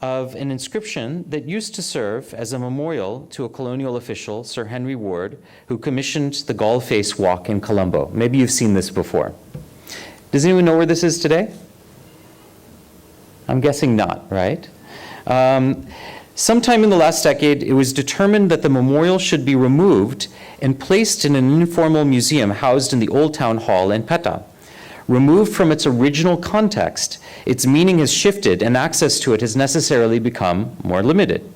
of an inscription that used to serve as a memorial to a colonial official, Sir Henry Ward, who commissioned the Galle Face Walk in Colombo. Maybe you've seen this before. Does anyone know where this is today? I'm guessing not, right? Sometime in the last decade, it was determined that the memorial should be removed and placed in an informal museum housed in the Old Town Hall in Petta. Removed from its original context, its meaning has shifted and access to it has necessarily become more limited.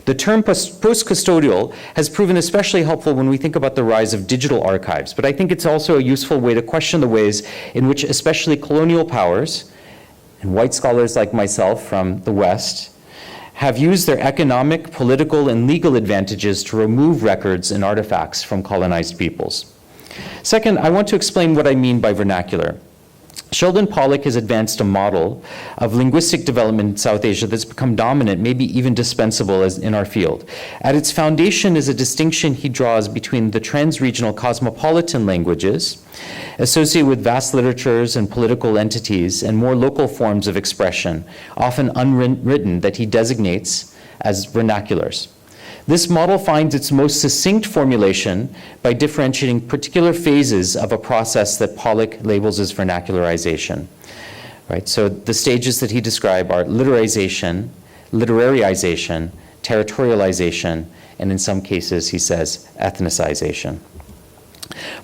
The term post-custodial has proven especially helpful when we think about the rise of digital archives, but I think it's also a useful way to question the ways in which especially colonial powers, and white scholars like myself from the West, have used their economic, political, and legal advantages to remove records and artifacts from colonized peoples. Second, I want to explain what I mean by vernacular. Sheldon Pollock has advanced a model of linguistic development in South Asia that's become dominant, maybe even dispensable in our field. At its foundation is a distinction he draws between the trans-regional cosmopolitan languages associated with vast literatures and political entities and more local forms of expression, often unwritten, that he designates as vernaculars. This model finds its most succinct formulation by differentiating particular phases of a process that Pollock labels as vernacularization. Right? So the stages that he described are literalization, literariization, territorialization, and in some cases, he says, ethnicization.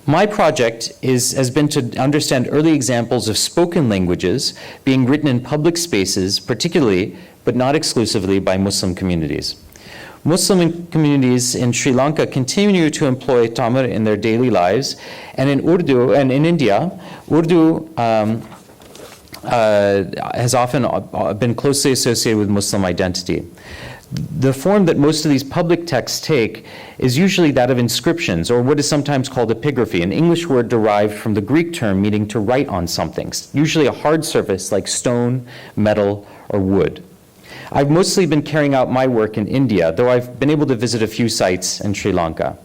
My project has been to understand early examples of spoken languages being written in public spaces, particularly, but not exclusively, by Muslim communities. Muslim communities in Sri Lanka continue to employ Tamil in their daily lives, and in Urdu, and in India, Urdu has often been closely associated with Muslim identity. The form that most of these public texts take is usually that of inscriptions, or what is sometimes called epigraphy, an English word derived from the Greek term meaning to write on something, usually a hard surface like stone, metal, or wood. I've mostly been carrying out my work in India, though I've been able to visit a few sites in Sri Lanka.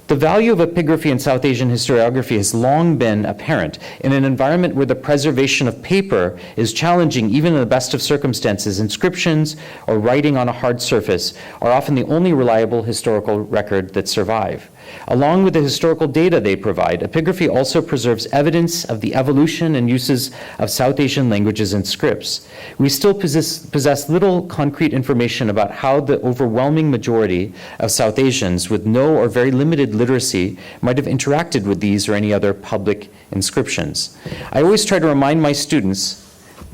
The value of epigraphy in South Asian historiography has long been apparent. In an environment where the preservation of paper is challenging, even in the best of circumstances, inscriptions or writing on a hard surface are often the only reliable historical record that survive. Along with the historical data they provide, epigraphy also preserves evidence of the evolution and uses of South Asian languages and scripts. We still possess little concrete information about how the overwhelming majority of South Asians with no or very limited literacy might have interacted with these or any other public inscriptions. I always try to remind my students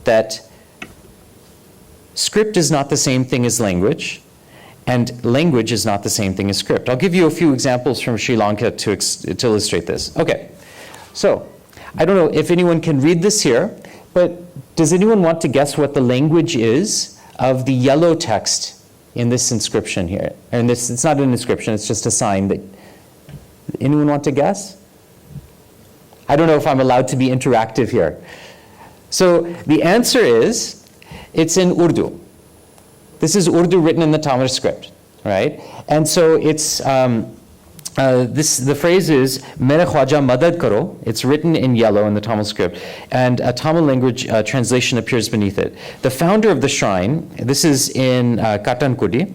that script is not the same thing as language, and language is not the same thing as script. I'll give you a few examples from Sri Lanka to illustrate this. Okay, so I don't know if anyone can read this here, but does anyone want to guess what the language is of the yellow text in this inscription here? And this, it's not an inscription, it's just a sign that, anyone want to guess? I don't know if I'm allowed to be interactive here. So the answer is, it's in Urdu. This is Urdu written in the Tamil script, right? And so it's, the phrase is, Mere Khwaja Madad Karo. It's written in yellow in the Tamil script, and a Tamil language translation appears beneath it. The founder of the shrine, this is in Katankudi,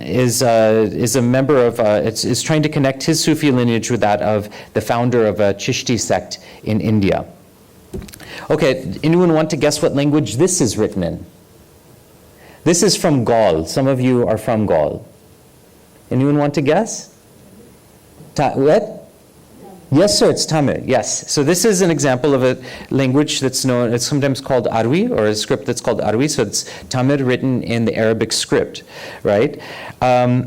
is a member of, is trying to connect his Sufi lineage with that of the founder of a Chishti sect in India. Okay, anyone want to guess what language this is written in? This is from Gaul. Some of you are from Gaul. Anyone want to guess? What? Yes, sir, it's Tamil. Yes. So this is an example of a language that's known, it's sometimes called Arwi, or a script that's called Arwi. So it's Tamil written in the Arabic script, right? I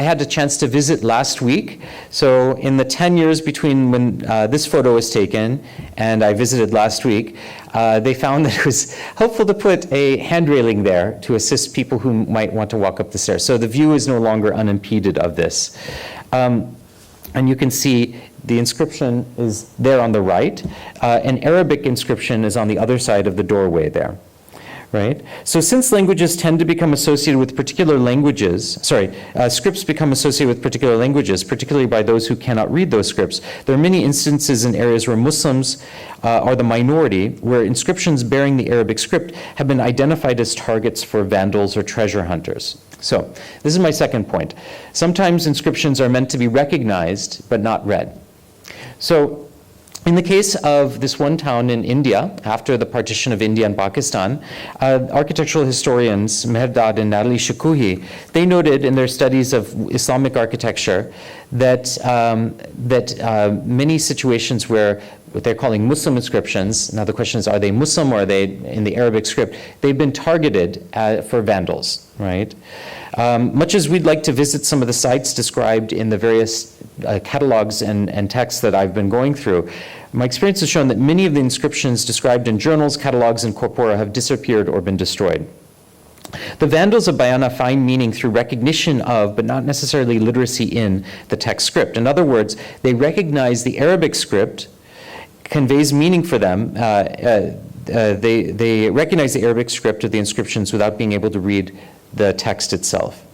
had a chance to visit last week. So in the 10 years between when this photo was taken and I visited last week, they found that it was helpful to put a hand railing there to assist people who might want to walk up the stairs. So the view is no longer unimpeded of this. And you can see the inscription is there on the right. An Arabic inscription is on the other side of the doorway there. right? So since languages tend to become associated with particular languages, scripts become associated with particular languages, particularly by those who cannot read those scripts, there are many instances in areas where Muslims are the minority, where inscriptions bearing the Arabic script have been identified as targets for vandals or treasure hunters. So this is my second point. Sometimes inscriptions are meant to be recognized but not read. So in the case of this one town in India, after the partition of India and Pakistan, architectural historians Mehrdad and Natalie Shikuhi, they noted in their studies of Islamic architecture that, many situations where what they're calling Muslim inscriptions, now the question is, are they Muslim or are they in the Arabic script? They've been targeted for vandals, right? Much as we'd like to visit some of the sites described in the various catalogs and texts that I've been going through, my experience has shown that many of the inscriptions described in journals, catalogs, and corpora have disappeared or been destroyed. The Vandals of Bayana find meaning through recognition of, but not necessarily literacy in, the text script. In other words, they recognize the Arabic script conveys meaning for them. They recognize the Arabic script of the inscriptions without being able to read the text itself,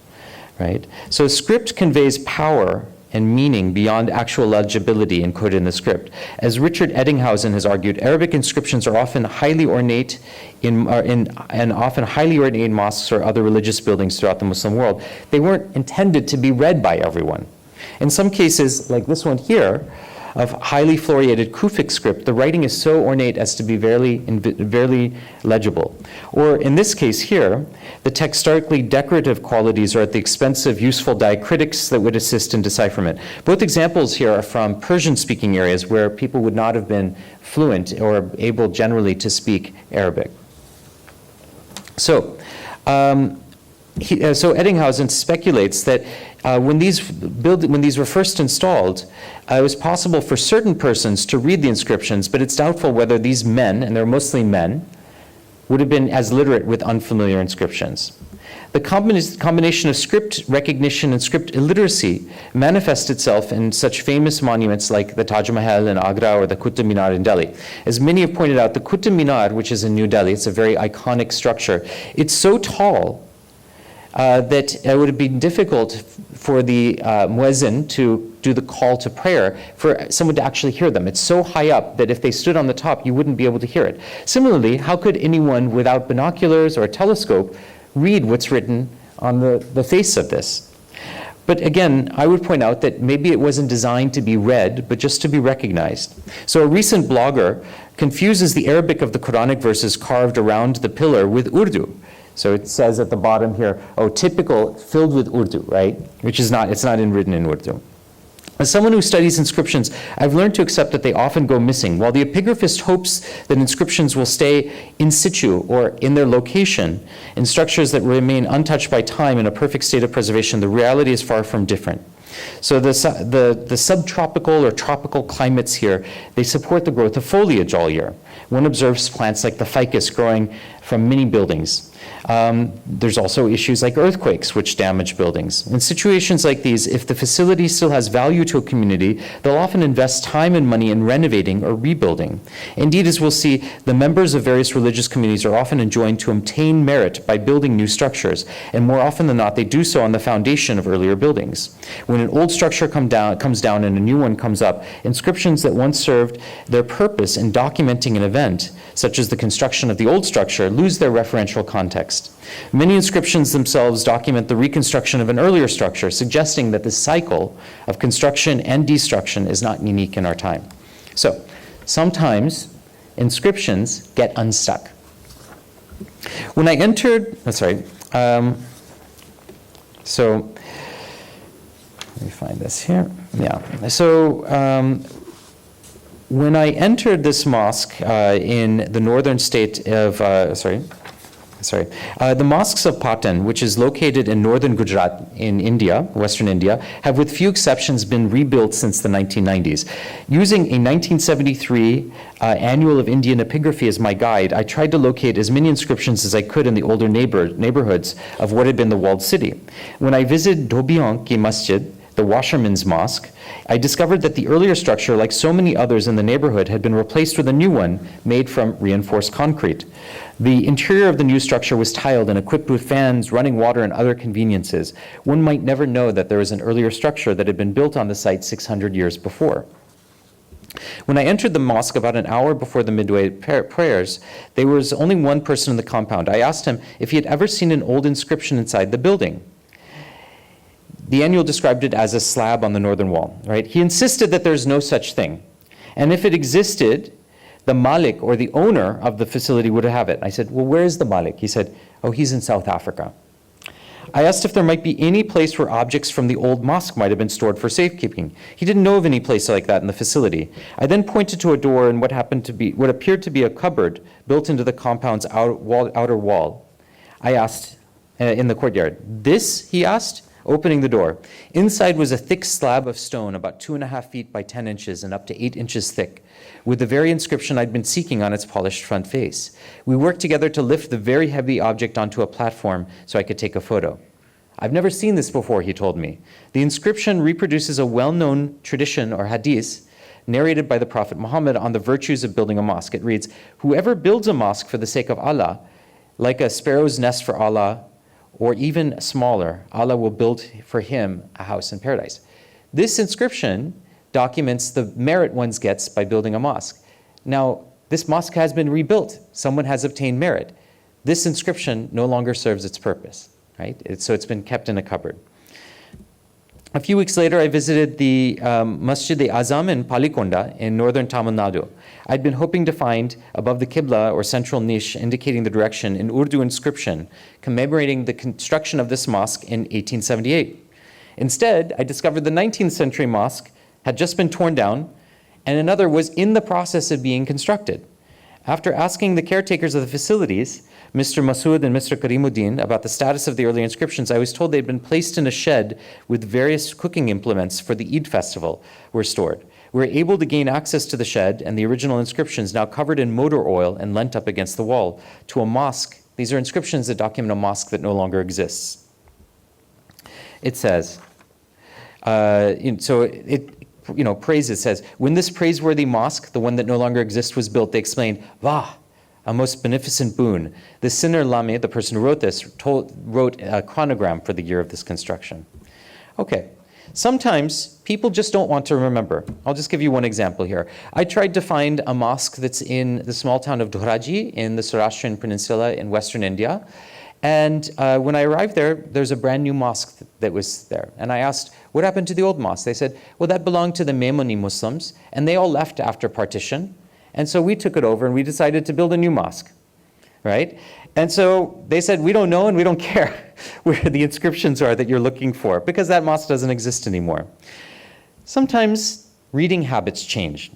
right? So script conveys power and meaning beyond actual legibility encoded in the script. As Richard Eddinghausen has argued, Arabic inscriptions are often highly ornate often highly ornate mosques or other religious buildings throughout the Muslim world. They weren't intended to be read by everyone. In some cases, like this one here, of highly floriated Kufic script, the writing is so ornate as to be barely legible. Or in this case here, the textarically decorative qualities are at the expense of useful diacritics that would assist in decipherment. Both examples here are from Persian-speaking areas where people would not have been fluent or able generally to speak Arabic. So Eddinghausen speculates that when these were first installed, it was possible for certain persons to read the inscriptions, but it's doubtful whether these men, and they're mostly men, would have been as literate with unfamiliar inscriptions. The combination of script recognition and script illiteracy manifests itself in such famous monuments like the Taj Mahal in Agra or the Qutb Minar in Delhi. As many have pointed out, the Qutb Minar, which is in New Delhi, it's a very iconic structure. It's so tall that it would have been difficult for the muezzin to do the call to prayer for someone to actually hear them. It's so high up that if they stood on the top, you wouldn't be able to hear it. Similarly, how could anyone without binoculars or a telescope read what's written on the face of this? But again, I would point out that maybe it wasn't designed to be read, but just to be recognized. So a recent blogger confuses the Arabic of the Quranic verses carved around the pillar with Urdu. So it says at the bottom here, oh, typical, filled with Urdu, right? Which is not, it's not written in Urdu. As someone who studies inscriptions, I've learned to accept that they often go missing. While the epigraphist hopes that inscriptions will stay in situ or in their location, in structures that remain untouched by time in a perfect state of preservation, the reality is far from different. So the subtropical or tropical climates here, they support the growth of foliage all year. One observes plants like the ficus growing from many buildings. There's also issues like earthquakes, which damage buildings. In situations like these, if the facility still has value to a community, they'll often invest time and money in renovating or rebuilding. Indeed, as we'll see, the members of various religious communities are often enjoined to obtain merit by building new structures, and more often than not, they do so on the foundation of earlier buildings. When an old structure comes down and a new one comes up, inscriptions that once served their purpose in documenting an event, such as the construction of the old structure, lose their referential context. Many inscriptions themselves document the reconstruction of an earlier structure, suggesting that the cycle of construction and destruction is not unique in our time. So, sometimes inscriptions get unstuck. When I entered, so let me find this here. Yeah. So, when I entered this mosque in the northern state of, the mosques of Patan, which is located in northern Gujarat in India, Western India, have with few exceptions been rebuilt since the 1990s. Using a 1973 Annual of Indian Epigraphy as my guide, I tried to locate as many inscriptions as I could in the older neighborhoods of what had been the walled city. When I visited Dhobiyan Ki Masjid, the Washerman's Mosque, I discovered that the earlier structure, like so many others in the neighborhood, had been replaced with a new one made from reinforced concrete. The interior of the new structure was tiled and equipped with fans, running water, and other conveniences. One might never know that there was an earlier structure that had been built on the site 600 years before. When I entered the mosque about an hour before the midway prayers, there was only one person in the compound. I asked him if he had ever seen an old inscription inside the building. The annual described it as a slab on the northern wall, right? He insisted that there's no such thing. And if it existed, the Malik, or the owner of the facility, would have it. I said, well, where is the Malik? He said, oh, he's in South Africa. I asked if there might be any place where objects from the old mosque might have been stored for safekeeping. He didn't know of any place like that in the facility. I then pointed to a door in what appeared to be a cupboard built into the compound's outer wall. I asked, in the courtyard, this, he asked, opening the door. Inside was a thick slab of stone about 2.5 feet by 10 inches and up to 8 inches thick, with the very inscription I'd been seeking on its polished front face. We worked together to lift the very heavy object onto a platform so I could take a photo. I've never seen this before, he told me. The inscription reproduces a well-known tradition or hadith narrated by the Prophet Muhammad on the virtues of building a mosque. It reads, whoever builds a mosque for the sake of Allah, like a sparrow's nest for Allah, or even smaller, Allah will build for him a house in paradise. This inscription documents the merit one gets by building a mosque. Now, this mosque has been rebuilt. Someone has obtained merit. This inscription no longer serves its purpose, right? So it's been kept in a cupboard. A few weeks later, I visited the Masjid-e-Azam in Palikonda in northern Tamil Nadu. I'd been hoping to find, above the Qibla or central niche indicating the direction, an Urdu inscription commemorating the construction of this mosque in 1878. Instead, I discovered the 19th century mosque had just been torn down, and another was in the process of being constructed. After asking the caretakers of the facilities, Mr. Masood and Mr. Karimuddin, about the status of the early inscriptions, I was told they'd been placed in a shed with various cooking implements for the Eid festival were stored. We were able to gain access to the shed and the original inscriptions, now covered in motor oil and leant up against the wall, to a mosque. These are inscriptions that document a mosque that no longer exists. It says, praise, it says, when this praiseworthy mosque, the one that no longer exists, was built, they explained, Vah, a most beneficent boon. The Sinner Lame, the person who wrote this, wrote a chronogram for the year of this construction. Okay, sometimes people just don't want to remember. I'll just give you one example here. I tried to find a mosque that's in the small town of Dhuraji in the Saurashtrian Peninsula in Western India. And when I arrived there, there's a brand new mosque that was there. And I asked, what happened to the old mosque? They said, well, that belonged to the Maimoni Muslims, and they all left after partition. And so we took it over and we decided to build a new mosque, right? And so they said, we don't know and we don't care where the inscriptions are that you're looking for, because that mosque doesn't exist anymore. Sometimes reading habits change.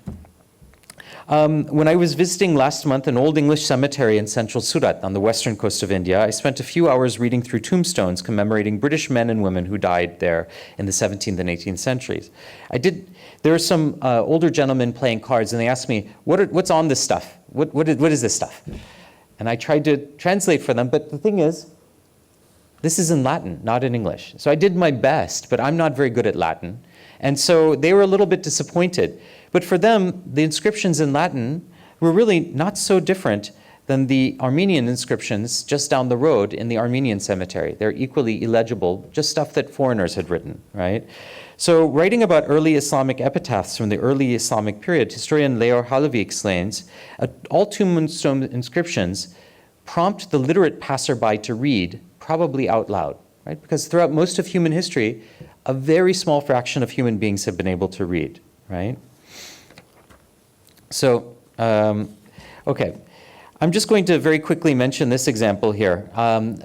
When I was visiting last month an Old English cemetery in central Surat on the western coast of India, I spent a few hours reading through tombstones commemorating British men and women who died there in the 17th and 18th centuries. There were some older gentlemen playing cards, and they asked me, what's on this stuff? What is this stuff? And I tried to translate for them, but the thing is, this is in Latin, not in English. So I did my best, but I'm not very good at Latin. And so they were a little bit disappointed. But for them, the inscriptions in Latin were really not so different than the Armenian inscriptions just down the road in the Armenian cemetery. They're equally illegible, just stuff that foreigners had written, right? So writing about early Islamic epitaphs from the early Islamic period, historian Leor Halavi explains, all tombstone inscriptions prompt the literate passerby to read, probably out loud, right? Because throughout most of human history, a very small fraction of human beings have been able to read, right? So, okay. I'm just going to very quickly mention this example here.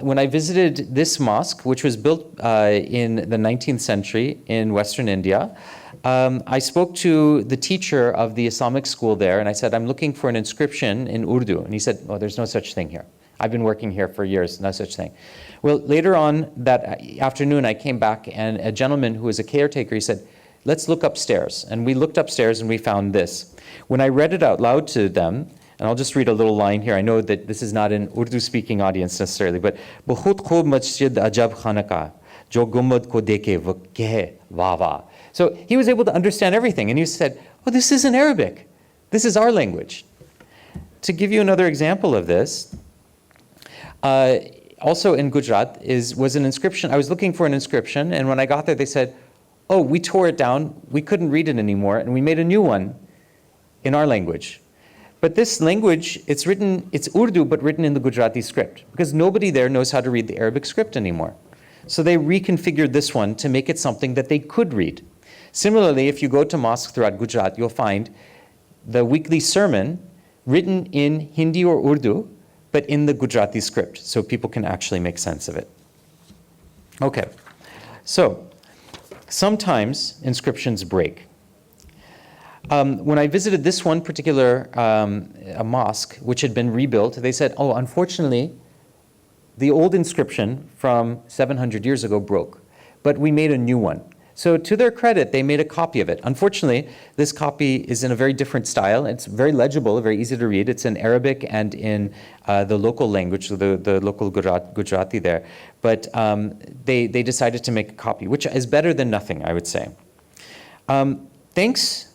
When I visited this mosque, which was built in the 19th century in Western India, I spoke to the teacher of the Islamic school there, and I said, I'm looking for an inscription in Urdu. And he said, oh, there's no such thing here. I've been working here for years, no such thing. Well, later on that afternoon, I came back, and a gentleman who was a caretaker, he said, let's look upstairs. And we looked upstairs, and we found this. When I read it out loud to them, and I'll just read a little line here. I know that this is not an Urdu-speaking audience necessarily, but "Bahut khoob masjid ajab khana ka, Jo gummad ko deke vkehe vava. So he was able to understand everything, and he said, oh, this isn't Arabic. This is our language. To give you another example of this, also in Gujarat was an inscription. I was looking for an inscription, and when I got there, they said, oh, we tore it down. We couldn't read it anymore, and we made a new one in our language. But this language, it's Urdu, but written in the Gujarati script, because nobody there knows how to read the Arabic script anymore. So they reconfigured this one to make it something that they could read. Similarly, if you go to mosques throughout Gujarat, you'll find the weekly sermon written in Hindi or Urdu, but in the Gujarati script, so people can actually make sense of it. Okay, so sometimes inscriptions break. When I visited this one particular a mosque, which had been rebuilt, they said, oh, unfortunately, the old inscription from 700 years ago broke, but we made a new one. So to their credit, they made a copy of it. Unfortunately, this copy is in a very different style. It's very legible, very easy to read. It's in Arabic and in the local language, the local Gujarati there. But they decided to make a copy, which is better than nothing, I would say. Thanks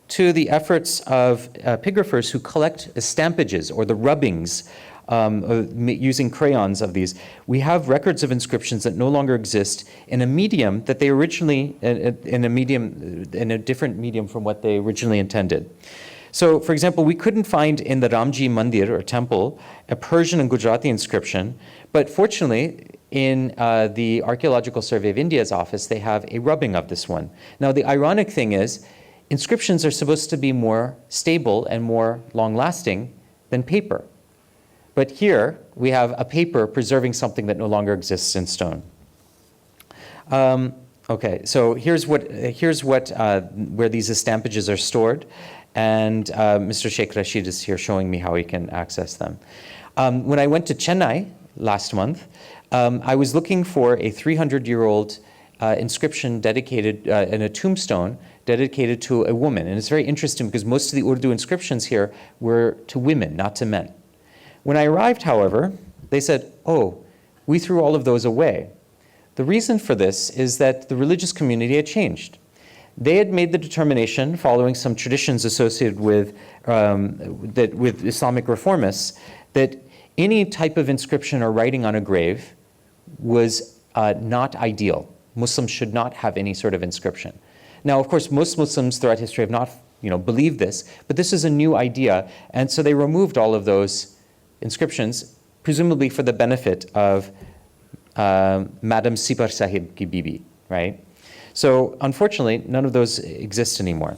to the efforts of epigraphers who collect estampages or the rubbings using crayons of these, we have records of inscriptions that no longer exist in a medium that they originally, in a different medium from what they originally intended. So, for example, we couldn't find in the Ramji Mandir or temple a Persian and Gujarati inscription, but fortunately, in the Archaeological Survey of India's office, they have a rubbing of this one. Now, the ironic thing is, inscriptions are supposed to be more stable and more long-lasting than paper. But here, we have a paper preserving something that no longer exists in stone. Okay, so here's where these estampages are stored. And Mr. Sheikh Rashid is here showing me how we can access them. When I went to Chennai last month, I was looking for a 300-year-old inscription dedicated in a tombstone dedicated to a woman. And it's very interesting because most of the Urdu inscriptions here were to women, not to men. When I arrived, however, they said, oh, we threw all of those away. The reason for this is that the religious community had changed. They had made the determination, following some traditions associated with Islamic reformists, that any type of inscription or writing on a grave was not ideal. Muslims should not have any sort of inscription. Now, of course, most Muslims throughout history have not believed this, but this is a new idea, and so they removed all of those inscriptions, presumably for the benefit of Madam Sipar Sahib ki Bibi, right? So unfortunately, none of those exist anymore.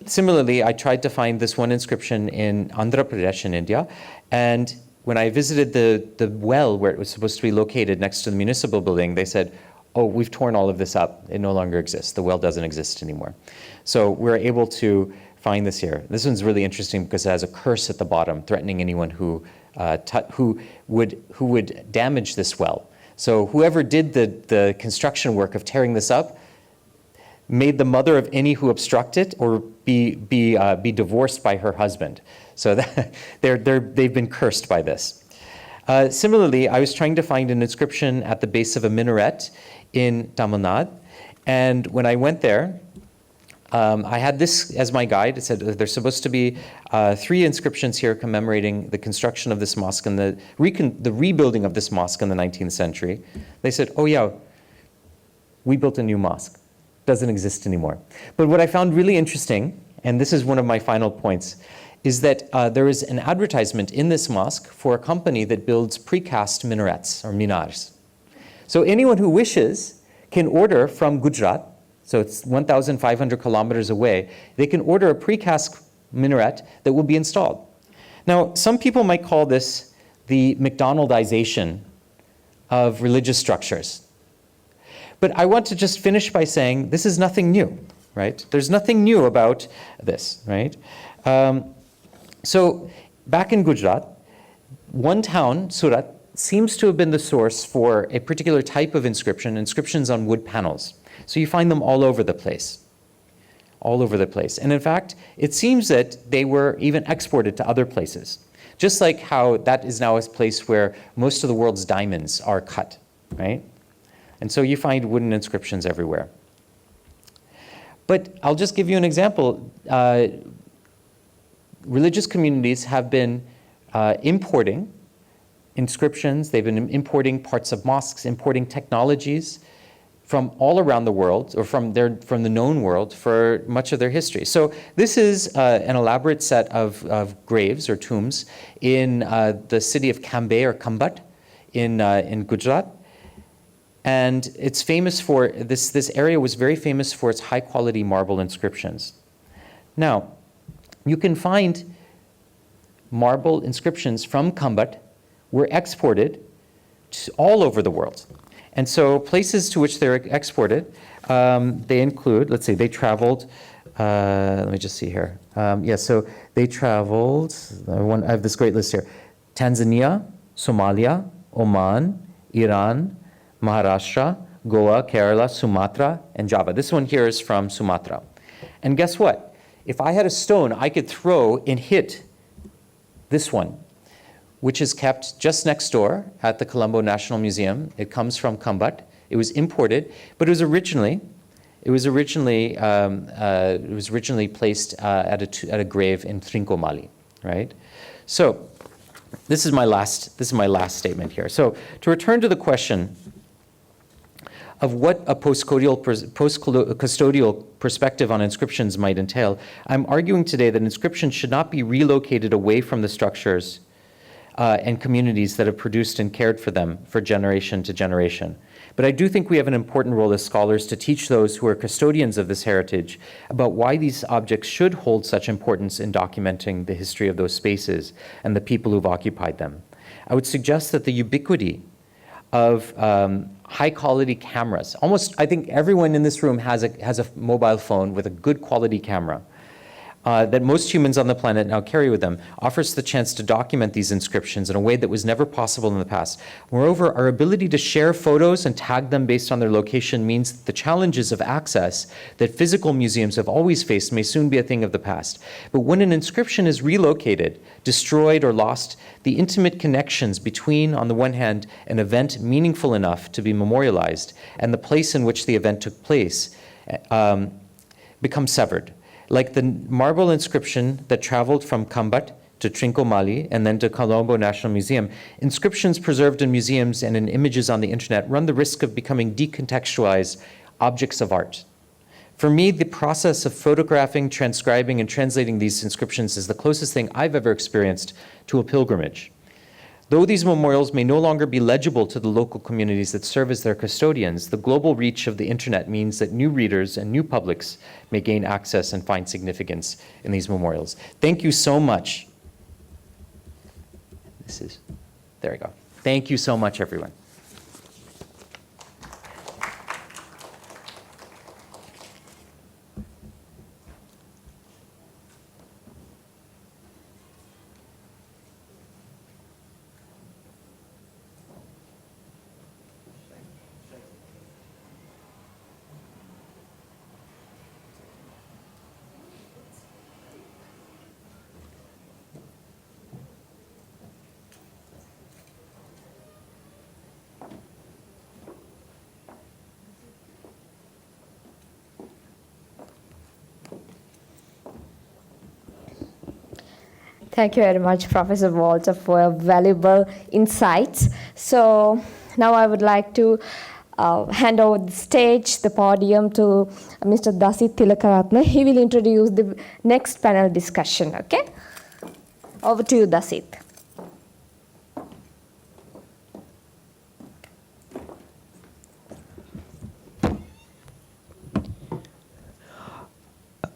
Similarly, I tried to find this one inscription in Andhra Pradesh in India, and when I visited the well where it was supposed to be located next to the municipal building, they said, oh, we've torn all of this up. It no longer exists. The well doesn't exist anymore. So we're able to find this here. This one's really interesting because it has a curse at the bottom threatening anyone who would damage this well. So whoever did the construction work of tearing this up made the mother of any who obstruct it or be divorced by her husband. So that they've been cursed by this. Similarly, I was trying to find an inscription at the base of a minaret in Tamil Nadu, and when I went there, I had this as my guide. It said there's supposed to be 3 inscriptions here commemorating the construction of this mosque and the rebuilding of this mosque in the 19th century. They said, oh yeah, we built a new mosque. Doesn't exist anymore. But what I found really interesting, and this is one of my final points, is that there is an advertisement in this mosque for a company that builds precast minarets or minars. So anyone who wishes can order from Gujarat. So it's 1,500 kilometers away. They can order a precast minaret that will be installed. Now, some people might call this the McDonaldization of religious structures. But I want to just finish by saying this is nothing new, right? There's nothing new about this, right? So back in Gujarat, one town, Surat, seems to have been the source for a particular type of inscriptions on wood panels. So you find them all over the place. All over the place. And in fact, it seems that they were even exported to other places. Just like how that is now a place where most of the world's diamonds are cut. right? And so you find wooden inscriptions everywhere. But I'll just give you an example. Religious communities have been importing inscriptions, they've been importing parts of mosques, importing technologies from all around the world, or from the known world, for much of their history. So this is an elaborate set of graves or tombs in the city of Cambay or Kambat in Gujarat. And it's famous for, this area was very famous for its high quality marble inscriptions. Now, you can find marble inscriptions from Kambat were exported to all over the world. And so places to which they're exported, they include, let's see, they traveled, let me just see here. So they traveled, I have this great list here. Tanzania, Somalia, Oman, Iran, Maharashtra, Goa, Kerala, Sumatra, and Java. This one here is from Sumatra. And guess what? If I had a stone, I could throw and hit this one, which is kept just next door at the Colombo National Museum. It comes from Kambat. It was imported, but it was originally placed at a grave in Trincomalee, right? So this is my last statement here. So to return to the question of what a post-custodial perspective on inscriptions might entail, I'm arguing today that inscriptions should not be relocated away from the structures and communities that have produced and cared for them for generation to generation. But I do think we have an important role as scholars to teach those who are custodians of this heritage about why these objects should hold such importance in documenting the history of those spaces and the people who've occupied them. I would suggest that the ubiquity of high quality cameras, I think everyone in this room has a mobile phone with a good quality camera, that most humans on the planet now carry with them, offers the chance to document these inscriptions in a way that was never possible in the past. Moreover, our ability to share photos and tag them based on their location means that the challenges of access that physical museums have always faced may soon be a thing of the past. But when an inscription is relocated, destroyed, or lost, the intimate connections between, on the one hand, an event meaningful enough to be memorialized and the place in which the event took place become severed. Like the marble inscription that traveled from Kambat to Trincomalee and then to Colombo National Museum, inscriptions preserved in museums and in images on the internet run the risk of becoming decontextualized objects of art. For me, the process of photographing, transcribing, and translating these inscriptions is the closest thing I've ever experienced to a pilgrimage. Though these memorials may no longer be legible to the local communities that serve as their custodians, the global reach of the internet means that new readers and new publics may gain access and find significance in these memorials. Thank you so much. There we go. Thank you so much, everyone. Thank you very much, Professor Walter, for your valuable insights. So now I would like to hand over the stage, the podium to Mr. Dasit Tilakaratne. He will introduce the next panel discussion, okay? Over to you, Dasit.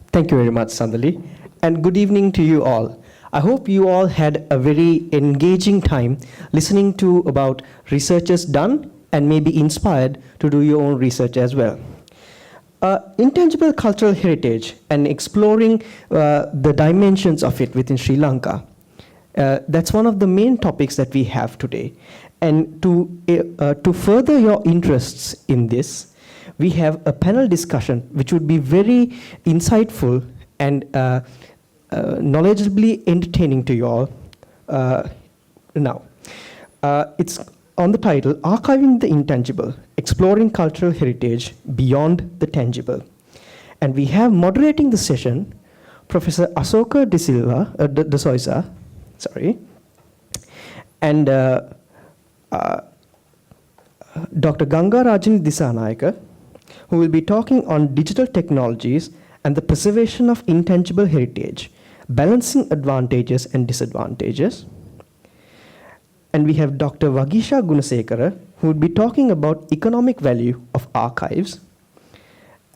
Thank you very much, Sandali, and good evening to you all. I hope you all had a very engaging time listening to about researchers done and maybe inspired to do your own research as well. Intangible cultural heritage and exploring the dimensions of it within Sri Lanka. That's one of the main topics that we have today. And to further your interests in this, we have a panel discussion which would be very insightful and knowledgeably entertaining to you all now. It's on the title, Archiving the Intangible, Exploring Cultural Heritage Beyond the Tangible. And we have moderating the session, Professor Asoka De Souza, and Dr. Ganga Rajani Disanayaka, who will be talking on digital technologies and the preservation of intangible heritage, balancing advantages and disadvantages. And we have Dr. Vagisha Gunasekara, who will be talking about economic value of archives.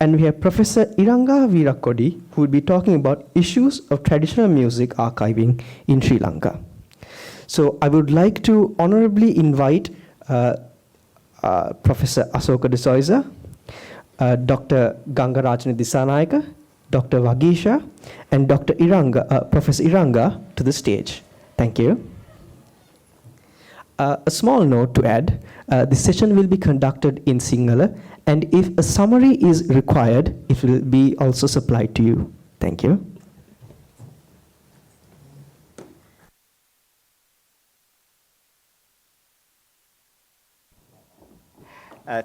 And we have Professor Iranga Veerakodi, who will be talking about issues of traditional music archiving in Sri Lanka. So I would like to honorably invite Professor Asoka De Souza, Dr. Ganga Rajani Disanayaka, Dr. Vagisha, and Dr. Professor Iranga to the stage. Thank you. A small note to add, the session will be conducted in Sinhala, and if a summary is required, it will be also supplied to you. Thank you.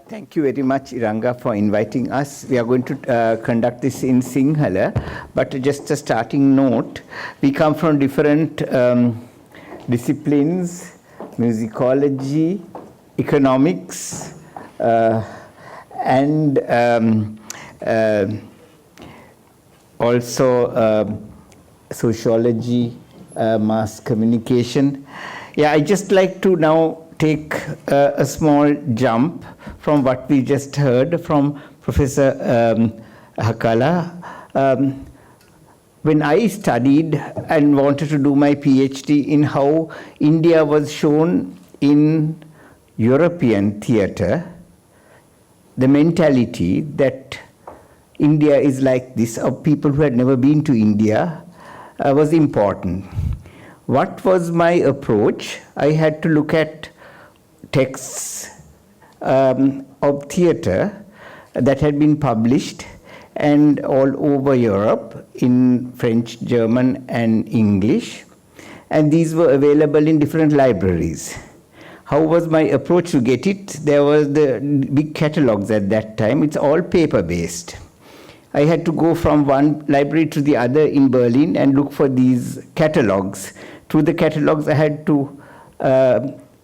Thank you very much, Iranga, for inviting us. We are going to conduct this in Sinhala, but just a starting note, we come from different disciplines, musicology, economics, and also sociology, mass communication. Yeah, I just like to now take a small jump from what we just heard from Professor Hakala. When I studied and wanted to do my PhD in how India was shown in European theatre, the mentality that India is like this, of people who had never been to India, was important. What was my approach? I had to look at texts of theatre that had been published and all over Europe in French, German, and English, and these were available in different libraries. How was my approach to get it? There was the big catalogs at that time. It's all paper-based. I had to go from one library to the other in Berlin and look for these catalogs. Through the catalogs, I had to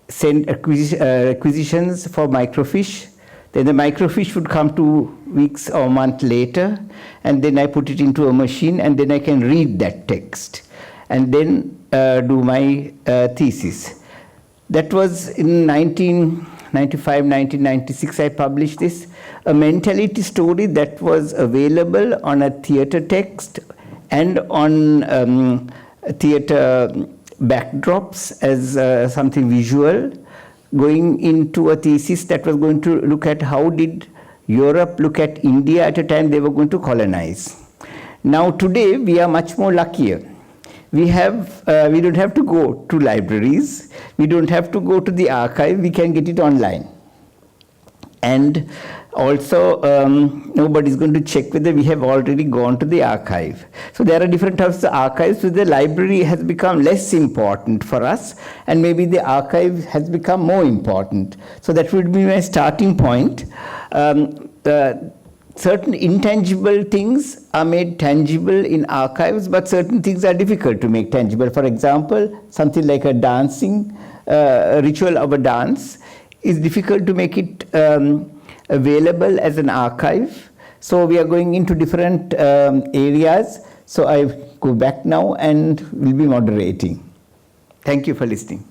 send acquisitions for microfiche. Then the microfiche would come 2 weeks or a month later, and then I put it into a machine, and then I can read that text, and then do my thesis. That was in 1995, 1996, I published this, a mentality story that was available on a theatre text and on theatre backdrops as something visual, going into a thesis that was going to look at how did Europe look at India at a time they were going to colonize. Now today we are much more luckier. We don't have to go to libraries, we don't have to go to the archive, we can get it online. And also, nobody's going to check whether we have already gone to the archive. So there are different types of archives, so the library has become less important for us, and maybe the archive has become more important. So that would be my starting point. Certain intangible things are made tangible in archives, but certain things are difficult to make tangible. For example, something like a dancing, ritual of a dance is difficult to make it available as an archive. So we are going into different areas. So I go back now and will be moderating. Thank you for listening.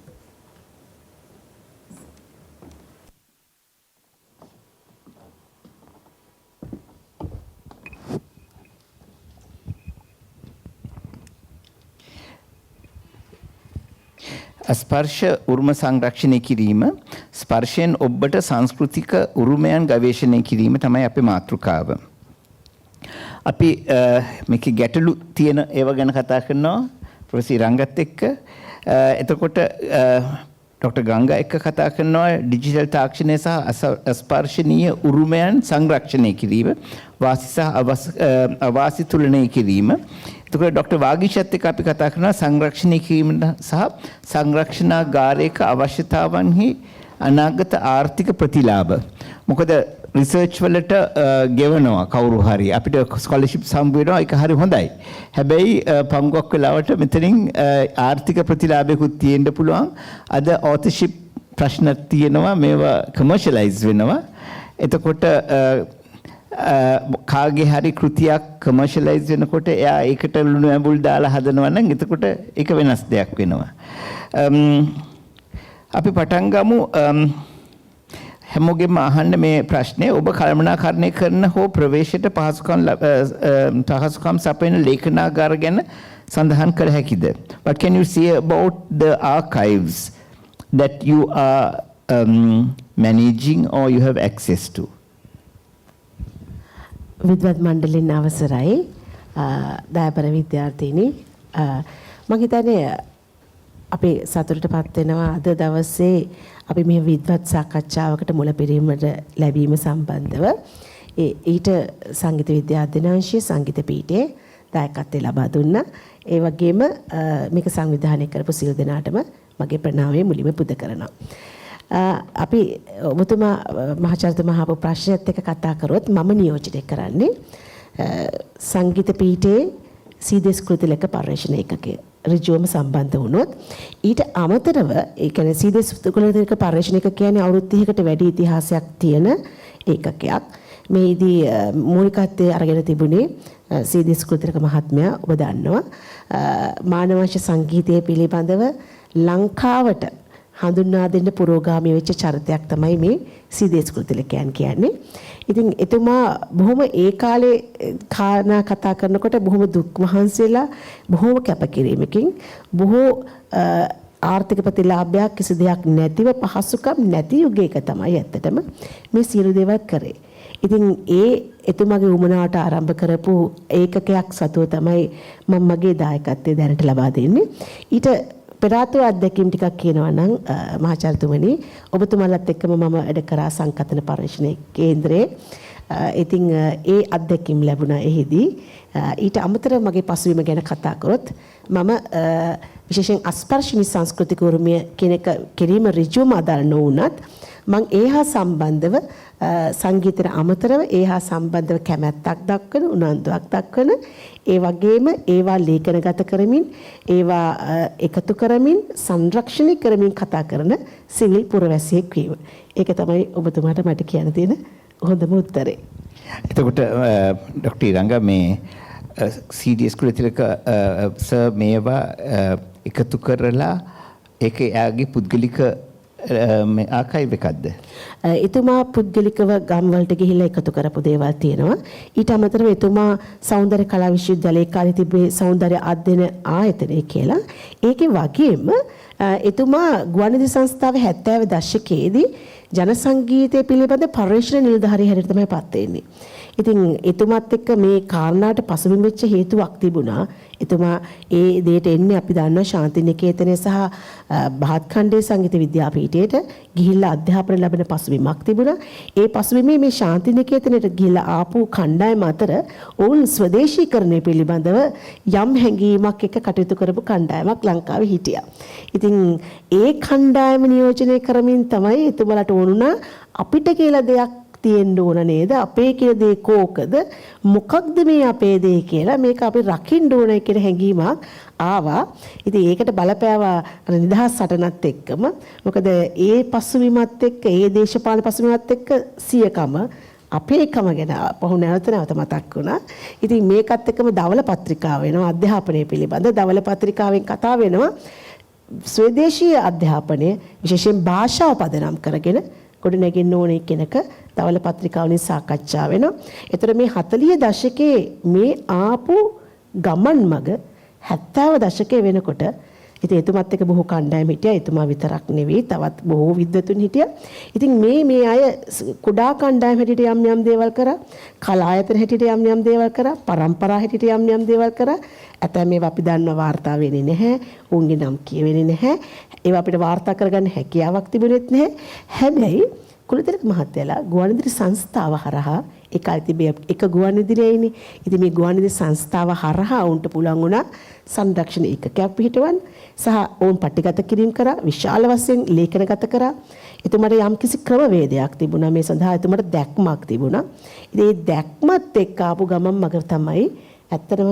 ස්පර්ශ උරුම සංරක්ෂණය කිරීම ස්පර්ශයෙන් ඔබට සංස්කෘතික උරුමයන් ගවේෂණය කිරීම තමයි අපේ මාතෘකාව. අපි මේකේ ගැටලු තියෙන ඒවා ගැන කතා කරනවා ප්‍රොෆෙසර් රංගත් එක්ක. එතකොට ඩොක්ටර් ගංගා එක්ක කතා කරනවා ඩිජිටල් තාක්ෂණය සහ ස්පර්ශනීය උරුමයන් සංරක්ෂණය කිරීම වාසි සහ අවාසි තුලනය කිරීම. එතකොට ඩොක්ටර් වාගීෂත් එක්ක අපි කතා කරනවා සංරක්ෂණය කිරීම සහ සංරක්ෂණාගාරයක අවශ්‍යතාවන්හි අනාගත ආර්ථික ප්‍රතිලාභ. මොකද රිසර්ච් වලට ගෙවනවා කවුරු හරි අපිට ස්කෝලර්ෂිප් හම්බ වෙනවා ඒක හරි හොඳයි. හැබැයි පංගුවක් වෙලාවට මෙතනින් ආර්ථික ප්‍රතිලාභයකුත් තියෙන්න පුළුවන්. අද authorship ප්‍රශ්න තියෙනවා මේවා කමර්ෂියලයිස් වෙනවා. එතකොට කාගේ හරි කෘතියක් කමර්ෂියලයිස් වෙනකොට එයා ඒකට ලුණු ඇඹුල් දාලා හදනවා නම් එතකොට ඒක වෙනස් දෙයක් වෙනවා. අපි පටන් ගමු හැමෝගෙම අහන්න මේ ප්‍රශ්නේ ඔබ කළමනාකරණය කරන හෝ ප්‍රවේශයට පහසුකම් සපයන ලේඛනාගාර ගැන සඳහන් කළ හැකිද? What can you say about the archives that you are managing or you have access to? විද්වත් මණ්ඩලෙන් අවසරයි දයාබර විද්‍යාර්ථීනි මම හිතන්නේ අපි සතුටටපත් වෙනවා අද දවසේ අපි මේ විද්වත් සාකච්ඡාවකට මුලපිරීමට ලැබීම සම්බන්ධව ඊට සංගීත විද්‍යා අධ්‍යනාංශයේ සංගීත පීඨයේ දායකත්වය ලබා දුන්නා. ඒ වගේම මේක සංවිධානය කරපු සියලු දෙනාටම මගේ ප්‍රණාමය මුලින්ම පුද කරනවා. අපි ඔබතුමා මහාචාර්යතුමා අහපු ප්‍රශ්නයත් එක්ක කතා කරොත් මම නියෝජනය කරන්නේ සංගීත පීඨයේ සීදෙස් කෘති ලේඛ පර්යේෂණ ඒකකය ඍජුවම සම්බන්ධ වුණොත් ඊට අමතරව ඒ කියන්නේ සීදෙස් කෘති ලේඛ පර්යේෂණ ඒකක කියන්නේ අවුරුදු 30කට වැඩි ඉතිහාසයක් තියෙන ඒකකයක්. මේදී මූලිකත්වයේ අරගෙන තිබුණේ සීදෙස් කෘති ලේඛ මහත්මයා ඔබ දන්නවා මානවංශ සංගීතය පිළිබඳව ලංකාවට හඳුන්වා දෙන්න පුරෝගාමී වෙච්ච චරිතයක් තමයි මේ සීදේස් කෘතිලකයන් කියන්නේ. ඉතින් එතුමා බොහොම ඒ කාලේ කාරණා කතා කරනකොට බොහොම දුක් මහන්සියලා බොහොම කැපකිරීමකින් බොහෝ ආර්ථික ප්‍රතිලාභයක් කිසි දෙයක් නැතිව පහසුකම් නැති යුගයක තමයි ඇත්තටම මේ සියලු දේවල් කරේ. ඉතින් ඒ එතුමාගේ උමනාවට ආරම්භ කරපු ඒකකයක් සතුව තමයි මම මගේ දායකත්වය දැනට ලබා දෙන්නේ. ඊට පෙරාතු අධ්‍යක්ෂින් ටිකක් කියනවා නම් මහාචාර්යතුමනි ඔබතුමාලත් එක්කම මම වැඩ කරා සංකතන පරිශ්‍රණ කේන්දරයේ. ඉතින් ඒ අධ්‍යක්ෂින් ලැබුණා එහිදී. ඊට අමතරව මගේ පසුබිම ගැන කතා කරොත් මම විශේෂයෙන් අස්පර්ශනීය සංස්කෘතික උරුමය කෙනෙක් කිරීම ඍජුවම අදාළ නොවුනත් මම ඒහා සම්බන්ධව සංගීතයට අමතරව ඒහා සම්බන්ධව කැමැත්තක් දක්වන උනන්දුවක් දක්වන ඒ වගේම ඒවා ලේඛනගත කරමින් ඒවා එකතු කරමින් සංරක්ෂණය කරමින් කතා කරන සිවිල් පුරවැසියෙක් වීම. ඒක තමයි ඔබතුමාට මට කියන්න තියෙන හොඳම උත්තරේ. එතකොට ඩොක්ටර් ඉරංගා මේ CDS කුලතිලක සර් මේවා එකතු කරලා ඒක එයාගේ පුද්ගලික මේ ආකයිව් එකක්ද? එතුමා පුද්ගලිකව ගම් වලට ගිහිල්ලා එකතු කරපු දේවල් තියෙනවා. ඊට අමතරව එතුමා සෞන්දර්ය කලා විශ්වවිද්‍යාලයේ කාලේ තිබේ සෞන්දර්ය අධ්‍යයන ආයතනය කියලා. ඒකේ වගේම එතුමා ගුවන්විදුලි සංස්ථාවේ 70 දශකයේදී ජන සංගීතය පිළිබඳ පරිශ්‍රණ නිලධාරිය හැටියට තමයි පත් වෙන්නේ. ඉතින් එතුමාත් එක්ක මේ කාරණාට පසුබිම් වෙච්ච හේතුවක් තිබුණා. එතුමා ඒ දෙයට එන්නේ අපි දන්නවා ශාන්තිනිකේතනයේ සහ බහත්ඛණ්ඩේ සංගීත විද්‍යාපීඨයට ගිහිල්ලා අධ්‍යාපනය ලැබෙන පසුබිමක් තිබුණා. ඒ පසුබිමේ මේ ශාන්තිනිකේතනයට ගිහිල්ලා ආපු කණ්ඩායම අතර ඔවුන් ස්වදේශීකරණය පිළිබඳව යම් හැඟීමක් එක්ක කටයුතු කරපු කණ්ඩායමක් ලංකාවේ හිටියා. ඉතින් ඒ කණ්ඩායම නියෝජනය කරමින් තමයි එතුමාලට ඕනුණා අපිට කියලා දෙයක් තියෙන්න ඕන නේද අපේ කියලා දේ කෝකද මොකක්ද මේ අපේ දේ කියලා මේක අපි රකින්න ඕනේ කියන හැඟීමක් ආවා. ඉතින් ඒකට බලපෑවා නිදහස් සටනත් එක්කම. මොකද ඒ පසුබිමත් එක්ක ඒ දේශපාලන පසුබිමත් එක්ක සියකම අපේකම ගැන පහු නැවත මතක් වුණා. ඉතින් මේකත් එක්කම දවල පත්‍රිකාව වෙනවා අධ්‍යාපනය පිළිබඳ දවල පත්‍රිකාවෙන් කතා වෙනවා ස්වදේශීය අධ්‍යාපනය විශේෂයෙන් භාෂාව පදනම් කරගෙන ගොඩ නැගෙන්න ඕනේ කෙනක දවල පත්‍රිකාවලින් සාකච්ඡා වෙනවා. ඒතර මේ 40 දශකයේ මේ ආපු ගමන් මග 70 දශකයේ වෙනකොට ඉතින් එතුමත් එක්ක බොහෝ කණ්ඩායම් හිටියා. එතුමා විතරක් නෙවෙයි තවත් බොහෝ විද්වතුන් හිටියා. ඉතින් මේ අය කුඩා කණ්ඩායම් හැටියට යම් දේවල් කරා, කලායතන හැටියට යම් දේවල් කරා, පරම්පරා හැටියට යම් දේවල් කරා. ඇතැම් ඒවා අපි දන්නවා වාර්තා වෙන්නේ නැහැ. උන්ගේ නම් කියවෙන්නේ නැහැ. ඒවා අපිට වාර්තා කරගන්න හැකියාවක් තිබුණෙත් නැහැ. හැබැයි කුලතිලක මහත්තයලා ගුවන්විදුලි සංස්ථාව හරහා ඒක අයිතිබේ එක ගුවන්විදුලියයිනේ. ඉතින් මේ ගුවන්විදුලි සංස්ථාව හරහා උන්ට පුළුවන් වුණා සංරක්ෂණ ඒකකයක් පිහිටවන්න සහ ඔවුන් පටිගත කිරීම කරා විශාල වශයෙන් ලේඛනගත කරා. එතුමාට යම්කිසි ක්‍රමවේදයක් තිබුණා මේ සඳහා එතුමාට දැක්මක් තිබුණා. ඉතින් ඒ දැක්මත් එක්ක ආපු ගමන් මග තමයි ඇත්තටම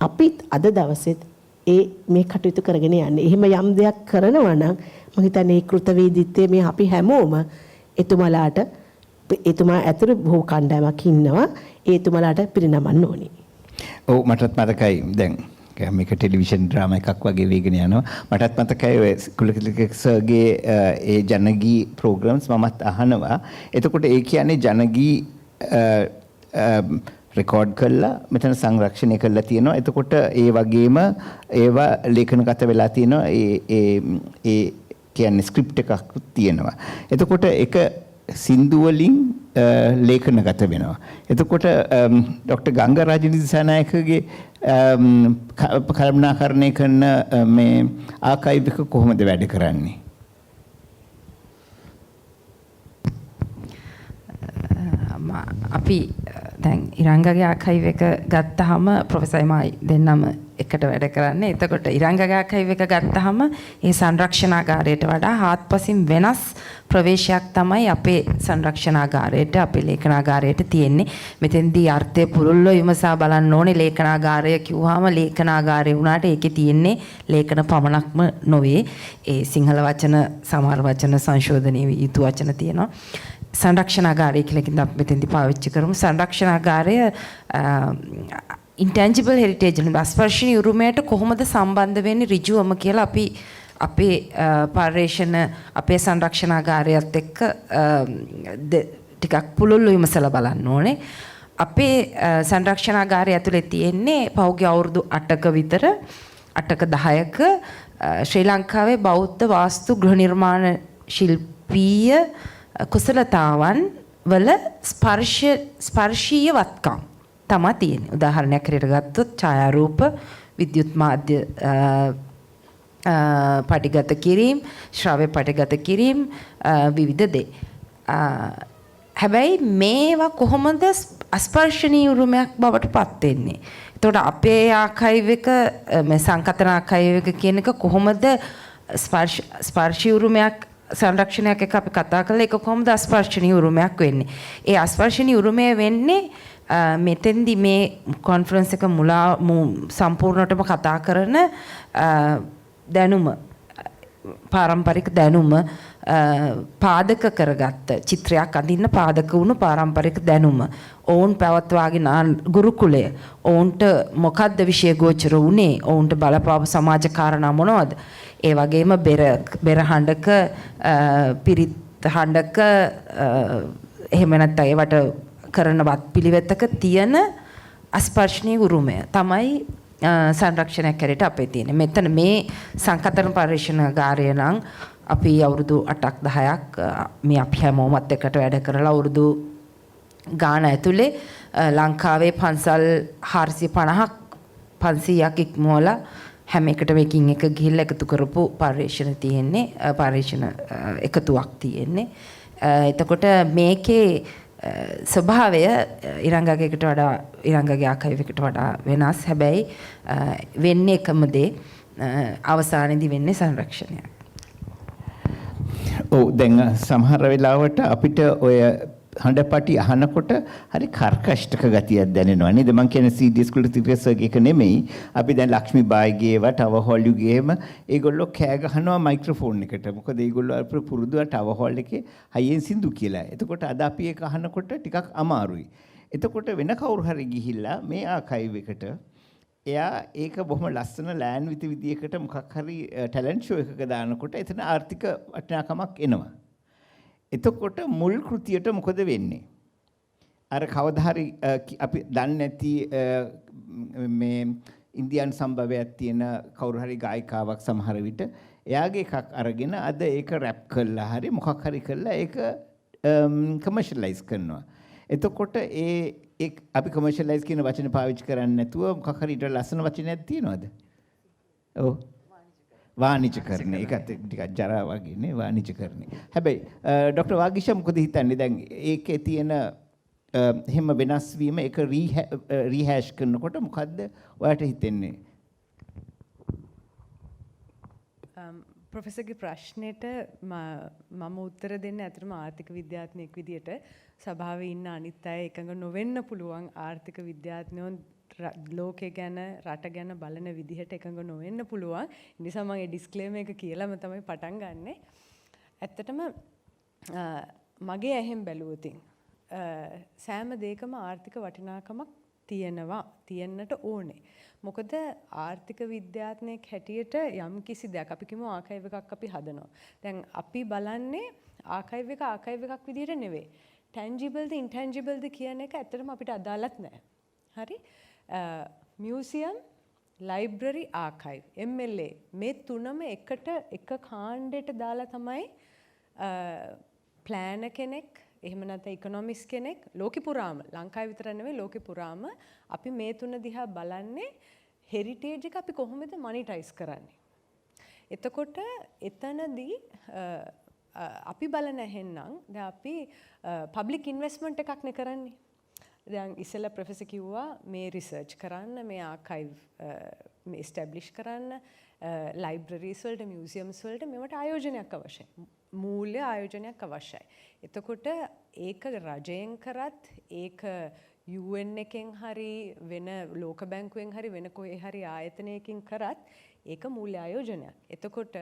අපිත් අද දවසෙත් මේ කටයුතු කරගෙන යන්නේ. එහෙම යම් දෙයක් කරනවා නම් මම හිතන්නේ කෘතවේදීත්වයේ මේ අපි හැමෝම එතුමාලාට එතුමා ඇතුළු බොහෝ කණ්ඩායමක් ඉන්නවා. එතුමාලාට පිරිනමන්න ඕනේ. ඔව් මටත් මතකයි දැන් මේක ටෙලිවිෂන් ඩ්‍රාමා එකක් වගේ වේගෙන යනවා. මටත් මතකයි ඔය කුලතිලක සර්ගේ ඒ ජනගී ප්‍රෝග්‍රෑම්ස් මමත් අහනවා. එතකොට ඒ කියන්නේ ජනගී රෙකෝඩ් කරලා මෙතන සංරක්ෂණය කරලා තියෙනවා. එතකොට ඒ වගේම ඒවා ලේඛනගත වෙලා තියෙනවා. ඒ කියන්නේ ස්ක්‍රිප්ට් එකක් තියෙනවා. එතකොට ඒක සින්දු වලින් ලේඛනගත වෙනවා. එතකොට ડોક્ટર ගංගාරාජ දිසානායකගේ කල්පනාකරණය කරන මේ ආකයිව් එක කොහොමද වැඩ කරන්නේ? අපි දැන් ඉරංගගේ ආකයිව් එක ගත්තාම ප්‍රොෆෙසර් මයි දෙන්නම එකට වැඩ කරන්නේ. එතකොට ඉරංගගේ ආකයිව් එක ගත්තාම ඒ සංරක්ෂණාගාරයට වඩා හාත්පසින් වෙනස් ප්‍රවේශයක් තමයි අපේ සංරක්ෂණාගාරයට අපේ ලේඛනාගාරයට තියෙන්නේ. මෙතෙන්දී අර්ථය පුළුල්ව විමසා බලන්න ඕනේ. ලේඛනාගාරය කිව්වහම ලේඛනාගාරය වුණාට ඒකේ තියෙන්නේ ලේඛන පමණක්ම නොවේ. ඒ සිංහල වචන සමහර වචන සංශෝධනීය යුතු වචන තියෙනවා. සංරක්ෂණාගාරය කියලා කිව්වම අපි මෙතෙන්දී පාවිච්චි කරමු. සංරක්ෂණාගාරය intangible heritage අස්පර්ශනීය උරුමයට කොහොමද සම්බන්ධ වෙන්නේ ඍජුවම කියලා අපි අපේ පර්යේෂණ අපේ සංරක්ෂණාගාරයත් එක්ක ටිකක් පුළුල්ව විමසලා බලන්න ඕනේ. අපේ සංරක්ෂණාගාරය ඇතුලේ තියෙන්නේ පහුගිය අවුරුදු 8ක විතර 8ක 10ක ශ්‍රී ලංකාවේ බෞද්ධ වාස්තු ගෘහ නිර්මාණ ශිල්පීය කුසලතාවන් වල ස්පර්ශීය වත්කම් තමයි තියෙන්නේ. උදාහරණයක් හැටියට ගත්තොත් ඡායාරූප, විද්‍යුත් මාධ්‍ය පටිගත කිරීම, ශ්‍රව්‍ය පටිගත කිරීම විවිධ දේ. හැබැයි මේවා කොහොමද අස්පර්ශනීය උරුමයක් බවට පත් වෙන්නේ? එතකොට අපේ ආකයිව් එක මේ සංකතන ආකයිව් එක කියන එක කොහොමද ස්පර්ශී උරුමයක් සංරක්ෂණයක් එක අපි කතා කළා. ඒක කොහොමද අස්පර්ශනීය උරුමයක් වෙන්නේ? ඒ අස්පර්ශනීය උරුමය වෙන්නේ මෙතෙන්දි මේ කොන්ෆරන්ස් එක සම්පූර්ණටම කතා කරන දැනුම පාරම්පරික දැනුම පාදක කරගත්ත චිත්‍රයක් අඳින්න පාදක වුණු පාරම්පරික දැනුම ඔවුන් පැවැත්වාගෙන ගුරුකුලය ඔවුන්ට මොකද්ද විශේෂගෝචර වුණේ ඔවුන්ට බලපාපු සමාජ කාරණා මොනවද ඒ වගේම බෙර හඬක පිරිත් හඬක එහෙම නැත්නම් ඒවට කරන වත් පිළිවෙතක තියෙන අස්පර්ශනීය උරුමය තමයි සංරක්ෂණයක් කරේට අපේ තියෙන්නේ. මෙතන මේ සංකතන පරිශනාගාරය නම් අපි අවුරුදු 8ක් 10ක් මේ අපි හැමෝමත් එකට වැඩ කරලා අවුරුදු ගාන ඇතුලේ ලංකාවේ පන්සල් 450ක් 500ක් ඉක්මවලා හැම එකටම එකින් එක ගිහිල්ලා එකතු කරපු පරිශන තියෙන්නේ පරිශන එකතුවක් තියෙන්නේ. එතකොට මේකේ ස්වභාවය ඉරංගගයකට වඩා ඉරංගගේ ආකයිවයකට වඩා වෙනස්. හැබැයි වෙන්නේ එකම දේ අවසානයේදී වෙන්නේ සංරක්ෂණයක්. ඔව් දැන් සමහර වෙලාවට අපිට ඔය හඬපටි අහනකොට හරි කර්කශක ගතියක් දැනෙනවා නේද? මම කියන්නේ සීඩීඑස් කුලතිරසගේ එක නෙමෙයි. අපි දැන් ලක්ෂ්මී බායිගේවා ටවර් හෝල් යුගේම ඒගොල්ලෝ කෑ ගහනවා මයික්‍රොෆෝන් එකට. මොකද ඒගොල්ලෝ අපේ පුරුදුව ටවර් හෝල් එකේ හයියෙන් සින්දු කියලා. එතකොට අද අපි ඒක අහනකොට ටිකක් අමාරුයි. එතකොට වෙන කවුරු හරි ගිහිල්ලා මේ ආකයිව් එකට එයා ඒක බොහොම ලස්සන ලෑන් විදියකට මොකක් හරි ටැලන්ට් ෂෝ එකක දානකොට එතන ආර්ථික වටිනාකමක් එනවා. එතකොට මුල් කෘතියට මොකද වෙන්නේ? අර කවදා හරි අපි දන්නේ නැති මේ ඉන්දියානු සම්භවයක් තියෙන කවුරු හරි ගායිකාවක් සමහර විට එයාගේ එකක් අරගෙන අද ඒක රැප් කරලා හරි මොකක් හරි කරලා ඒක කමර්ෂියලයිස් කරනවා. එතකොට අපි කමර්ෂියලයිස් කියන වචන පාවිච්චි කරන්නේ නැතුව මොකක් හරි ඊට ලස්සන වචනයක් තියෙනවද? ඔව්. වාණිජකරණය. ඒකත් ටිකක් ජරා වගේ නේ වාණිජකරණය. හැබැයි ડોક્ટર වාගීෂා මොකද හිතන්නේ? දැන් ඒකේ තියෙන එහෙම වෙනස් වීම ඒක රීහෑෂ් කරනකොට මොකද්ද ඔයාලට හිතෙන්නේ? ප්‍රොෆෙසර්ගේ ප්‍රශ්නෙට මම උත්තර දෙන්න ඇත්තටම ආර්ථික විද්‍යාඥයෙක් විදියට සභාවේ ඉන්න අනිත් අය එකඟ නොවෙන්න පුළුවන් ආර්ථික විද්‍යාඥයෝ ලෝකේ ගැන රට ගැන බලන විදිහට එකඟ නොවෙන්න පුළුවන්. ඒ නිසා මම ඒ ඩිස්ක්ලේමර් එක කියලාම තමයි පටන් ගන්නෙ. ඇත්තටම මගේ ඇහෙන් බැලුවොතින් සෑම දෙයකම ආර්ථික වටිනාකමක් තියෙන්නට ඕනේ. මොකද ආර්ථික විද්‍යාඥයෙක් හැටියට යම් කිසි දෙයක් අපි කිව්ව ආකයිව් එකක් අපි හදනවා. දැන් අපි බලන්නේ ආකයිව් එකක් විදිහට නෙවෙයි. tangible ද intangible ද කියන එක ඇත්තටම අපිට අදාළත් නැහැ. හරි? මියුසියම්, ලයිබ්‍රරි, ආකයිව්, MLA මේ තුනම එක කාණ්ඩයට දාලා තමයි ප්ලෑනර් කෙනෙක් එහෙම නැත්නම් ඉකොනොමික්ස් කෙනෙක් ලෝකෙ පුරාම ලංකාවේ විතර නෙවෙයි ලෝකෙ පුරාම අපි මේ තුන දිහා බලන්නේ හෙරිටේජ් එක අපි කොහොමද මොනිටයිස් කරන්නේ. එතකොට එතනදී අපි බලන හැන්නම් දැන් අපි පබ්ලික් ඉන්වෙස්ට්මන්ට් එකක් නේ කරන්නේ. දැන් ඉස්සෙල්ලා ප්‍රොෆෙසර් කිව්වා මේ රිසර්ච් කරන්න මේ ආකයිව් මේ එස්ටැබ්ලිෂ් කරන්න ලයිබ්‍රරීස් වලට මියුසියම්ස් වලට මේවට ආයෝජනයක් අවශ්‍යයි. මූල්‍ය ආයෝජනයක් අවශ්‍යයි. එතකොට ඒක රජයෙන් කරත් ඒක UN එකෙන් හරි වෙන ලෝක බැංකුවෙන් හරි වෙන කොහේ හරි ආයතනයකින් කරත් ඒක මූල්‍ය ආයෝජනයක්. එතකොට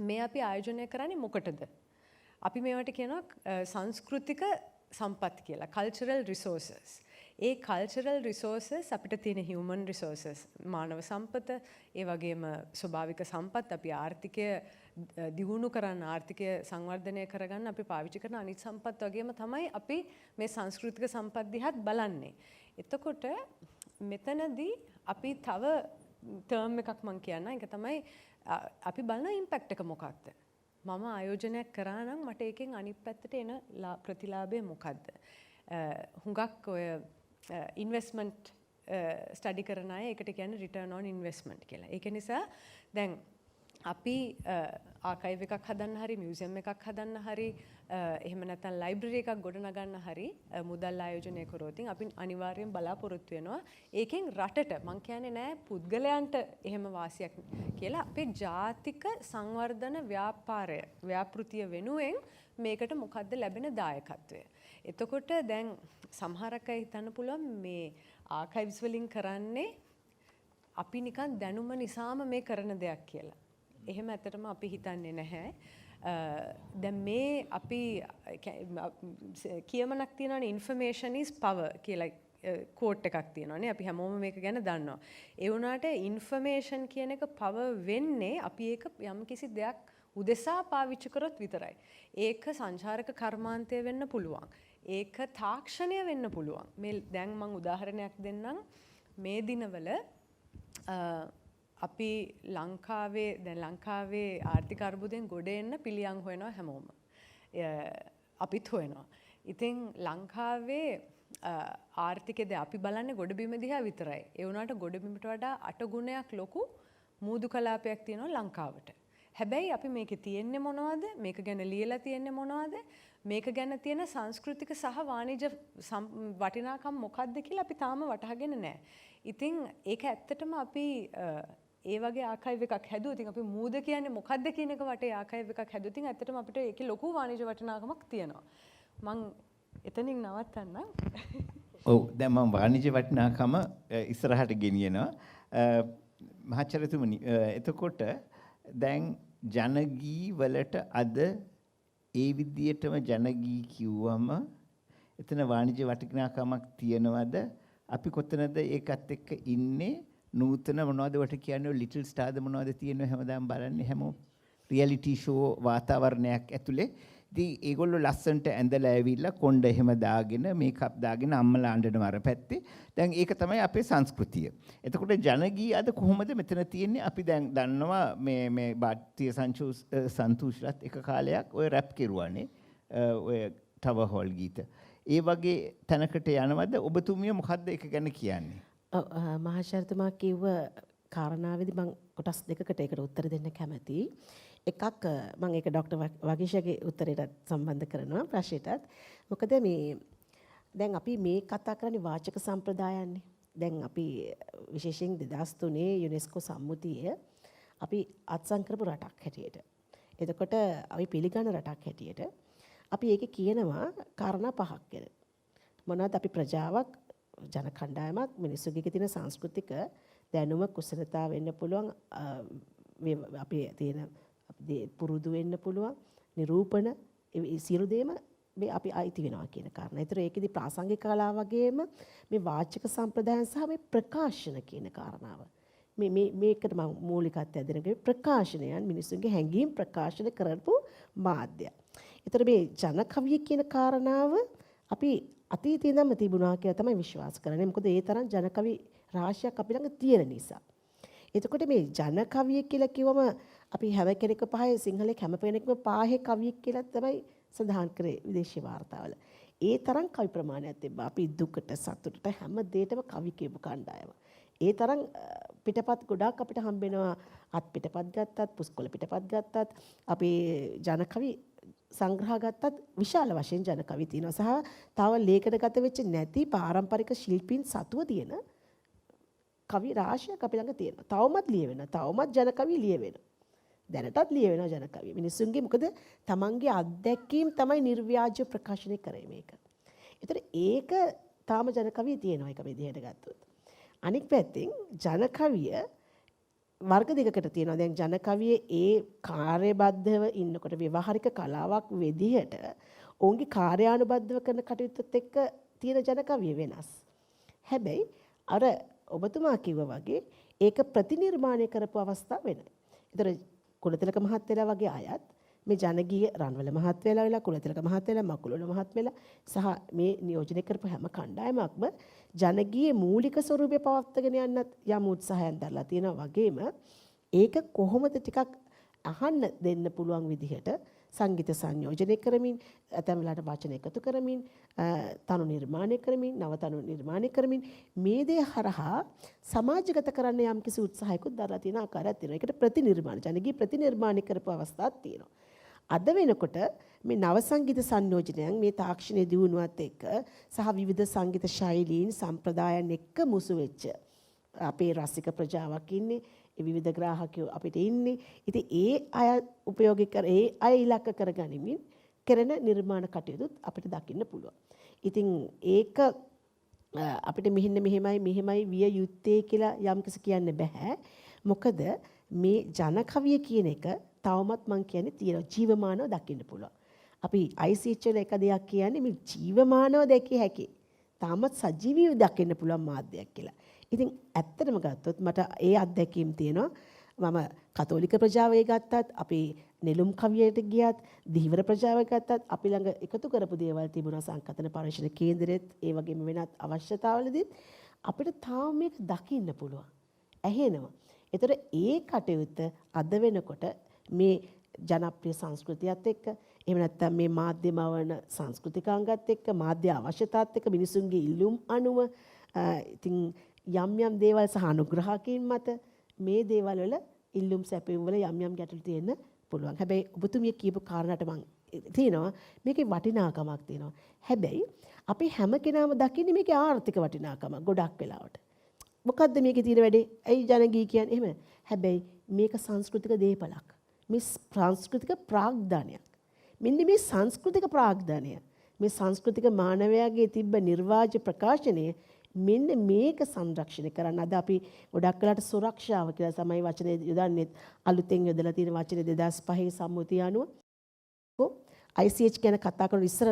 මේ අපි ආයෝජනය කරන්නේ මොකටද? අපි මේවට කියනවා සංස්කෘතික සම්පත් කියලා cultural resources. ඒ cultural resources අපිට තියෙන human resources මානව සම්පත ඒ වගේම ස්වභාවික සම්පත් අපි ආර්ථිකය දියුණු කරන්න ආර්ථිකය සංවර්ධනය කරගන්න අපි පාවිච්චි කරන අනිත් සම්පත් වගේම තමයි අපි මේ සංස්කෘතික සම්පත් දිහාත් බලන්නේ. එතකොට මෙතනදී අපි තව ටර්ම් එකක් මම කියන්නම්. ඒක තමයි අපි බලන ඉම්පැක්ට් එක මොකක්ද? මම ආයෝජනයක් කරා නම් මට ඒකෙන් අනිත් පැත්තට එන ප්‍රතිලාභය මොකක්ද? හුඟක් ඔය ඉන්වෙස්ට්මන්ට් ස්ටඩි කරන අය ඒකට කියන්නේ රිටර්න් ඔන් ඉන්වෙස්ට්මන්ට් කියලා. ඒක නිසා දැන් අපි ආකයිව් එකක් හදන්න හරි මියුසියම් එකක් හදන්න හරි එහෙම නැත්නම් ලයිබ්‍රරි එකක් ගොඩනගන්න හරි මුදල් ආයෝජනය කරොත් අපි අනිවාර්යෙන් බලාපොරොත්තු වෙනවා ඒකෙන් රටට මං කියන්නේ නෑ පුද්ගලයන්ට එහෙම වාසියක් කියලා අපේ ජාතික සංවර්ධන ව්‍යාපෘතිය වෙනුවෙන් මේකට මොකද්ද ලැබෙන දායකත්වය. එතකොට දැන් සමහරක් අය හිතන්න පුළුවන් මේ ආකයිව්ස් වලින් කරන්නේ අපි නිකන් දැනුම නිසාම මේ කරන දෙයක් කියලා. එහෙම ඇත්තටම අපි හිතන්නේ නැහැ. දැන් මේ අපි කියමනක් තියෙනවානේ information is power කියලා කෝට් එකක් තියෙනවානේ. අපි හැමෝම මේක ගැන දන්නවා. ඒ වුණාට information කියන එක power වෙන්නේ අපි ඒක යම්කිසි දෙයක් උදෙසා පාවිච්චි කරොත් විතරයි. ඒක සංචාරක කර්මාන්තය වෙන්න පුළුවන්. ඒක තාක්ෂණය වෙන්න පුළුවන්. මේ දැන් මම උදාහරණයක් දෙන්නම්. මේ දිනවල අපි ලංකාවේ ආර්ථික අර්බුදයෙන් ගොඩ එන්න පිළියම් හොයනවා හැමෝම. අපිත් හොයනවා. ඉතින් ලංකාවේ ආර්ථිකයේදී අපි බලන්නේ ගොඩබිම දිහා විතරයි. ඒ වුණාට ගොඩබිමට වඩා 8 ගුණයක් ලොකු මූදු කලාපයක් තියෙනවා ලංකාවට. හැබැයි අපි මේකේ තියෙන්නේ මොනවද? මේක ගැන ලියලා තියෙන්නේ මොනවද? මේක ගැන තියෙන සංස්කෘතික සහ වාණිජ වටිනාකම් මොකක්ද කියලා අපි තාම වටහාගෙන නැහැ. ඉතින් ඒක ඇත්තටම අපි ඒ වගේ ආකයිව් එකක් හැදුවොත් ඉතින් අපි මූද කියන්නේ මොකද්ද කියන එක වටේ ආකයිව් එකක් හැදුවොත් ඉතින් ඇත්තටම අපිට ඒකේ ලොකු වාණිජ වටිනාකමක් තියෙනවා. මම එතනින් නවත්තන්නම්. ඔව් දැන් මම වාණිජ වටිනාකම ඉස්සරහට ගෙනියනවා. මහාචාර්යතුමනි එතකොට දැන් ජනගී වලට අද ඒ විදියටම ජනගී කිව්වම එතන වාණිජ වටිනාකමක් තියනවද? අපි කොතනද ඒකත් එක්ක ඉන්නේ? නූතන මොනවද වට කියන්නේ ලිටල් ස්ටාර්ද මොනවද තියෙනව හැමදාම බලන්නේ හැමෝම රියැලිටි ෂෝ වාතාවරණයක් ඇතුලේ. ඉතින් ඒගොල්ලෝ ලස්සන්ට ඇඳලා ඇවිල්ලා කොණ්ඩ එහෙම දාගෙන මේකප් දාගෙන අම්මලා අඬනවා අර පැත්තේ. දැන් ඒක තමයි අපේ සංස්කෘතිය. එතකොට ජනගී අද කොහොමද මෙතන තියෙන්නේ? අපි දැන් දන්නවා මේ බාට්ටිය සන්තුෂ්ලත් එක කාලයක් ඔය රැප් කෙරුවානේ. ඔය ටවර් හෝල් ගීත. ඒ වගේ තැනකට යනවද? ඔබතුමිය මොකද්ද ඒක ගැන කියන්නේ? මහාචාර්යතුමා කිව්ව කාරණාවේදී මම කොටස් දෙකකට ඒකට උත්තර දෙන්න කැමතියි. එකක් මම ඒක ડોક્ટર වගීෂගේ උත්තරයට සම්බන්ධ කරනවා ප්‍රශ්නෙටත්. මොකද මේ දැන් අපි මේ කතා කරන්නේ වාචක සම්ප්‍රදායන්නේ. දැන් අපි විශේෂයෙන් 2003 යුනෙස්කෝ සම්මුතිය අපි අත්සන් කරපු රටක් හැටියට. එතකොට අපි පිළිගන්න රටක් හැටියට අපි ඒකේ කියනවා කාරණා පහක් ගැන. මොනවද අපි ප්‍රජාවක් ජන කණ්ඩායමක් මිනිස්සුගේ තියෙන සංස්කෘතික දැනුම කුසලතාව වෙන්න පුළුවන් අපි තියෙන පුරුදු වෙන්න පුළුවන් නිරූපණ සියලු දේම මේ අපි අයිති වෙනවා කියන කාරණා. ඒතර ඒකෙදි ප්‍රාසංගික කලාව වගේම මේ වාචික සම්ප්‍රදායන් සහ මේ ප්‍රකාශන කියන කාරණාව. මේකට මම මූලිකත්වය දෙනවා. ප්‍රකාශනයන් මිනිස්සුන්ගේ හැඟීම් ප්‍රකාශන කරපු මාධ්‍ය. ඒතර මේ ජන කවිය කියන කාරණාව අපි අතීතයේ ඉඳන්ම තිබුණා කියලා තමයි විශ්වාස කරන්නේ. මොකද ඒ තරම් ජන කවි රාශියක් අපි ළඟ තියෙන නිසා. එතකොට මේ ජන කවිය කියලා කිව්වම අපි හැම කෙනෙක්ම පහේ සිංහලේ හැම කෙනෙක්ම පාහේ කවියෙක් කියලා තමයි සඳහන් කරේ විදේශීය වාර්තාවල. ඒ තරම් කවි ප්‍රමාණයක් තිබ්බා. අපි දුකට සතුටට හැම දෙයකම කවි කියපු කණ්ඩායම. ඒ තරම් පිටපත් ගොඩාක් අපිට හම්බ වෙනවා. අත් පිටපත් ගත්තත්, පුස්කොළ පිටපත් ගත්තත්, අපි ජන කවි සංග්‍රහ ගත්තත් විශාල වශයෙන් ජන කවි තියෙනවා. සහ තව ලේඛනගත වෙච්ච නැති පාරම්පරික ශිල්පීන් සතුව තියෙන කවි රාශියක් අපි ළඟ තියෙනවා. තවමත් ලියවෙනවා. තවමත් ජන කවි ලියවෙනවා. දැනටත් ලියවෙනවා ජන කවි. මිනිස්සුන්ගේ මොකද තමන්ගේ අත්දැකීම් තමයි නිර්ව්‍යාජ ප්‍රකාශනය කරේ මේක. ඒතර ඒක තාම ජන කවිය තියෙනවා එක විදිහට ගත්තොත්. අනික් පැත්තෙන් ජන කවිය වර්ග දෙකකට තියෙනවා. දැන් ජන කවියේ ඒ කාර්යබද්ධව ඉන්නකොට ව්‍යවහාරික කලාවක් විදිහට ඔවුන්ගේ කාර්යානුබද්ධව කරන කටයුත්තත් එක්ක තියෙන ජන කවිය වෙනස්. හැබැයි අර ඔබතුමා කිව්වා වගේ ඒක ප්‍රතිනිර්මාණය කරපු අවස්ථා වෙනයි. ඒතර කුලතිලක මහත්තයලා වගේ අයත් මේ ජනගීය රන්වල මහත්තයලා වෙලා කුලතිලක මහත්තයලා මකුලොල මහත්මයලා සහ මේ නියෝජනය කරපු හැම කණ්ඩායමක්ම ජනගීය මූලික ස්වරූපය පවත්වාගෙන යන්නත් යම් උත්සාහයක් දරලා තියෙනවා වගේම ඒක කොහොමද ටිකක් අහන්න දෙන්න පුළුවන් විදිහට සංගීත සංයෝජනය කරමින් ඇතැම් වෙලාවට වචන එකතු කරමින් තනු නිර්මාණය කරමින් නව තනු නිර්මාණය කරමින් මේ දේ හරහා සමාජගත කරන්න යම් කිසි උත්සාහයකුත් දරලා තියෙන ආකාරයක් තියෙනවා. ඒකට ප්‍රතිනිර්මාණ ජනගීය ප්‍රතිනිර්මාණය කරපු අවස්ථාවක් තියෙනවා. අද වෙනකොට මේ නව සංගීත සංයෝජනයන් මේ තාක්ෂණයේ දියුණුවත් එක්ක සහ විවිධ සංගීත ශෛලීන් සම්ප්‍රදායන් එක්ක මුසු වෙච්ච අපේ රසික ප්‍රජාවක් ඉන්නේ. ඒ විවිධ ග්‍රාහකයෝ අපිට ඉන්නේ. ඉතින් ඒ අය උපයෝගී කර ඒ අය ඉලක්ක කරගනිමින් කරන නිර්මාණ කටයුතුත් අපිට දකින්න පුළුවන්. ඉතින් ඒක අපිට මෙහෙමයි විය යුත්තේ කියලා යම්කිසි කියන්න බෑ. මොකද මේ ජන කවිය කියන එක තවමත් මම කියන්නේ තියෙනවා ජීවමානව දකින්න පුළුවන්. අපි ICRH වල එක දෙයක් කියන්නේ මේ ජීවමානව දැකිය හැකි. තාමත් සජීවීව දකින්න පුළුවන් මාධ්‍යයක් කියලා. ඉතින් ඇත්තටම ගත්තොත් මට ඒ අත්දැකීම් තියෙනවා. මම කතෝලික ප්‍රජාවේ ගත්තත්, අපි නෙළුම් කවියට ගියත්, දීවර ප්‍රජාවේ ගත්තත් අපි ළඟ එකතු කරපු දේවල් තිබුණා සංකතන පරිශන කේන්දරෙත්, ඒ වගේම වෙනත් අවශ්‍යතාවලදීත් අපිට තාම මේක දකින්න පුළුවන්. ඇහෙනවා. ඒතර ඒ කටයුත්ත අද වෙනකොට මේ ජනප්‍රිය සංස්කෘතියත් එක්ක එහෙම නැත්නම් මේ මාධ්‍යමවන සංස්කෘතිකාංගත් එක්ක මාධ්‍ය අවශ්‍යතාවත් එක්ක මිනිසුන්ගේ ඉල්ලුම් අනුව ඉතින් යම් දේවල් සහ අනුග්‍රහකීන් මත මේ දේවල් වල ඉල්ලුම් සැපයුම් වල යම් ගැටලු තියෙන්න පුළුවන්. හැබැයි ඔබතුමිය කියපු කාරණාට මම තියෙනවා මේකේ වටිනාකමක් තියෙනවා. හැබැයි අපි හැම කෙනාම දකින්නේ මේකේ ආර්ථික වටිනාකම ගොඩක් වෙලාවට. මොකද්ද මේකේ තියෙන වැඩේ? ඇයි ජනගී කියන්නේ? එහෙම. හැබැයි මේක සංස්කෘතික දේපලක්. මේ සංස්කෘතික ප්‍රාග්ධනයක්. මෙන්න මේ සංස්කෘතික ප්‍රාග්ධනය මේ සංස්කෘතික මානවයාගේ තිබ්බ නිර්වාජ ප්‍රකාශනය මෙන්න මේක සංරක්ෂණය කරන්න අද අපි ගොඩක් වෙලාට සුරක්ෂාව කියලා තමයි වචනේ යොදන්නේ අලුතෙන් යොදලා තියෙන වචනේ 2005 සම්මුතිය අනුව ICH ගැන කතා කරන ඉස්සර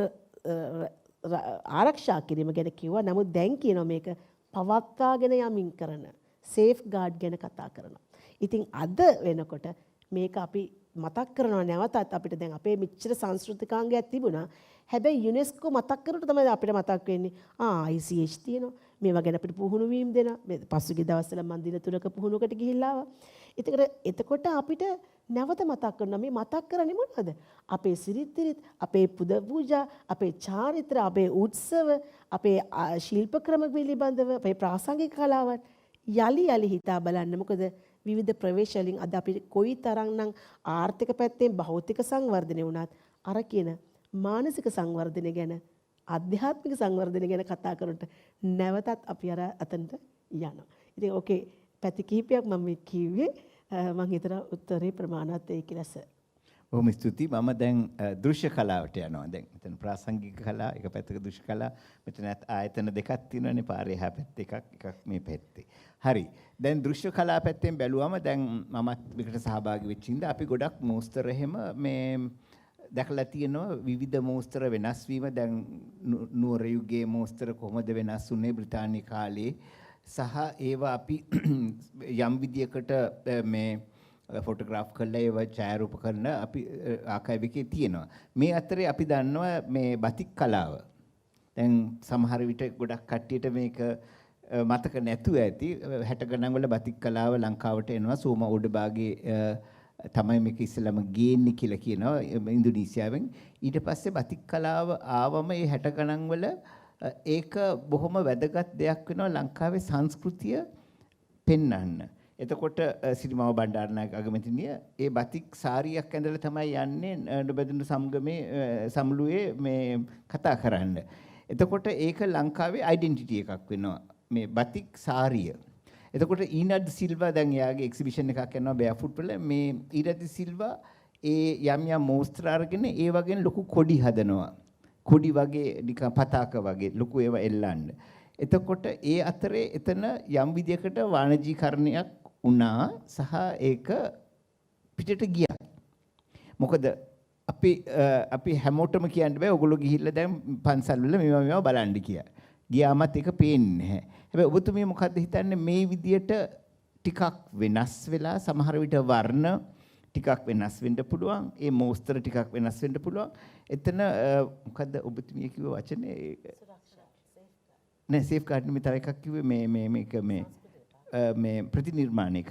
ආරක්ෂා කිරීම ගැන කිව්වා. නමුත් දැන් කියනවා මේක පවත්වාගෙන යමින් කරන සේෆ් ගාඩ් ගැන කතා කරනවා. ඉතින් අද වෙනකොට මේක අපි මතක් කරනවා නැවතත් අපිට දැන් අපේ මෙච්චර සංස්කෘතිකාංගයක් තිබුණා. හැබැයි යුනෙස්කෝ මතක් කරනකොට තමයි අපිට මතක් වෙන්නේ ICH තියෙනවා. මේවා ගැන අපිට පුහුණු වීම දෙනවා. මේ පසුගිය දවස්වල මම දින 3ක පුහුණුවකට ගිහිල්ලා ආවා. එතකොට අපිට නැවත මතක් කරනවා මේ මතක් කරන්නේ මොනවද? අපේ සිරිත් අපේ පුද පූජා, අපේ චාරිත්‍ර, අපේ උත්සව, අපේ ශිල්ප ක්‍රම පිළිබඳව, අපේ ප්‍රාසංගික කලාවන් යලි හිතා බලන්න. මොකද විවිධ ප්‍රවේශ වලින් අද අපිට කොයි තරම්නම් ආර්ථික පැත්තෙන් භෞතික සංවර්ධනය වුණත් අර කියන මානසික සංවර්ධනය ගැන ආධ්‍යාත්මික සංවර්ධනය ගැන කතා කරනට නැවතත් අපි අර අතනට යනවා. ඉතින් ඕකේ පැති කිහිපයක් මම මේ කිව්වේ මම හිතනවා උත්තරේ ප්‍රමාණවත් වෙයි කියලා සර්. බොහොම ස්තුතියි. මම දැන් දෘශ්‍ය කලාවට යනවා. දැන් මෙතන ප්‍රාසංගික කලාව, එක පැත්තක දෘශ්‍ය කලාව, මෙතන ආයතන දෙකක් තියෙනවානේ. පාරේ එහා පැත්තේ එකක් මේ පැත්තේ. හරි. දැන් දෘශ්‍ය කලාව පැත්තෙන් බැලුවම දැන් මමත් මේකට සහභාගී වෙච්ච ඉඳ අපි ගොඩක් මෝස්තර එහෙම මේ දැකලා තියෙනවා විවිධ මෝස්තර වෙනස් වීම. දැන් නුවර යුගයේ මෝස්තර කොහොමද වෙනස් වුනේ බ්‍රිතාන්‍ය කාලේ සහ ඒවා අපි යම් විදියකට මේ ෆොටෝග්‍රාෆ් කරලා ඒවා ඡායාරූප කරන අපි ආකයිව් එකේ තියෙනවා. මේ අතරේ අපි දන්නවා මේ බතික් කලාව. දැන් සමහර විට ගොඩක් කට්ටියට මේක මතක නැතුව ඇති 60 ගණන් වල බතික් කලාව ලංකාවට එනවා. සෝම උඩභාගයේ තමයි මේක ඉස්සෙල්ලාම ගේන්නේ කියලා කියනවා ඉන්දුනීසියාවෙන්. ඊට පස්සේ බතික් කලාව ආවම මේ 60 ගණන් වල ඒක බොහොම වැදගත් දෙයක් වෙනවා ලංකාවේ සංස්කෘතිය පෙන්වන්න. එතකොට සිරිමාව බණ්ඩාරනායක අගමැතිනිය ඒ බතික් සාරියක් ඇඳලා තමයි යන්නේ නොබැදුණු සම්ගමේ සම්ලුවේ මේ කතා කරන්න. එතකොට ඒක ලංකාවේ ඩෙන්ටිටි එකක් වෙනවා මේ බතික් සාරිය. එතකොට ඊනඩ් සිල්වා දැන් යාගේ එක්සිබිෂන් එකක් කරනවා බෑෆුට් වල මේ ඊනඩ් සිල්වා ඒ යම් යම් මෝස්තර අරගෙන ඒ වගේ ලොකු කොඩි හදනවා. කොඩි වගේ නිකන් පතාක වගේ ලොකු ඒවා එල්ලන්න. එතකොට ඒ අතරේ එතන යම් විදියකට වාණිජීකරණයක් වුණා සහ ඒක පිටට ගියා. මොකද අපි හැමෝටම කියන්න බෑ ඔයගොල්ලෝ ගිහිල්ලා දැන් පන්සල් වල මේවා බලන්න කියලා. ගියාමත් ඒක පේන්නේ නැහැ. හැබැයි ඔබතුමිය මොකද්ද හිතන්නේ මේ විදියට ටිකක් වෙනස් වෙලා සමහර විට වර්ණ ටිකක් වෙනස් වෙන්න පුළුවන්. ඒ මෝස්තර ටිකක් වෙනස් වෙන්න පුළුවන්. එතන මොකද්ද ඔබතුමිය කිව්ව වචනේ? නෑ සේෆ්ගාඩ් නෙමෙයි තව එකක් කිව්වේ මේක මේ ප්‍රතිනිර්මාණය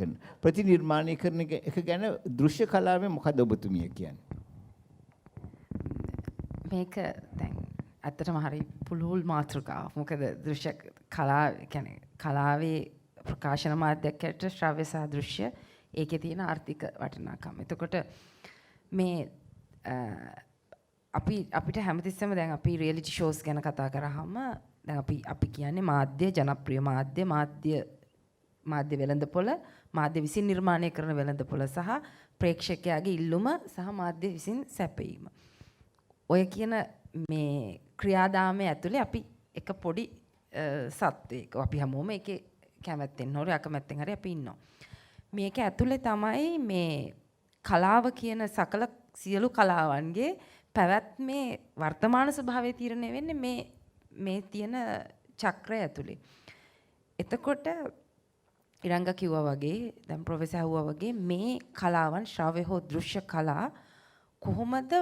කරන එක ගැන දෘශ්‍ය කලාවේ මොකද්ද ඔබතුමිය කියන්නේ? මේක දැන් ඇත්තටම හරි පුළුල් මාතෘකාවක්. මොකද දෘශ්‍ය කලාව කියන්නේ කලාවේ ප්‍රකාශන මාධ්‍යයක් ඇට ශ්‍රව්‍ය සහ දෘශ්‍ය ඒකේ තියෙන ආර්ථික වටිනාකම. එතකොට මේ අපිට හැමතිස්සෙම දැන් අපි රියැලිටි ෂෝස් ගැන කතා කරාම දැන් අපි කියන්නේ මාධ්‍ය ජනප්‍රිය මාධ්‍ය වෙළඳපොළ මාධ්‍ය විසින් නිර්මාණය කරන වෙළඳපොළ සහ ප්‍රේක්ෂකයාගේ ඉල්ලුම සහ මාධ්‍ය විසින් සැපයීම. ඔය කියන මේ ක්‍රියාදාමයේ ඇතුලේ අපි එක පොඩි සත්වයක අපි හැමෝම ඒකේ කැමැත්තෙන් හොර අකමැත්තෙන් හරි අපි ඉන්නවා. මේක ඇතුලේ තමයි මේ කලාව කියන සකල සියලු කලාවන්ගේ පැවැත්මේ වර්තමාන ස්වභාවය තීරණය වෙන්නේ මේ තියෙන චක්‍රය ඇතුලේ. එතකොට ඉරංග කිව්වා වගේ දැන් ප්‍රොෆෙසර් ඇහුවා වගේ මේ කලාවන් ශ්‍රව්‍ය හෝ දෘශ්‍ය කලා කොහොමද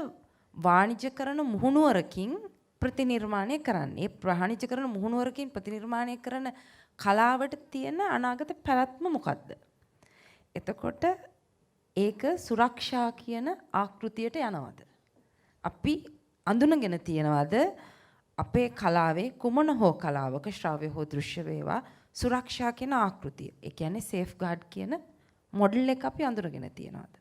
වාණිජකරණ මුහුණුවරකින් ප්‍රතිනිර්මාණය කරන්නේ? ඒ වාණිජකරණ මුහුණුවරකින් ප්‍රතිනිර්මාණය කරන කලාවට තියෙන අනාගත පැවැත්ම මොකද්ද? එතකොට ඒක සුරක්ෂා කියන ආකෘතියට යනවද? අපි අඳුනගෙන තියනවද අපේ කලාවේ කුමන හෝ කලාවක ශ්‍රව්‍ය හෝ දෘශ්‍ය වේවා සුරක්ෂා කියන ආකෘතිය. ඒ කියන්නේ සේෆ්ගාඩ් කියන මොඩල් එක අපි අඳුරගෙන තියනවද?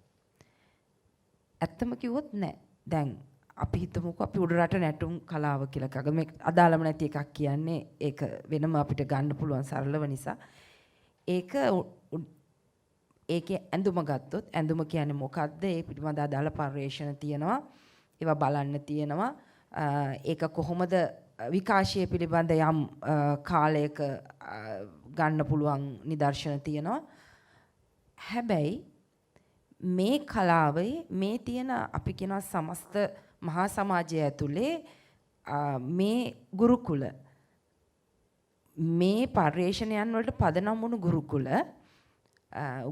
ඇත්තම කිව්වොත් නෑ. දැන් අපි හිතමුකෝ අපි උඩරට නැටුම් කලාව කියලා එකක මේ අදාළම නැති එකක් කියන්නේ ඒක වෙනම අපිට ගන්න පුළුවන් සරලව නිසා ඒකේ ඇඳුම ගත්තොත් ඇඳුම කියන්නේ මොකද්ද? ඒ පිළිබඳ අදාළ පර්යේෂණ තියෙනවා. ඒවා බලන්න තියෙනවා. ඒක කොහොමද විකාශය පිළිබඳ යම් කාලයක ගන්න පුළුවන් නිදර්ශන තියෙනවා. හැබැයි මේ කලාවේ මේ තියෙන අපි කියනවා සමස්ත මහා සමාජය ඇතුලේ මේ ගුරුකුල මේ පර්යේෂණයන් වලට පදනම් වුණු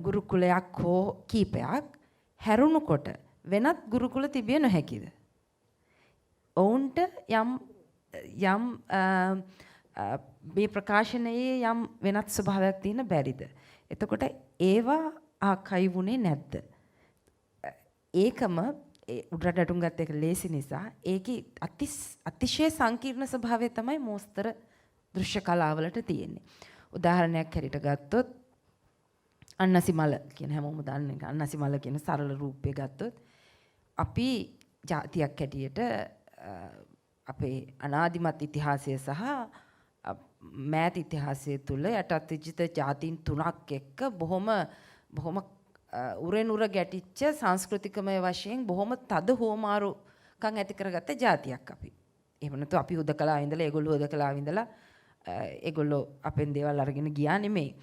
ගුරුකුලයක් හෝ කීපයක් හැරුණුකොට වෙනත් ගුරුකුල තිබිය නොහැකිද? ඔවුන්ට යම් මේ ප්‍රකාශනයේ යම් වෙනත් ස්වභාවයක් තියෙන බැරිද? එතකොට ඒවා ආකයිව් වුණේ නැද්ද? ඒකම උඩරට ඇටුම් ගත්ත එක ලේසි නිසා ඒකේ අතිශය සංකීර්ණ ස්වභාවය තමයි මෝස්තර දෘශ්‍ය කලාවලට තියෙන්නේ. උදාහරණයක් හැටියට ගත්තොත් අන්නසිමල කියන හැමෝම දන්න එක අන්නසිමල කියන සරල රූපය ගත්තොත් අපි ජාතියක් හැටියට අපේ අනාදිමත් ඉතිහාසය සහ මෑත ඉතිහාසය තුළ යටත් විජිත ජාතීන් 3ක් එක්ක බොහොම උරෙන් උර ගැටිච්ච සංස්කෘතිකමය වශයෙන් බොහොම තද හෝමාරුකම් ඇති කරගත්ත ජාතියක් අපි. එහෙම නැතු අපි හුදකලා ඉඳලා ඒගොල්ලෝ හුදකලා ඉඳලා ඒගොල්ලෝ අපෙන් දේවල් අරගෙන ගියා නෙමෙයි.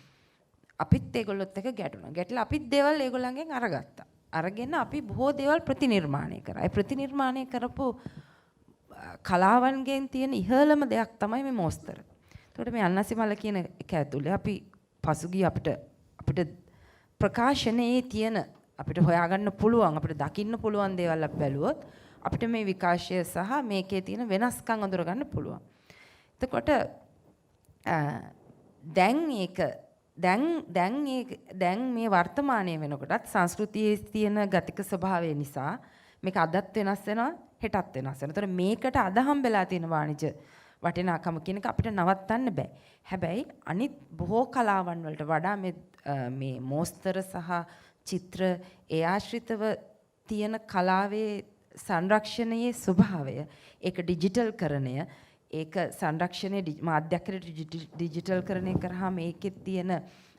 අපිත් ඒගොල්ලොත් එක්ක ගැටුණා. ගැටලා අපිත් දේවල් ඒගොල්ලන්ගෙන් අරගත්තා. අරගෙන අපි බොහෝ දේවල් ප්‍රතිනිර්මාණය කරා. ඒ ප්‍රතිනිර්මාණය කරපු කලාවන්ගෙන් තියෙන ඉහළම දෙයක් තමයි මේ මෝස්තර. එතකොට මේ අන්නසිමල කියන එක ඇතුලේ අපි පසුගිය අපිට ප්‍රකාශනයේ තියෙන අපිට හොයාගන්න පුළුවන් අපිට දකින්න පුළුවන් දේවල් අපි බැලුවොත් අපිට මේ විකාශය සහ මේකේ තියෙන වෙනස්කම් අඳුර ගන්න පුළුවන්. එතකොට දැන් මේ වර්තමානයේ වෙනකොටත් සංස්කෘතියේ තියෙන ගතික ස්වභාවය නිසා මේක අදත් වෙනස් වෙනවා හෙටත් වෙනස් වෙනවා. ඒතර මේකට අද හම්බෙලා තියෙන වාණිජ වටිනාකම කියන එක අපිට නවත්තන්න බෑ. හැබැයි අනිත් බොහෝ කලාවන් වලට වඩා මේ මෝස්තර සහ චිත්‍ර ඒ ආශ්‍රිතව තියෙන කලාවේ සංරක්ෂණයේ ස්වභාවය ඒක ඩිජිටල් කරණය ඒක සංරක්ෂණයේ මාධ්‍යකරට ඩිජිටල් කරණය කරාම ඒකේ තියෙන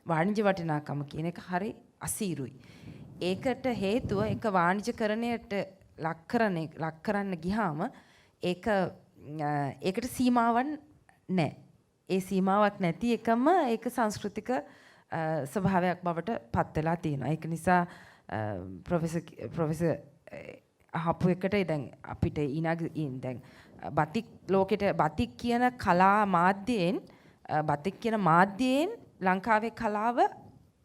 වාණිජ වටිනාකම කියන එක හරි අසීරුයි. ඒකට හේතුව ඒක වාණිජකරණයට ලක් කරන්න ගියාම ඒකට සීමාවක් නැහැ. ඒ සීමාවක් නැති එකම ඒක සංස්කෘතික ස්වභාවයක් බවට පත් වෙලා තියෙනවා. ඒක නිසා ප්‍රොෆෙසර් අහපු එකට දැන් අපිට දැන් බතික් ලෝකෙට බතික් කියන කලා මාධ්‍යයෙන් බතික් කියන මාධ්‍යයෙන් ලංකාවේ කලාව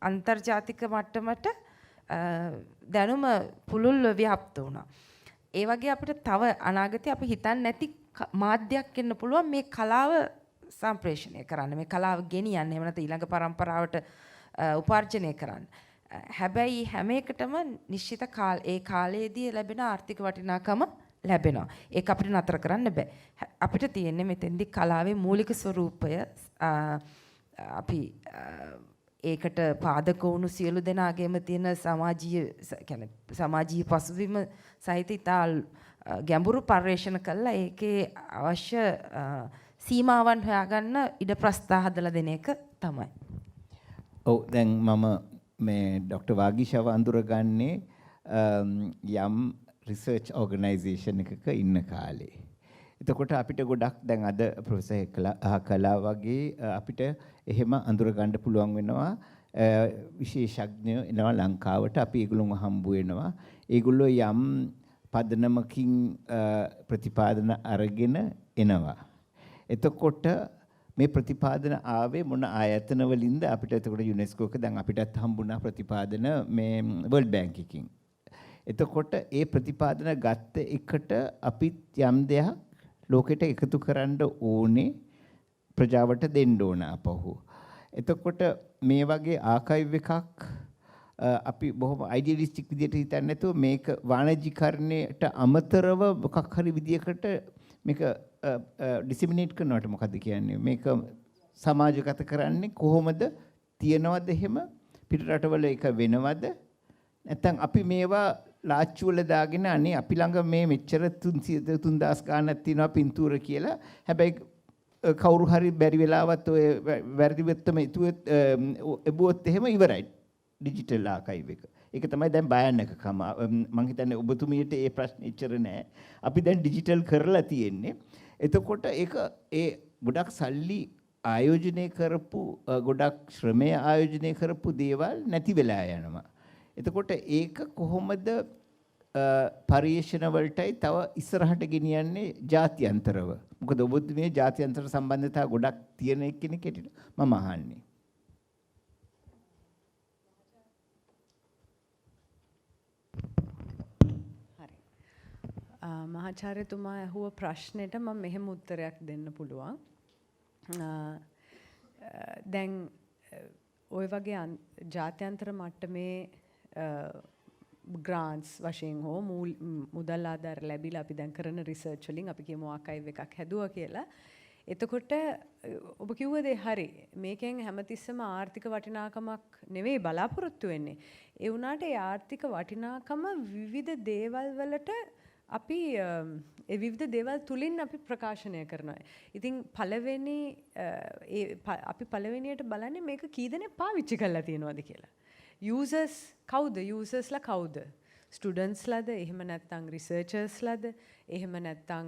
අන්තර්ජාතික මට්ටමට දැනුම පුළුල්ව ව්‍යාප්ත වුණා. ඒ වගේ අපිට තව අනාගතේ අපි හිතන්නේ නැති මාධ්‍යයක් එන්න පුළුවන් මේ කලාව සම්ප්‍රේෂණය කරන්න. මේ කලාව ගෙනියන්න. එහෙම නැත්නම් ඊළඟ පරම්පරාවට උපාර්ජනය කරන්න. හැබැයි හැම එකටම නිශ්චිත ඒ කාලයේදී ලැබෙන ආර්ථික වටිනාකම ලැබෙනවා. ඒක අපිට නතර කරන්න බෑ. අපිට තියෙන්නේ මෙතෙන්දී කලාවේ මූලික ස්වરૂපය අපි ඒකට පාදක වුණු සියලු දෙනාගේම තියෙන සමාජීය පසුබිම සහිත ඉතා ගැඹුරු පර්යේෂණ කළා ඒකේ අවශ්‍ය සීමාවන් හොයාගන්න ඉඩ ප්‍රස්ථා හදලා දෙන එක තමයි. ඔව් දැන් මම මේ ડોક્ટર වාගීෂව අඳුරගන්නේ යම් රිසර්ච් ඕගනයිසේෂන් එකක ඉන්න කාලේ. එතකොට අපිට ගොඩක් දැන් අද ප්‍රොෆෙසර් කලා වගේ අපිට එහෙම අඳුර ගන්න පුළුවන් වෙනවා විශේෂඥයෝ එනවා ලංකාවට අපි ඒගොල්ලෝව හම්බ වෙනවා. ඒගොල්ලෝ යම් පදනමකින් ප්‍රතිපාදන අරගෙන එනවා. එතකොට මේ ප්‍රතිපාදන ආවේ මොන ආයතන වලින්ද අපිට එතකොට යුනෙස්කෝ එක දැන් අපිටත් හම්බුණා ප්‍රතිපාදන මේ වර්ල්ඩ් බැංක් එකකින්. එතකොට ඒ ප්‍රතිපාදන ගත්ත එකට අපිත් යම් දෙයක් ලෝකෙට එකතු කරන්න ඕනේ ප්‍රජාවට දෙන්න ඕන අපහු. එතකොට මේ වගේ ආකයිව් එකක් අපි බොහොම අයිඩියලිස්ටික් විදියට හිතන්නේ නැතුව මේක වාණිජීකරණයට අමතරව මොකක් හරි විදියකට මේක ඩිසිමිනේට් කරනවට මොකද්ද කියන්නේ? මේක සමාජගත කරන්නේ කොහොමද? තියනවද එහෙම? පිට රටවල එක වෙනවද? නැත්නම් අපි මේවා ලාච්චු වල දාගෙන අනේ අපි ළඟ මේ මෙච්චර 3000 ගාණක් තියෙනවා පින්තූර කියලා. හැබැයි කවුරු හරි බැරි වෙලාවත් ඔය වැරදි වෙත්තම එබුවොත් එහෙම ඉවරයි. ඩිජිටල් ආකයිව් එක. ඒක තමයි දැන් භයානකකම. මම හිතන්නේ ඔබතුමියට ඒ ප්‍රශ්නේ ඉච්චර නෑ. අපි දැන් ඩිජිටල් කරලා තියෙන්නේ. එතකොට ඒක ගොඩක් සල්ලි ආයෝජනය කරපු ගොඩක් ශ්‍රමය ආයෝජනය කරපු දේවල් නැති වෙලා යනවා. එතකොට ඒක කොහොමද පරිේශන වලටයි තව ඉස්සරහට ගෙනියන්නේ ජාත්‍යන්තරව? මොකද ඔබතුමිය ජාත්‍යන්තර සම්බන්ධතා ගොඩක් තියෙන කෙනෙක් හැටියට මම අහන්නේ. මහාචාර්යතුමා ඇහුව ප්‍රශ්නෙට මම මෙහෙම උත්තරයක් දෙන්න පුළුවන්. දැන් ওই වගේ ජාත්‍යන්තර මට්ටමේ ග්‍රාන්ට්ස් වශයෙන් හෝ මුදල් ආධාර ලැබිලා අපි දැන් කරන රිසර්ච් වලින් අපි කියමු ආකයිව් එකක් හැදුවා කියලා. එතකොට ඔබ කිව්ව දේ හරි. මේකෙන් හැමතිස්සෙම ආර්ථික වටිනාකමක් නෙවෙයි බලාපොරොත්තු වෙන්නේ. ඒ වුණාට ඒ ආර්ථික වටිනාකම විවිධ දේවල් වලට අපි ඒ විවිධ දේවල් තුලින් අපි ප්‍රකාශනය කරනවා. ඉතින් පළවෙනි අපි පළවෙනියට බලන්නේ මේක කී දෙනෙක් පාවිච්චි කරලා තියෙනවද කියලා. users කවුද? usersලා කවුද? ස්ටුඩන්ට්ස්ලාද? එහෙම නැත්නම් රිසර්චර්ස්ලාද? එහෙම නැත්නම්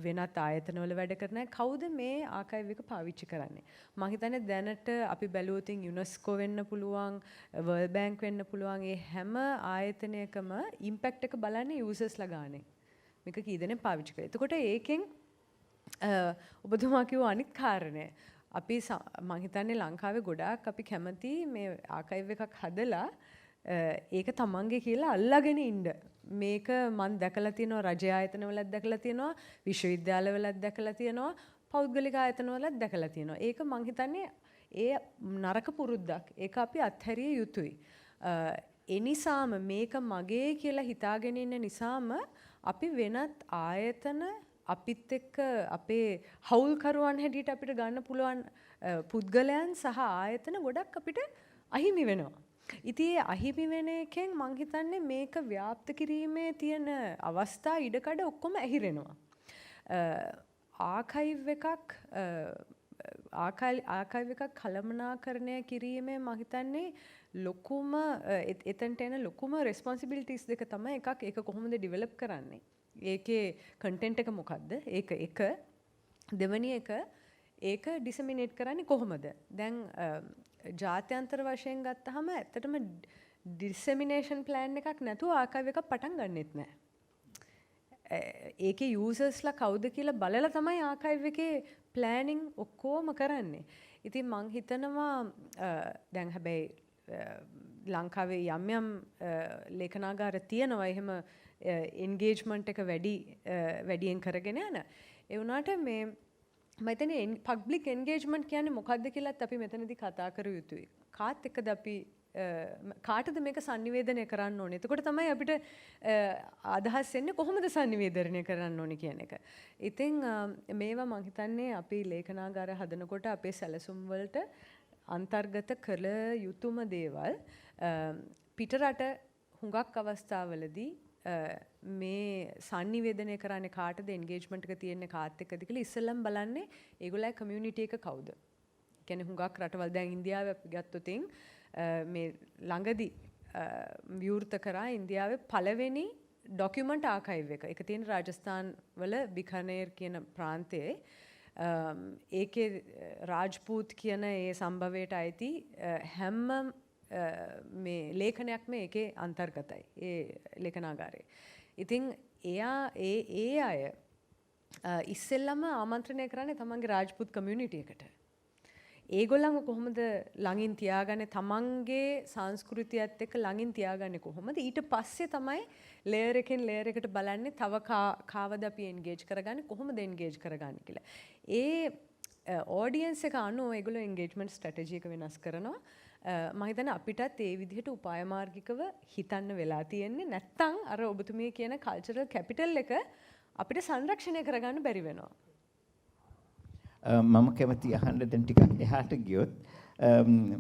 වෙනත් ආයතනවල වැඩ කරන අය කවුද මේ ආකයිව් එක පාවිච්චි කරන්නේ? මම හිතන්නේ දැනට අපි බැලුවොත් UNESCO වෙන්න පුළුවන්, World Bank වෙන්න පුළුවන්, මේ හැම ආයතනයකම ඉම්පැක්ට් එක බලන්නේ යූසර්ස්ලා ගානේ. මේක කී දෙනෙක් පාවිච්චි කරේ. එතකොට ඒකෙන් ඔබතුමා කිව්ව අනිත් කාරණය අපි මම හිතන්නේ ලංකාවේ ගොඩාක් අපි කැමති මේ ආකයිව් එකක් හදලා ඒක තමන්ගේ කියලා අල්ලාගෙන ඉන්න. මේක මම දැකලා තියෙනවා රජ ආයතනවලත් දැකලා තියෙනවා, විශ්වවිද්‍යාලවලත් දැකලා තියෙනවා, පෞද්ගලික ආයතනවලත් දැකලා තියෙනවා. ඒක මම හිතන්නේ ඒ නරක පුරුද්දක්. ඒක අපි අත්හැරිය යුතුයි. ඒ නිසාම මේක මගේ කියලා හිතාගෙන ඉන්න නිසාම අපි වෙනත් ආයතන අපිත් එක්ක අපේ හවුල්කරුවන් හැටියට අපිට ගන්න පුළුවන් පුද්ගලයන් සහ ආයතන ගොඩක් අපිට අහිමි වෙනවා. ඉතින් ඒ අහිමි වෙන එකෙන් මං හිතන්නේ මේක ව්‍යාප්ත කිරීමේ තියෙන අවස්ථා ඉඩකඩ ඔක්කොම ඇහිරෙනවා. ආකයිව් එකක් කළමනාකරණය කිරීමේ මං හිතන්නේ ලොකුම එතනට එන ලොකුම රෙස්පොන්සිබිලිටිස් දෙක තමයි එකක් ඒක කොහොමද ඩිවෙලොප් කරන්නේ. ඒකේ කන්ටෙන්ට් එක මොකද්ද? ඒක එක. දෙවෙනි එක ඒක ඩිසෙමිනේට් කරන්නේ කොහොමද? දැන් ජාත්‍යන්තර වශයෙන් ගත්තාම ඇත්තටම ඩිසෙමිනේෂන් ප්ලෑන් එකක් නැතුව ආකයිව් එකක් පටන් ගන්නෙත් නැහැ. ඒකේ යූසර්ස්ලා කවුද කියලා බලලා තමයි ආකයිව් එකේ ප්ලෑනින් ඔක්කොම කරන්නේ. ඉතින් මං හිතනවා දැන් හැබැයි ලංකාවේ යම් යම් ලේඛනාගාර තියෙනවා එහෙම එන්ගේජ්මන්ට් එක වැඩියෙන් කරගෙන යන. ඒ වුණාට මේ මම හිතන්නේ පබ්ලික් එන්ගේජ්මන්ට් කියන්නේ මොකක්ද කියලාත් අපි මෙතනදී කතා කර යුතුයි. කාත් එක්කද අපි කාටද මේක sannivedanaya කරන්න ඕනේ? එතකොට තමයි අපිට අදහස් එන්නේ කොහොමද sannivedanaya කරන්න ඕනේ කියන එක. ඉතින් මේවා මම හිතන්නේ අපි ලේඛනාගාර හදනකොට අපේ සැලසුම් වලට අන්තර්ගත කළ යුතුම දේවල් පිටරට හුඟක් අවස්ථාවලදී මේ sannivedanaya කරන්නේ කාටද එන්ගේජ්මන්ට් එක තියෙන්නේ කාත් එක්කද කියලා ඉස්සෙල්ලම බලන්නේ ඒගොල්ලන්ගේ කමියුනිටි එක කවුද. කියන්නේ හුඟක් රටවල් දැන් ඉන්දියාවේ අපි ගත්තොත් මේ ළඟදී විවෘත කරා ඉන්දියාවේ පළවෙනි ડોකියුමන්ට් ආකයිව් එක. ඒක තියෙන රාජස්ථාන් වල බිකානේර් කියන ප්‍රාන්තයේ. ඒකේ රාජ්පූත් කියන ඒ සම්භවයට අයිති හැම මේ ලේඛනයක්ම ඒකේ අන්තර්ගතයි. ඒ ලේඛනාගාරේ. ඉතින් එයා ඒ අය ඉස්සෙල්ලම ආමන්ත්‍රණය කරන්නේ තමන්ගේ රාජ්පුත් කමියුනිටි එකට. ඒගොල්ලන්ව කොහොමද ළඟින් තියාගන්නේ තමන්ගේ සංස්කෘතියත් එක්ක ළඟින් තියාගන්නේ කොහොමද? ඊට පස්සේ තමයි ලේයර් එකෙන් ලේයර් එකට බලන්නේ තව කාවද අපි එන්ගේජ් කරගන්නේ කොහොමද එන්ගේජ් කරගන්නේ කියලා. ඒ ඔඩියන්ස් එක අනුව ඒගොල්ලෝ එන්ගේජ්මන්ට් ස්ට්‍රැටජි එක වෙනස් කරනවා. මම හිතන්නේ අපිටත් ඒ විදිහට උපාය මාර්ගිකව හිතන්න වෙලා තියෙන්නේ. නැත්තම් අර ඔබතුමිය කියන කල්චරල් කැපිටල් එක අපිට සංරක්ෂණය කරගන්න බැරි වෙනවා. මම කැමති අහන්න දැන් ටිකක් එහාට ගියොත්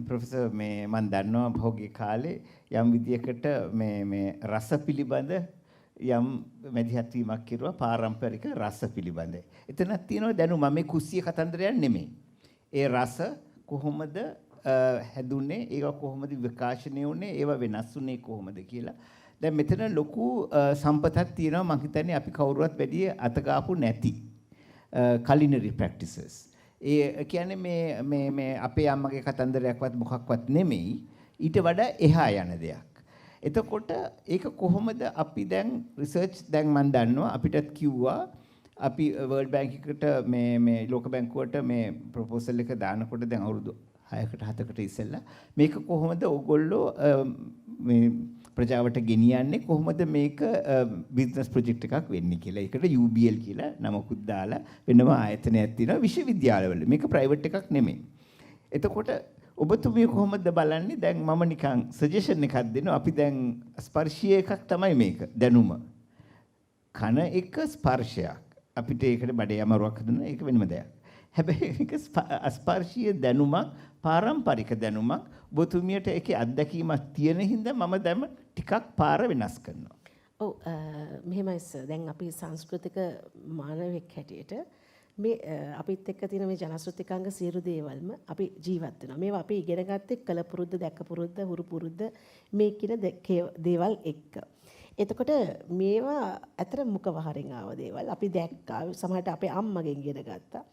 ප්‍රොෆෙසර් මේ මම දන්නවා භෝගී කාලේ යම් විදියකට මේ රස පිළිබඳ යම් මැදිහත් වීමක් කෙරුවා පාරම්පරික රස පිළිබඳ. එතනක් තියෙනවා දැනුම මේ කුස්සිය කතන්දරයක් නෙමෙයි. ඒ රස කොහොමද හැදුනේ, ඒක කොහොමද විකාශනය වුනේ, ඒවා වෙනස් වුනේ කොහොමද කියලා. දැන් මෙතන ලොකු සම්පතක් තියෙනවා මම හිතන්නේ අපි කවුරුවත් වැඩි අතගාපු නැති. culinary practices. ඒ කියන්නේ මේ අපේ අම්මගේ කතන්දරයක්වත් මොකක්වත් නෙමෙයි. ඊට වඩා එහා යන දෙයක්. එතකොට ඒක කොහොමද අපි දැන් රිසර්ච් දැන් මම දන්නවා අපිටත් කිව්වා අපි World Bank එකට මේ ලෝක බැංකුවට මේ ප්‍රොපෝසල් එක දානකොට දැන් අවුරුදු 6කට 7කට ඉස්සෙල්ලා මේක කොහොමද ඕගොල්ලෝ මේ ප්‍රජාවට ගෙනියන්නේ කොහොමද මේක බිස්නස් ප්‍රොජෙක්ට් එකක් වෙන්නේ කියලා. ඒකට UBL කියලා නමකුත් දාලා වෙනම ආයතනයක් තියෙනවා විශ්වවිද්‍යාලවල. මේක ප්‍රයිවට් එකක් නෙමෙයි. එතකොට ඔබතුමිය කොහොමද බලන්නේ? දැන් මම නිකන් සජෙෂන් එකක් දෙනවා. අපි දැන් ස්පර්ශීය එකක් තමයි මේක දැනුම. කන එක ස්පර්ශයක්. අපිට ඒකට බඩේ අමාරුවක් හදුනා ඒක වෙනම දෙයක්. හැබැයි මේක ස්පර්ශීය දැනුමක්, පාරම්පරික දැනුමක්. ඔබතුමියට ඒකේ අත්දැකීමක් තියෙන හින්දා මම දැන් ටිකක් පාර වෙනස් කරනවා. ඔව් මෙහෙමයි සර්. දැන් අපි සංස්කෘතික මානවෙක් හැටියට මේ අපිත් එක්ක තියෙන මේ ජනශ්‍රුතිකාංග සියලු දේවල්ම අපි ජීවත් වෙනවා. මේවා අපි ඉගෙන ගත්තේ කළ පුරුද්ද, දැක පුරුද්ද, හුරු පුරුද්ද මේ කියන දේවල් එක්ක. එතකොට මේවා අතර මුඛවහරෙන් ආව දේවල් අපි දැක්කා. සමහරට අපේ අම්මගෙන් ඉගෙන ගත්තා.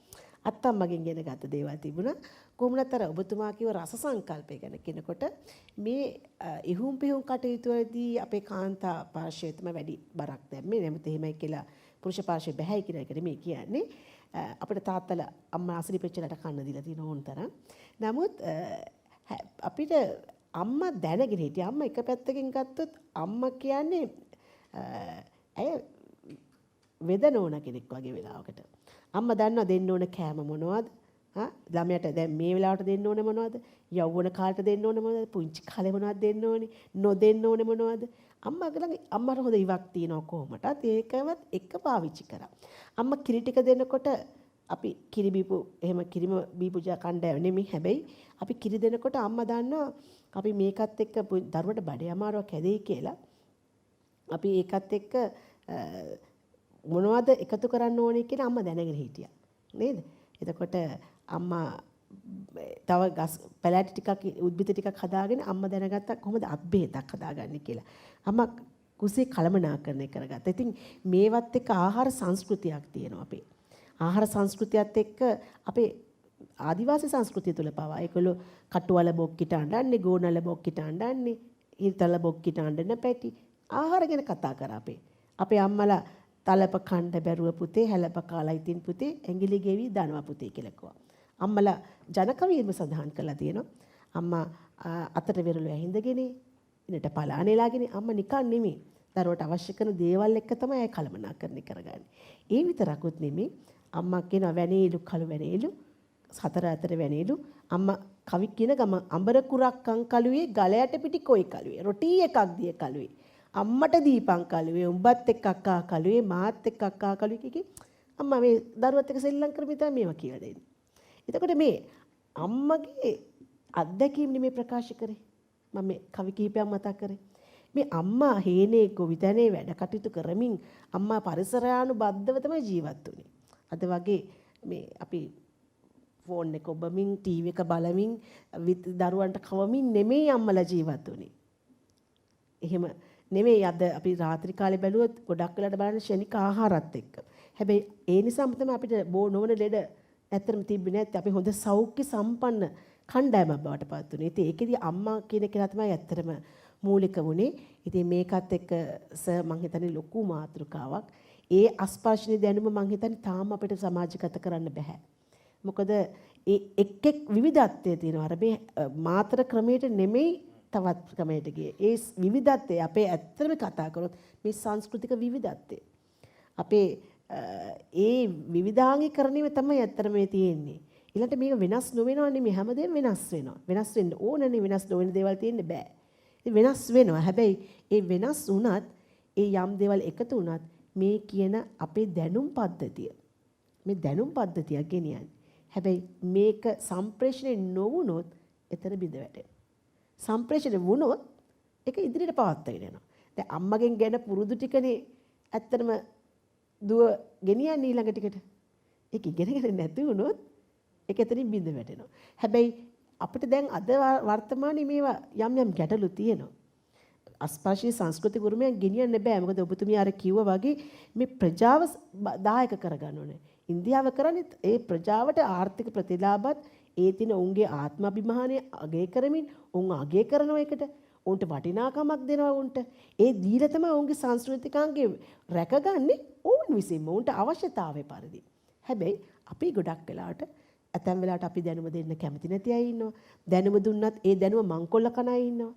අත්තම්මගෙන් ඉගෙන ගත්ත දේවල් තිබුණා. කොහොමනත් අර ඔබතුමා කිව්ව රස සංකල්පය ගැන කියනකොට මේ ඉහුම් පිහුම් කටයුතු වලදී අපේ කාන්තා පාර්ශ්වය තමයි වැඩි බරක් දැම්මේ. නැමෙත එහෙමයි කියලා පුරුෂ පාර්ශ්වය බැහැයි කියලා එකට මේ කියන්නේ. අපිට තාත්තලා අම්මා අසලිපෙච්චලට කන්න දීලා තියෙන ඕන තරම්. නමුත් අපිට අම්මා දැනගෙන හිටිය අම්මා එක පැත්තකින් ගත්තොත් අම්මා කියන්නේ ඇය වෙදන ඕන කෙනෙක් වගේ වෙලාවකට. අම්මා දන්නවා දෙන්න ඕන කෑම මොනවද? ළමයට දැන් මේ වෙලාවට දෙන්න ඕන මොනවද? යෞවන කාලට දෙන්න ඕන මොනවද? පුංචි කාලේ මොනවද දෙන්න ඕනේ? නොදෙන්න ඕනේ මොනවද? අම්මාට හොඳ ඉවක් තියෙනවා කොහොමටත් ඒකවත් එක පාවිච්චි කරා. අම්මා කිරි ටික දෙනකොට අපි කිරි බීපු එහෙම කිරිම බීපු කණ්ඩායම නෙමෙයි. හැබැයි අපි කිරි දෙනකොට අම්මා දන්නවා අපි මේකත් එක්ක දරුවට බඩේ අමාරුවක් හැදෙයි කියලා. අපි ඒකත් එක්ක මොනවද එකතු කරන්න ඕනේ කියලා අම්මා දැනගෙන හිටියා. නේද? එතකොට අම්මා තව ගස් පැලෑටි ටිකක් උද්භිත ටිකක් හදාගෙන අම්මා දැනගත්තා කොහොමද අබ්බේතක් හදාගන්නේ කියලා. අම්මා කුසේ කළමනාකරණය කරගත්තා. ඉතින් මේවත් එක්ක ආහාර සංස්කෘතියක් තියෙනවා අපේ. ආහාර සංස්කෘතියත් එක්ක අපේ ආදිවාසී සංස්කෘතිය තුළ පවා ඒකළු කටුවල බොක්කිට අඬන්නේ, ගෝනල බොක්කිට අඬන්නේ, ඊතල බොක්කිට අඬන පැටි ආහාර ගැන කතා කරා අපේ. අපේ අම්මලා තලප කණ්ඩ බැරුව පුතේ, හැලප කාලා ඉතින් පුතේ, ඇඟිලි ගෙවි දනවා පුතේ කියලා කිව්වා. අම්මලා ජනකවියෙම සඳහන් කරලා තියෙනවා. අම්මා අතට වෙරළු ඇහිඳගෙන ඉනට පලානෙලාගෙන අම්මා නිකන් නෙමෙයි. දරුවට අවශ්‍ය කරන දේවල් එක්ක තමයි අය කළමනාකරණය කරගන්නේ. ඒ විතරකුත් නෙමෙයි. අම්මා කියනවා වැනේලු කළු වැනේලු සතර අතර වැනේලු අම්මා කවි කියන ගම අඹර කුරක්කන් කළුවේ ගලයට පිටි කොයි කළුවේ රොටි එකක් දිය කළුවේ අම්මට දීපන් කළුවේ උඹත් එක්ක අක්කා කළුවේ මාත් එක්ක අක්කා කළුවේ කිකි අම්මා මේ දරුවත් එක්ක සෙල්ලම් කරමින් තමයි මේවා කියලා දෙන්නේ. එතකොට මේ අම්මගේ අත්දැකීම් නෙමේ ප්‍රකාශ කරේ. මම මේ කවි කීපයක් මතක් කරේ. මේ අම්මා හේනේ ගොවිතැනේ වැඩ කටයුතු කරමින් අම්මා පරිසරානුබද්ධව තමයි ජීවත් වුනේ. අද වගේ මේ අපි ෆෝන් එක ඔබමින් ටීවී එක බලමින් දරුවන්ට කවමින් නෙමෙයි අම්මලා ජීවත් වුනේ. එහෙම නෙමෙයි අද අපි රාත්‍රී කාලේ බැලුවොත් ගොඩක් වෙලාට බලන්නේ ශනික ආහාරات එක්ක. හැබැයි ඒ නිසාම තමයි අපිට බෝ නොවන ලෙඩ ඇත්තටම තිබ්බේ නැත්නම් අපි හොඳ සෞඛ්‍ය සම්පන්න කණ්ඩායමක් බවට පත් වුණේ. ඉතින් ඒකෙදි අම්මා කියන කෙනා තමයි ඇත්තටම මූලික වුණේ. ඉතින් මේකත් එක්ක සර් මං හිතන්නේ ලොකු මාතෘකාවක්. ඒ අස්පර්ශනීය දැනුම මං හිතන්නේ තාම අපිට සමාජගත කරන්න බෑ. මොකද ඒ එක් විවිධත්වය තියෙනවා. අර මේ මාතර ක්‍රමයට නෙමෙයි තවත් ක්‍රමයකට ගියේ. ඒ විවිධත්වය අපේ ඇත්තටම කතා කරොත් මේ සංස්කෘතික විවිධත්වය. අපේ ඒ විවිධාංගීකරණය තමයි ඇත්තටම මේ තියෙන්නේ. ඊළඟට මේක වෙනස් නොවෙනවා නෙමෙයි හැමදේම වෙනස් වෙනවා. වෙනස් වෙන්න ඕනනේ වෙනස් නොවන දේවල් තියෙන්න බෑ. ඒ වෙනස් වෙනවා. හැබැයි ඒ වෙනස් වුණත් ඒ යම් දේවල් එකතු වුණත් මේ කියන අපේ දැනුම් පද්ධතිය මේ දැනුම් පද්ධතිය ගෙනියන්නේ. හැබැයි මේක සම්ප්‍රේෂණය නොවුනොත් එතන බිඳ වැටෙනවා. සම්ප්‍රේෂණය වුණොත් ඒක ඉදිරියට පවත්වාගෙන යනවා. දැන් අම්මගෙන් ගැන පුරුදු ටිකනේ ඇත්තටම දුව ගෙනියන්නේ ඊළඟ ටිකට. ඒක ඉගෙනගෙන නැති වුණොත් ඒක එතනින් බිඳ වැටෙනවා. හැබැයි අපිට දැන් අද වර්තමානයේ මේවා යම් යම් ගැටලු තියෙනවා. අස්පර්ශී සංස්කෘතික උරුමයන් ගෙනියන්න බෑ. මොකද ඔබතුමිය අර කිව්වා වගේ මේ ප්‍රජාව දායක කරගන්න ඕනේ. ඉන්දියාව කරන්නේ ඒ ප්‍රජාවට ආර්ථික ප්‍රතිලාභත් ඒ තින උන්ගේ ආත්මාභිමානය අගය කරමින් උන් අගය කරනවා එකට. උන්ට වටිනාකමක් දෙනවා උන්ට. ඒ දීලා තමයි උන්ගේ සංස්කෘතිකාංගේ රැකගන්නේ ඕන් විසින්ම උන්ට අවශ්‍යතාවය පරිදි. හැබැයි අපි ගොඩක් වෙලාවට ඇතැම් වෙලාවට අපි දැනුම දෙන්න කැමති නැති අය ඉන්නවා. දැනුම දුන්නත් ඒ දැනුම මංකොල්ල කන අය ඉන්නවා.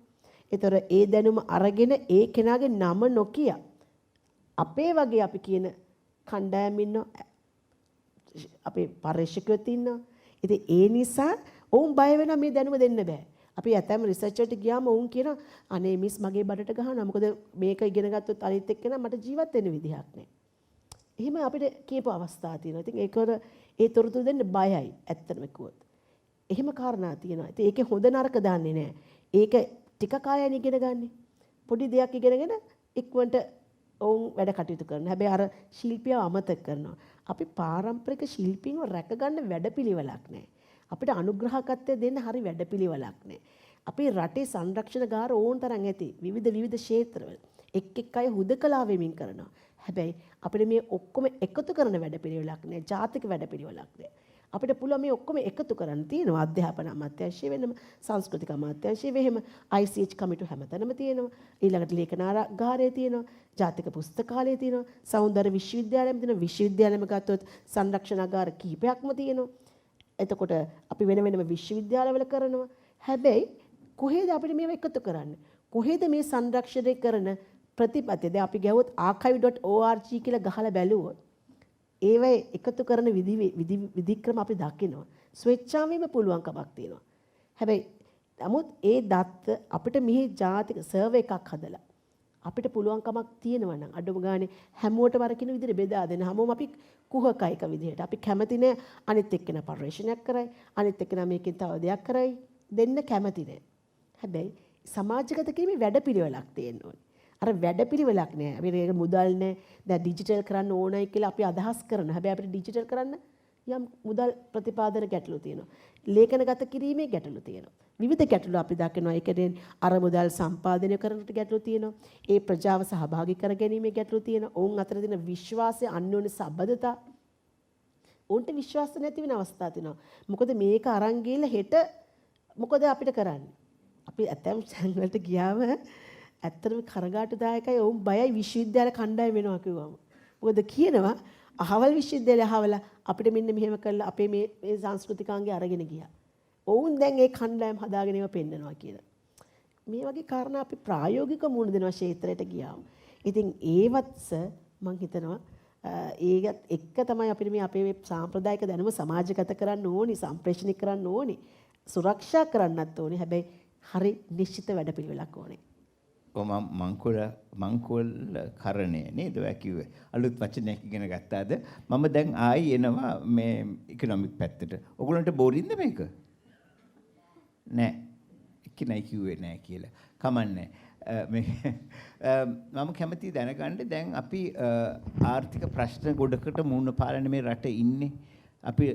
ඒතර ඒ දැනුම අරගෙන ඒ කෙනාගේ නම නොකිය අපේ වගේ අපි කියන කණ්ඩායම් ඉන්නවා. අපේ පරිශකයොත් ඉන්නවා. ඉතින් ඒ නිසා ඔවුන් බය වෙනවා මේ දැනුම දෙන්න බෑ. අපි ඇතැම් රිසර්ච් වලට ගියාම ඔවුන් කියනවා අනේ මිස් මගේ බඩට ගහනවා. මොකද මේක ඉගෙන ගත්තොත් අනිත් එක්කෙනා මට ජීවත් වෙන්න විදිහක් නැහැ. එහෙම අපිට කියපු අවස්ථා තියෙනවා. ඉතින් ඒකවල ඒ තොරතුරු දෙන්න බයයි ඇත්තටම කිව්වොත්. එහෙම කාරණා තියෙනවා. ඉතින් ඒකේ හොඳ නරක දන්නේ නැහැ. ඒක ටික කාලයක් ඉගෙන ගන්න. පොඩි දෙයක් ඉගෙනගෙන ඉක්මනට ඔවුන් වැඩ කටයුතු කරනවා. හැබැයි අර ශිල්පියව අමතක කරනවා. අපි පාරම්පරික ශිල්පීන්ව රැකගන්න වැඩපිළිවෙලක් නැහැ. අපිට අනුග්‍රහකත්වය දෙන්න හරි වැඩපිළිවෙලක් නැහැ. අපේ රටේ සංරක්ෂණ ගාර ඕන තරම් ඇති. විවිධ ක්ෂේත්‍රවල. එක් අය හුදකලා වෙමින් කරනවා. හැබැයි අපිට මේ ඔක්කොම එකතු කරන වැඩපිළිවෙලක් නැහැ. ජාතික වැඩපිළිවෙලක් නැහැ. අපිට පුළුවන් මේ ඔක්කොම එකතු කරන්න තියෙනවා. අධ්‍යාපන අමාත්‍යාංශය වෙනම, සංස්කෘතික අමාත්‍යාංශය වෙහෙම, ICH කමිටු හැමතැනම තියෙනවා. ඊළඟට ලේඛනාගාරය තියෙනවා, ජාතික පුස්තකාලය තියෙනවා, සෞන්දර්ය විශ්වවිද්‍යාලයම තියෙනවා. විශ්වවිද්‍යාලෙම ගත්තොත් සංරක්ෂණාගාර කිහිපයක්ම තියෙනවා. එතකොට අපි වෙන වෙනම විශ්වවිද්‍යාලවල කරනවා. හැබැයි කොහේද අපිට මේව එකතු කරන්නේ? කොහේද මේ සංරක්ෂණය කරන ප්‍රතිපත්තිය? දැන් අපි ගියොත් archive.org කියලා ගහලා බැලුවොත් ඒවයි එකතු කරන විධික්‍රම අපි දකිනවා. ස්වේච්ඡාවෙම පුළුවන්කමක් තියෙනවා. හැබැයි නමුත් ඒ දත්ත අපිට මෙහි ජාතික සර්වර් එකක් හදලා අපිට පුළුවන්කමක් තියෙනවා නම් අඩුම ගානේ හැමෝටම අර කියන විදිහට බෙදා දෙන්න. හැමෝම අපි කුහකයික විදිහට අපි කැමති නෑ අනිත් එක්කෙනා පරිශ්‍රණයක් කරයි, අනිත් එක්කෙනා මේකෙන් තව දෙයක් කරයි දෙන්න කැමති නෑ. හැබැයි සමාජගත කිරීමේ වැඩපිළිවෙලක් තියෙන්න ඕනේ. අර වැඩපිළිවෙලක් නෑ. අපි ඒක මුදල් නෑ. දැන් ඩිජිටල් කරන්න ඕනයි කියලා අපි අදහස් කරනවා. හැබැයි අපිට ඩිජිටල් කරන්න යම් මුදල් ප්‍රතිපාදන ගැටලු තියෙනවා. ලේඛනගත කිරීමේ ගැටලු තියෙනවා. විවිධ ගැටලු අපි දකිනවා. ඒකෙන් අර මුදල් සම්පාදනය කරන්නට ගැටලු තියෙනවා. ඒ ප්‍රජාව සහභාගී කර ගැනීමේ ගැටලු තියෙනවා. ඔවුන් අතර තියෙන විශ්වාසය, අන්‍යෝන්‍ය සම්බන්ධතා. ඔවුන්ට විශ්වාස නැති වෙන අවස්ථා තියෙනවා. මොකද මේක අරන් ගිහලා හෙට මොකද අපිට කරන්නේ? අපි ඇතම් සංවලට ගියාම ඇත්තටම කරගාටුදායකයි ඔවුන් බයයි විශ්වවිද්‍යාල කණ්ඩායම වෙනවා කිව්වම. මොකද කියනවා අහවල් විශ්වවිද්‍යාලය අහවලා අපිට මෙන්න මෙහෙම කරලා අපේ මේ සංස්කෘතිකාංගය අරගෙන ගියා. ඔවුන් දැන් ඒ කණ්ඩායම් හදාගෙන ඒවා පෙන්නනවා කියලා. මේ වගේ කාරණා අපි ප්‍රායෝගික මුණ දෙනවා ක්ෂේත්‍රයට ගියාම. ඉතින් ඒවත්ස මම හිතනවා ඒකත් එක්ක තමයි අපිට මේ අපේ සාම්ප්‍රදායික දැනුම සමාජගත කරන්න ඕනි, සම්ප්‍රේෂණය කරන්න ඕනි, සුරක්ෂා කරන්නත් ඕනි. හැබැයි හරි නිශ්චිත වැඩපිළිවෙලක් ඕනේ. මංකොල් කරණය නේද ඔය කිව්වේ. අලුත් වචනයක් ඉගෙන ගත්තාද? මම දැන් ආයි එනවා මේ ඉකොනොමික් පැත්තට. ඔයගොල්ලන්ට බෝරින්ද මේක? නෑ. කිනයි කිව්වේ නෑ කියලා. කමන්නේ. මම කැමතියි දැනගන්න දැන් අපි ආර්ථික ප්‍රශ්න ගොඩකට මුහුණ පාලන මේ රට ඉන්නේ. අපි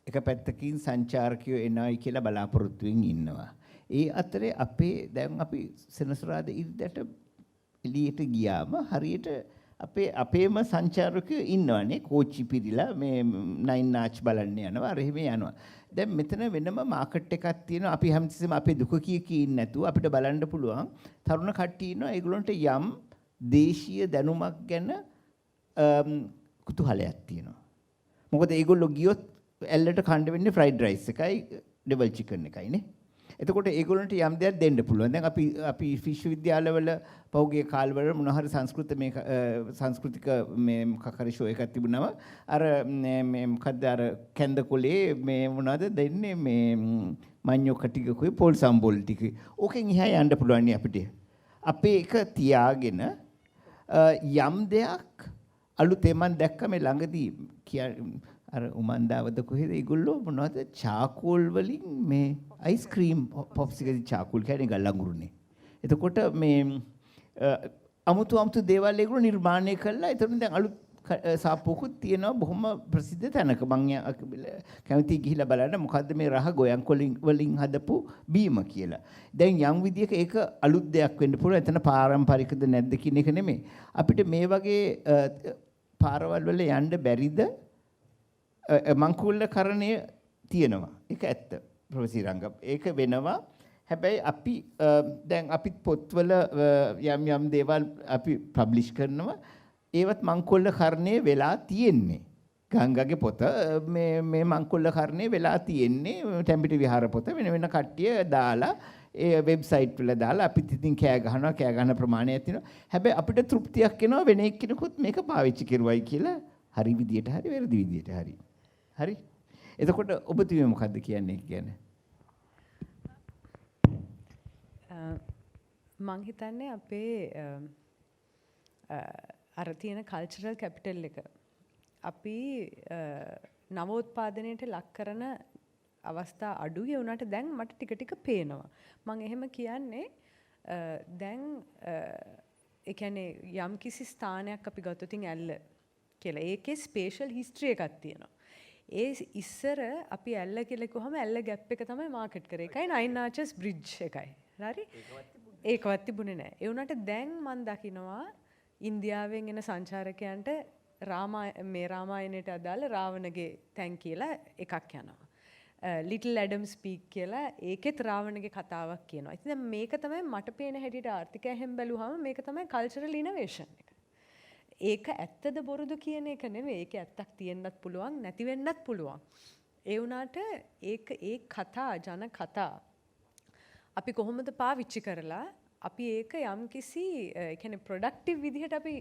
එක පැත්තකින් සංචාරකයෝ එනයි කියලා බලාපොරොත්තුෙන් ඉන්නවා. ඒ අතරේ දැන් අපි සෙනසුරාදා ඉරිදට එළියට ගියාම හරියට අපේම සංචාරකයෝ ඉන්නවනේ කෝච්චි පිරිලා මේ නයින් ආච් බලන්න යනවා අර එහෙම යනවා. දැන් මෙතන වෙනම මාකට් එකක් තියෙනවා. අපි හැමතිස්සෙම අපේ දුක කී ඉන්නේ නැතුව අපිට බලන්න පුළුවන් තරුණ කට්ටිය ඉන්නවා. ඒගොල්ලන්ට යම් දේශීය දැනුමක් ගැන කුතුහලයක් තියෙනවා. මොකද ඒගොල්ලෝ ගියොත් ඇල්ලට කන්න වෙන්නේ ෆ්‍රයිඩ් රයිස් එකයි ඩබල් චිකන් එකයි නේ. එතකොට ඒගොල්ලන්ට යම් දෙයක් දෙන්න පුළුවන්. දැන් අපි විශ්වවිද්‍යාලවල පහුගිය කාලවල මොන හරි සංස්කෘතික මේ මොකක් හරි ෂෝ එකක් තිබුණාම අර මේ මොකද්ද අර කැන්දකොලේ මේ මොනවද දෙන්නේ මේ මඤ්ඤෝ කටිකකුයි පොල් සම්බෝල් ටිකයි. ඕකෙන් එහා යන්න පුළුවන් නේ අපිට. අපේ එක තියාගෙන යම් දෙයක් අලුතෙන් මම දැක්ක මේ ළඟදී අර උමන්දාවද කොහෙද ඒගොල්ලෝ මොනවද චාකෝල් වලින් මේ අයිස්ක්‍රීම් පොප්ස් එකේ චාකෝල් කියන්නේ ගල්ලඟුරුනේ. එතකොට මේ අමුතු දේවල් ඒගොල්ලෝ නිර්මාණය කළා. එතකොට දැන් අලුත් සාප්පුවකුත් තියෙනවා බොහොම ප්‍රසිද්ධ තැනක. මම කැමති ගිහිල්ලා බලන්න මොකද්ද මේ රහ ගොයන් වලින් හදපු බීම කියලා. දැන් යම් විදියක ඒක අලුත් දෙයක් වෙන්න පුළුවන්. එතන පාරම්පරිකද නැද්ද කියන එක නෙමෙයි. අපිට මේ වගේ පාරවල් වල යන්න බැරිද? මංකුල්ල කරණය තියෙනවා. ඒක ඇත්ත. ප්‍රොෆෙසර් රංග. ඒක වෙනවා. හැබැයි අපි දැන් අපි පොත්වල යම් දේවල් අපි පබ්ලිෂ් කරනවා. ඒවත් මංකොල්ල කරණය වෙලා තියෙන්නේ. ගංගාගේ පොත මේ මංකොල්ල කරණය වෙලා තියෙන්නේ. ටැම්බිටි විහාර පොත වෙන වෙන කට්ටිය දාලා ඒ වෙබ්සයිට් වල දාලා අපිත් ඉතින් කෑ ගහන ප්‍රමාණයක් තියෙනවා. හැබැයි අපිට තෘප්තියක් එනවා වෙන එක්කෙනෙකුත් මේක පාවිච්චි කරුවයි කියලා. හරි විදියට හරි වැරදි විදියට හරි. හරි. එතකොට ඔබතුමිය මොකද්ද කියන්නේ කියන්නේ? මං හිතන්නේ අපේ අර තියෙන කල්චරල් කැපිටල් එක අපි නවෝත්පාදනයට ලක් කරන අවස්ථා අඩුයි වුණාට දැන් මට ටික ටික පේනවා. මම එහෙම කියන්නේ දැන් ඒ කියන්නේ යම්කිසි ස්ථානයක් අපි ගත්තොත් ඇල්ල කියලා. ඒකේ ස්පේෂල් හිස්ටරි එකක් තියෙනවා. ඒ ඉස්සර අපි ඇල්ල කියලා කිව්වහම ඇල්ල ගැප් එක තමයි මාකට් කරේ. ඒකයි නයින් ආචර්ස් බ්‍රිජ් එකයි. හරි? ඒකවත් තිබුණේ නැහැ. ඒ වුණාට දැන් මම දකිනවා ඉන්දියාවෙන් එන සංචාරකයන්ට රාමායනයට අදාළ රාවණගේ තැන් කියලා එකක් යනවා. ලිටල් ඇඩම් ස්පීක් කියලා ඒකෙත් රාවණගේ කතාවක් කියනවා. ඉතින් දැන් මේක තමයි මට පේන හැටියට ආර්ථිකයෙන් බැලුවහම මේක තමයි කල්චරල් ඉනෝවේෂන් එක. ඒක ඇත්තද බොරුද කියන එක නෙමෙයි. ඒක ඇත්තක් තියෙන්නත් පුළුවන් නැති වෙන්නත් පුළුවන්. ඒ වුණාට ඒ කතා ජන කතා අපි කොහොමද පාවිච්චි කරලා අපි ඒක යම්කිසි ඒ කියන්නේ ප්‍රොඩක්ටිව් විදිහට අපි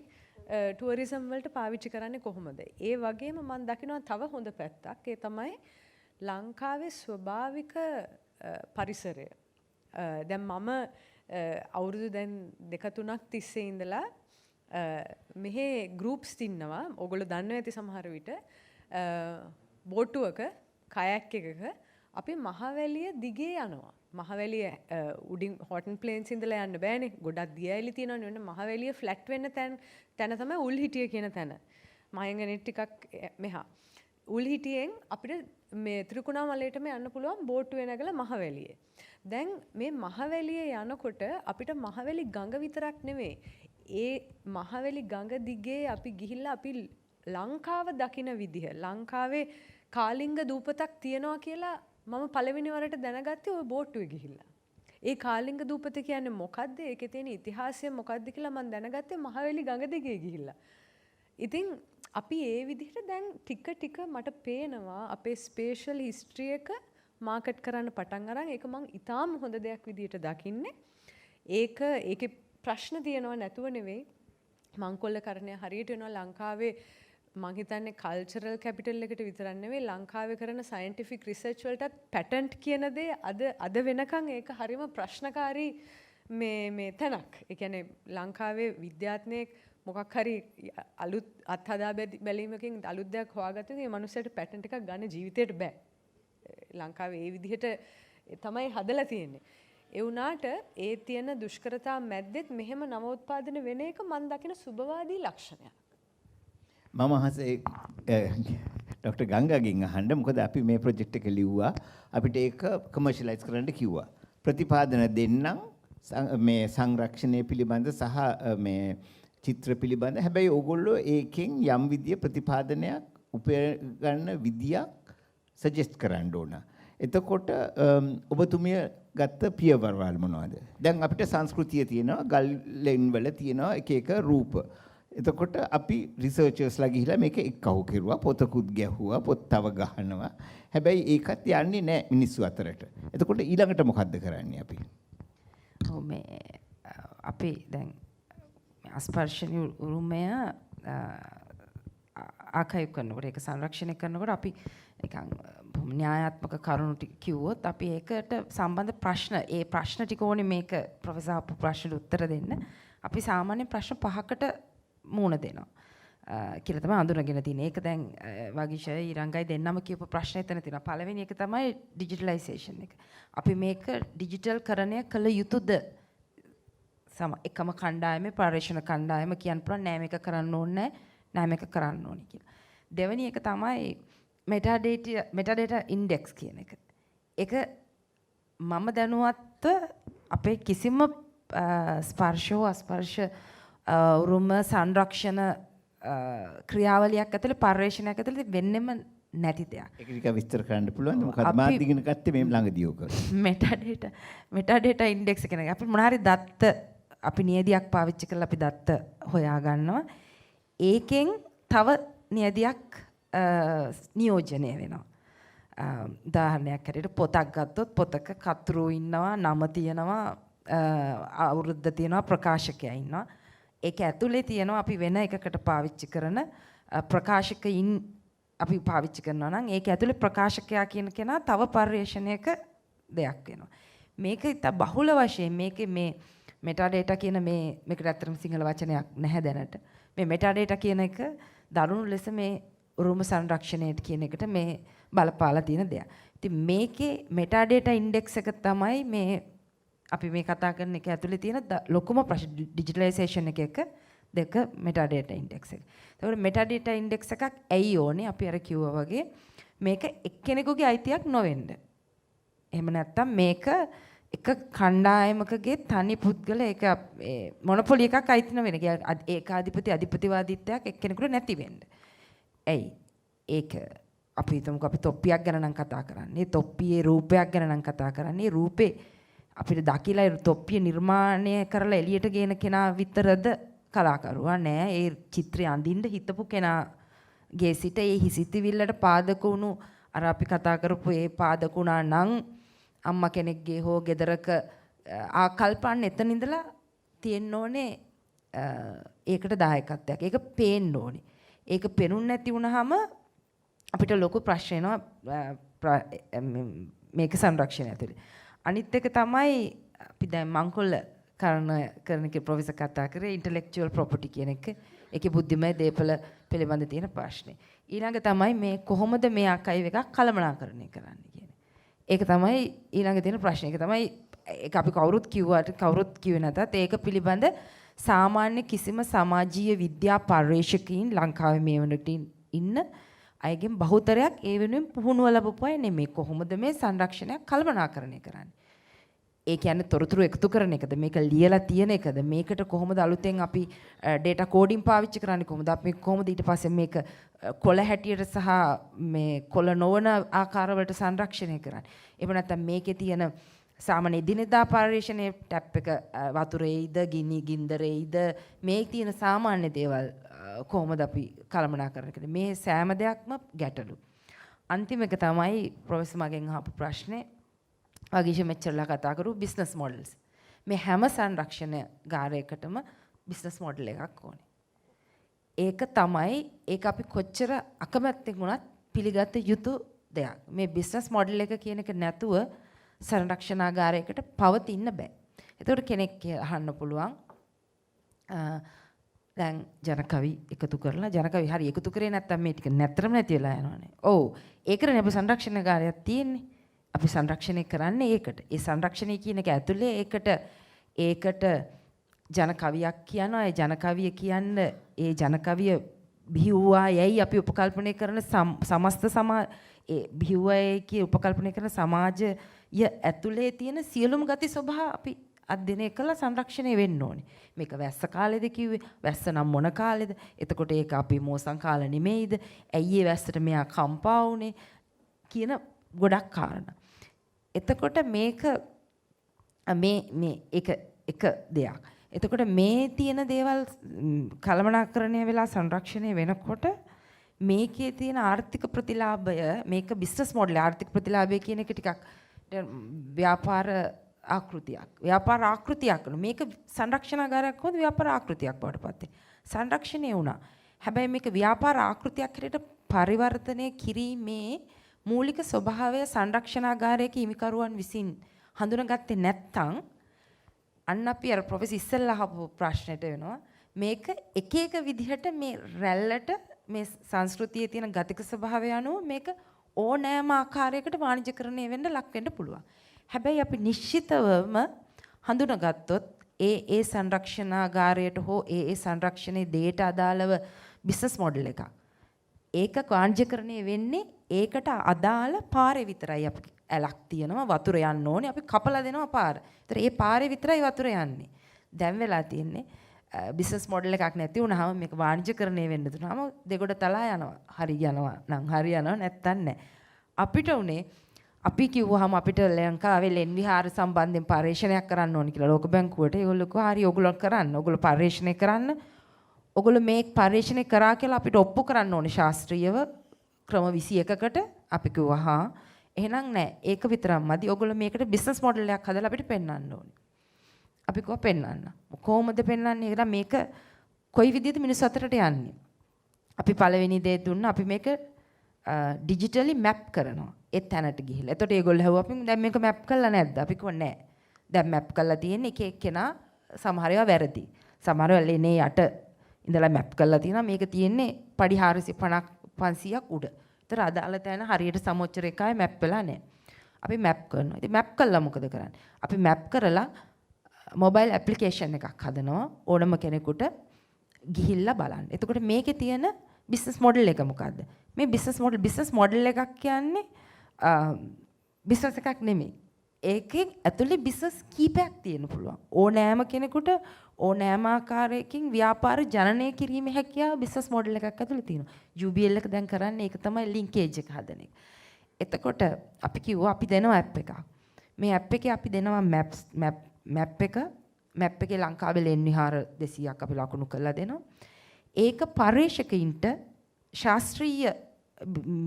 ටුවරිසම් වලට පාවිච්චි කරන්නේ කොහොමද? ඒ වගේම මම දකිනවා තව හොඳ පැත්තක්. ඒ තමයි ලංකාවේ ස්වභාවික පරිසරය. දැන් මම අවුරුදු දැන් 2-3ක් තිස්සේ ඉඳලා මෙහි ගෲප්ස් තින්නවා. ඔයගොල්ලෝ දන්නවා ඇති සමහර විට බෝට්ටුවක කයක් එකක අපි මහවැලිය දිගේ යනවා. මහවැලිය උඩින් හොටන් ප්ලේන්ස් ඉඳලා යන්න බෑනේ. ගොඩක් දියඇලි තියෙනවනේ. ඔන්න මහවැලිය ෆ්ලැට් වෙන්න තැන තමයි උල්හිටිය කියන තැන. මයංගනෙත් ටිකක් මෙහා. උල්හිටියෙන් අපිට මේ ත්‍රිකුණාමලයටම යන්න පුළුවන් බෝට්ටුවේ නැගලා මහවැලියේ. දැන් මේ මහවැලියේ යනකොට අපිට මහවැලි ගඟ විතරක් නෙමෙයි. ඒ මහවැලි ගඟ දිගේ අපි ගිහිල්ලා අපි ලංකාව දකින විදිහ ලංකාවේ කාලිංග දූපතක් තියනවා කියලා මම පළවෙනි වරට දැනගත්තේ ওই බෝට්ටුවේ ගිහිල්ලා. ඒ කාලිංග දූපත කියන්නේ මොකද්ද? ඒකේ තියෙන ඉතිහාසය මොකද්ද කියලා මම දැනගත්තේ මහවැලි ගඟ දිගේ ගිහිල්ලා. ඉතින් අපි ඒ විදිහට දැන් ටික ටික මට පේනවා අපේ ස්පේෂල් හිස්ටරි එක මාකට් කරන්න පටන් අරන් ඒක මම ඊටාම හොඳ දෙයක් විදිහට දකින්නේ. ඒකේ ප්‍රශ්න තියෙනව නැතුව නෙවෙයි. මංකොල්ලකරණය හරියට වෙනවා ලංකාවේ මං හිතන්නේ කල්චරල් කැපිටල් එකට විතරක් නෙවෙයි ලංකාවේ කරන සයන්ටිෆික් රිසර්ච් වලටත් පැටන්ට් කියන දේ අද වෙනකන් ඒක හරිම ප්‍රශ්නකාරී මේ තැනක්. ඒ කියන්නේ ලංකාවේ විද්‍යාඥයෙක් මොකක් හරි අලුත් අත්හදා බැලීමකින් අලුත් දෙයක් හොයාගත්තොත් මේ මනුස්සයට පැටන්ට් එකක් ගන්න ජීවිතේට බෑ. ලංකාවේ ඒ විදිහට තමයි හදලා තියෙන්නේ. ඒ වුණාට ඒ තියෙන දුෂ්කරතා මැද්දෙත් මෙහෙම නවෝත්පාදන වෙන එක මම දකින සුබවාදී ලක්ෂණයක්. මම අහසේ ඩොක්ටර් ගංගාගෙන් අහන්න මොකද අපි මේ ප්‍රොජෙක්ට් එක ලිව්වා අපිට ඒක කමර්ෂියලයිස් කරන්න කිව්වා. ප්‍රතිපාදන දෙන්නම් මේ සංරක්ෂණය පිළිබඳ සහ මේ චිත්‍ර පිළිබඳ. හැබැයි ඕගොල්ලෝ ඒකෙන් යම් විදිය ප්‍රතිපාදනයක් උපයගන්න විදියක් සජෙස්ට් කරන්න ඕන. එතකොට ඔබතුමිය ගත්ත පියවරවල් මොනවද? දැන් අපිට සංස්කෘතිය තියෙනවා, ගල්ලෙන් වල තියෙනවා එක එක රූප. එතකොට අපි රිසර්චර්ස්ලා ගිහිලා මේක එක්කහුව කෙරුවා, පොතකුත් ගැහුවා, පොත් තව ගහනවා. හැබැයි ඒකත් යන්නේ නැහැ මිනිස්සු අතරට. එතකොට ඊළඟට මොකද්ද කරන්නේ අපි? ඔව් මේ අපි දැන් ස්පර්ශනීය උරුමය ආකයිව් කරනකොට ඒක සංරක්ෂණය කරනකොට අපි නිකන් න්‍යායාත්මක කරුණු ටික කිව්වොත් අපි ඒකට සම්බන්ධ ප්‍රශ්න ඒ ප්‍රශ්න ටික ඕනේ මේක ප්‍රොෆෙසර් අපු ප්‍රශ්නෙට උත්තර දෙන්න. අපි සාමාන්‍ය ප්‍රශ්න 5කට මුහුණ දෙනවා කියලා තමයි අඳුනගෙන තියෙන්නේ. ඒක දැන් වගීෂය ඊරංගයි දෙන්නම කියපු ප්‍රශ්න එතන තියෙනවා. පළවෙනි එක තමයි ඩිජිටලයිසේෂන් එක. අපි මේක ඩිජිටල් කරණය කළ යුතුද? එකම කණ්ඩායමේ පරිශ්‍රණ කණ්ඩායම කියන්න පුළුවන් නෑ මේක කරන්න ඕනේ නෑ මේක කරන්න ඕනේ කියලා. දෙවෙනි එක තමයි metadata index කියන එක. ඒක මම දැනුවත් අපේ කිසිම ස්පර්ශ උරුම සංරක්ෂණ ක්‍රියාවලියක් ඇතුළේ පරිශ්‍රණයක් ඇතුළේ වෙන්නෙම නැති දෙයක්. ඒක ටික විස්තර කරන්න පුළුවන්ද? මොකද මා දිගින් ගත්තේ මේ ළඟදී ඕක. metadata index කියන එක අපි මොන හරි දත්ත අපි නියදියක් පාවිච්චි කරලා අපි දත්ත හොයා ගන්නවා. ඒකෙන් තව නියදියක් නියෝජනය වෙනවා. උදාහරණයක් හැටියට පොතක් ගත්තොත් පොතක කතුරු ඉන්නවා, නම තියෙනවා, අවුරුද්ද තියෙනවා, ප්‍රකාශකයා ඉන්නවා. ඒක ඇතුලේ තියෙනවා අපි වෙන එකකට පාවිච්චි කරන ප්‍රකාශකයින් අපි පාවිච්චි කරනවා නම් ඒක ඇතුලේ ප්‍රකාශකයා කියන කෙනා තව පරිශ්‍රණයක දෙයක් වෙනවා. මේක ඉත බහුල වශයෙන් මේකේ මේ metadata කියන මේකට ඇත්තටම සිංහල වචනයක් නැහැ දැනට. මේ metadata කියන එක දරුණු ලෙස මේ උරුම සංරක්ෂණයට කියන එකට මේ බලපාලා තියෙන දෙයක්. ඉතින් මේකේ metadata index එක තමයි මේ අපි මේ කතා කරන එක ඇතුලේ තියෙන ලොකුම ප්‍රශ්න ඩිජිටලයිසේෂන් එක එක දෙක මෙටාඩේටා ඉන්ඩෙක්ස් එක. ඒතකොට මෙටාඩේටා ඉන්ඩෙක්ස් එකක් ඇයි ඕනේ? අපි අර කිව්වා වගේ මේක එක්කෙනෙකුගේ අයිතියක් නොවෙන්න. එහෙම නැත්නම් මේක එක කණ්ඩායමකගේ තනි පුද්ගල ඒක මොනොපොලි එකක් අයිති නොවෙන. ඒකාධිපති අධිපතිවාදීත්වයක් එක්කෙනෙකුට නැති වෙන්න. ඇයි? ඒක අපි හිතමුකෝ අපි තොප්පියක් ගැන නම් කතා කරන්නේ. තොප්පියේ රූපයක් ගැන නම් කතා කරන්නේ. රූපේ අපිට දකිලා තොප්පිය නිර්මාණය කරලා එළියට ගේන කෙනා විතරද කලාකරුවා නෑ. ඒ චිත්‍රය අඳින්න හිතපු කෙනාගේ සිට ඒ හිසිතිවිල්ලට පාදක වුණු අර අපි කතා කරපු ඒ පාදක වුණා නම් අම්මා කෙනෙක්ගේ හෝ ගෙදරක ආකල්පයන් එතන ඉඳලා තියෙන්න ඕනේ ඒකට දායකත්වයක්. ඒක පේන්න ඕනේ. ඒක පෙනුන්නේ නැති වුනහම අපිට ලොකු ප්‍රශ්න එනවා මේක සංරක්ෂණය ඇතුලේ. අනිත් එක තමයි අපි දැන් මංකොල්ල කරන ප්‍රොෆෙසර් කතා කරේ ඉන්ටෙලෙක්චුවල් ප්‍රොපර්ටි කියන එක. ඒකේ බුද්ධිමය දේපල පිළිබඳ තියෙන ප්‍රශ්නේ. ඊළඟ තමයි මේ කොහොමද මේ ආකයිව් එකක් කළමනාකරණය කරන්නේ කියන්නේ. ඒක තමයි ඊළඟ තියෙන ප්‍රශ්නේ. ඒක තමයි ඒක අපි කවුරුත් කිව්වේ නැතත් ඒක පිළිබඳ සාමාන්‍ය කිසිම සමාජීය විද්‍යා පර්යේෂකයින් ලංකාවේ මේ වෙනට ඉන්න අයගෙන් බහුතරයක් ඒ වෙනුවෙන් පුහුණුව ලැබපු අය නෙමෙයි. කොහොමද මේ සංරක්ෂණයක් කළමනාකරණය කරන්නේ? ඒ කියන්නේ තොරතුරු එකතු කරන එකද? මේක ලියලා තියෙන එකද? මේකට කොහොමද අලුතෙන් අපි data coding පාවිච්චි කරන්නේ? කොහොමද ඊට පස්සේ මේක කොළ හැටියට සහ මේ කොළ නොවන ආකාරවලට සංරක්ෂණය කරන්නේ? එහෙම නැත්නම් මේකේ තියෙන සාමාන්‍ය දිනදා පරිශ්‍රණයේ ටැප් එක වතුරේයිද ගිනි ගින්දරේයිද මේ තියෙන සාමාන්‍ය දේවල් කොහොමද අපි කළමනාකරණය කරන්නේ? මේ සෑම දෙයක්ම ගැටලු. අන්තිම එක තමයි ප්‍රොෆෙසර් මගෙන් අහපු ප්‍රශ්නේ. වගීෂ මෙච්චරලා කතා කරු බිස්නස් මොඩල්ස්. මේ හැම සංරක්ෂණ ගාරයකටම බිස්නස් මොඩල් එකක් ඕනේ. ඒක තමයි ඒක අපි කොච්චර අකමැත්තෙන් වුණත් පිළිගත යුතු දෙයක්. මේ බිස්නස් මොඩල් එක කියන එක නැතුව සංරක්ෂණාගාරයකට පවතින්න බෑ. ඒතකොට කෙනෙක් අහන්න පුළුවන් දැන් ජනකවි එකතු කරලා ජනකවි හරි එකතු කරේ නැත්තම් මේ ටික නැතරම නැති වෙලා යනවනේ. ඔව්. ඒකනේ අපි සංරක්ෂණාගාරයක් තියෙන්නේ. අපි සංරක්ෂණය කරන්නේ ඒකට. ඒ සංරක්ෂණය කියන එක ඇතුලේ ඒකට ජනකවියක් කියනවා. ඒ ජනකවිය කියන්නේ ඒ ජනකවිය බිහිවුවා යයි අපි උපකල්පනය කරන සමස්ත ඒ බිහිවුවා කිය උපකල්පනය කරන සමාජය ඇතුලේ තියෙන සියලුම ගති ස්වභාව අපි අධ්‍යයනය කළා සංරක්ෂණය වෙන්න ඕනේ. මේක වැස්ස කාලෙද කිව්වේ? වැස්ස නම් මොන කාලෙද? එතකොට ඒක අපි මෝසන් කාල නෙමෙයිද? ඇයි ඒ වැස්සට මෙයා කම්පා වුනේ? කියන ගොඩක් කාරණා. එතකොට මේක මේ එක දෙයක්. එතකොට මේ තියෙන දේවල් කළමනාකරණය වෙලා සංරක්ෂණය වෙනකොට මේකේ තියෙන ආර්ථික ප්‍රතිලාභය මේක බිස්නස් මොඩල් ආර්ථික ප්‍රතිලාභය කියන එක ටිකක් ව්‍යාපාර ආකෘතියක් වුණා. මේක සංරක්ෂණාගාරයක් වුණොත් ව්‍යාපාර ආකෘතියක් බවට පත් වෙනවා. සංරක්ෂණය වුණා. හැබැයි මේක ව්‍යාපාර ආකෘතියක් හැටියට පරිවර්තනය කිරීමේ මූලික ස්වභාවය සංරක්ෂණාගාරයක හිමිකරුවන් විසින් හඳුනාගත්තේ නැත්නම් අන්න අපි අර ප්‍රොෆෙසර් ඉස්සෙල්ලා අහපු ප්‍රශ්නෙට වෙනවා මේක එක එක විදිහට මේ රැල්ලට මේ සංස්කෘතියේ තියෙන ගතික ස්වභාවය අනුව මේක ඕනෑම ආකාරයකට වාණිජකරණය වෙන්න ලක් වෙන්න පුළුවන්. හැබැයි අපි නිශ්චිතවම හඳුනාගත්තොත් ඒ සංරක්ෂණාගාරයට හෝ ඒ සංරක්ෂණයේ දේට අදාළව බිස්නස් මොඩල් එකක්. ඒක වාණිජකරණය වෙන්නේ ඒකට අදාළ පාරේ විතරයි. අපි ඇලක් තියෙනවා වතුර යන්න ඕනේ අපි කපලා දෙනවා පාර. ඒතර ඒ පාරේ විතරයි වතුර යන්නේ. දැන් වෙලා තියෙන්නේ බිස්නස් මොඩල් එකක් නැති වුනහම මේක වාණිජකරණය වෙන්න දුනහම දෙගොඩ තලා යනවා. හරි යනවා නම් හරි යනවා නැත්තම් නැහැ. අපිට උනේ අපි කිව්වහම අපිට ලංකාවේ ලෙන් විහාර සම්බන්ධයෙන් පරීක්ෂණයක් කරන්න ඕනේ කියලා ලෝක බැංකුවට. ඒගොල්ලෝ කිව්වා හරි ඔයගොල්ලෝ කරන්න. ඔයගොල්ලෝ පරීක්ෂණය කරන්න. ඔයගොල්ලෝ මේ පරීක්ෂණය කරා කියලා අපිට ඔප්පු කරන්න ඕනේ ශාස්ත්‍රීයව ක්‍රම 21කට. අපි කිව්වා හා එහෙනම් නෑ ඒක විතරක් මදි. ඔයගොල්ලෝ මේකට බිස්නස් මොඩල් එකක් හදලා අපිට පෙන්වන්න ඕනේ. අපි කිව්වා පෙන්වන්න. කොහොමද පෙන්වන්නේ? ඒකට මේක කොයි විදිහද මිනිස්සු අතරට යන්නේ? අපි පළවෙනි දේ දුන්නා අපි මේක ඩිජිටලි මැප් කරනවා. ඒ තැනට ගිහිල්ලා. එතකොට ඒගොල්ලෝ හවුවා අපි දැන් මේක මැප් කළා නැද්ද? අපි කිව්වා නෑ. දැන් මැප් කරලා තියෙන්නේ එක එක්කෙනා සමහර ඒවා වැරදි. සමහර ඒවා ලේනේ යට ඉඳලා මැප් කරලා තියෙනවා. මේක තියෙන්නේ පඩි 450ක් 500ක් උඩ. ඒතර අදාළ තැන හරියට සමොච්චර එකයි මැප් වෙලා නැහැ. අපි මැප් කරනවා. ඉතින් මැප් කළා මොකද කරන්නේ? අපි මැප් කරලා මොබයිල් ඇප්ලිකේෂන් එකක් හදනවා ඕනම කෙනෙකුට ගිහිල්ලා බලන්න. එතකොට මේකේ තියෙන බිස්නස් මොඩල් එක මොකද්ද? මේ බිස්නස් මොඩල් එකක් කියන්නේ බිස්නස් එකක් නෙමෙයි. ඒකෙන් ඇතුලේ බිස්නස් කීපයක් තියෙන්න පුළුවන්. ඕනෑම කෙනෙකුට ඕනෑම ආකාරයකින් ව්‍යාපාර ජනනය කිරීමේ හැකියාව බිස්නස් මොඩල් එකක් ඇතුලේ තියෙනවා. UBL එක දැන් කරන්නේ ඒක තමයි ලින්කේජ් එක හදන එක. එතකොට අපි කිව්වා අපි දෙනවා ඇප් එකක්. මේ ඇප් එකේ අපි දෙනවා මැප් එකේ ලංකාවේ ලෙන් විහාර 200ක් අපි ලකුණු කරලා දෙනවා. ඒක පර්යේෂකයින්ට ශාස්ත්‍රීය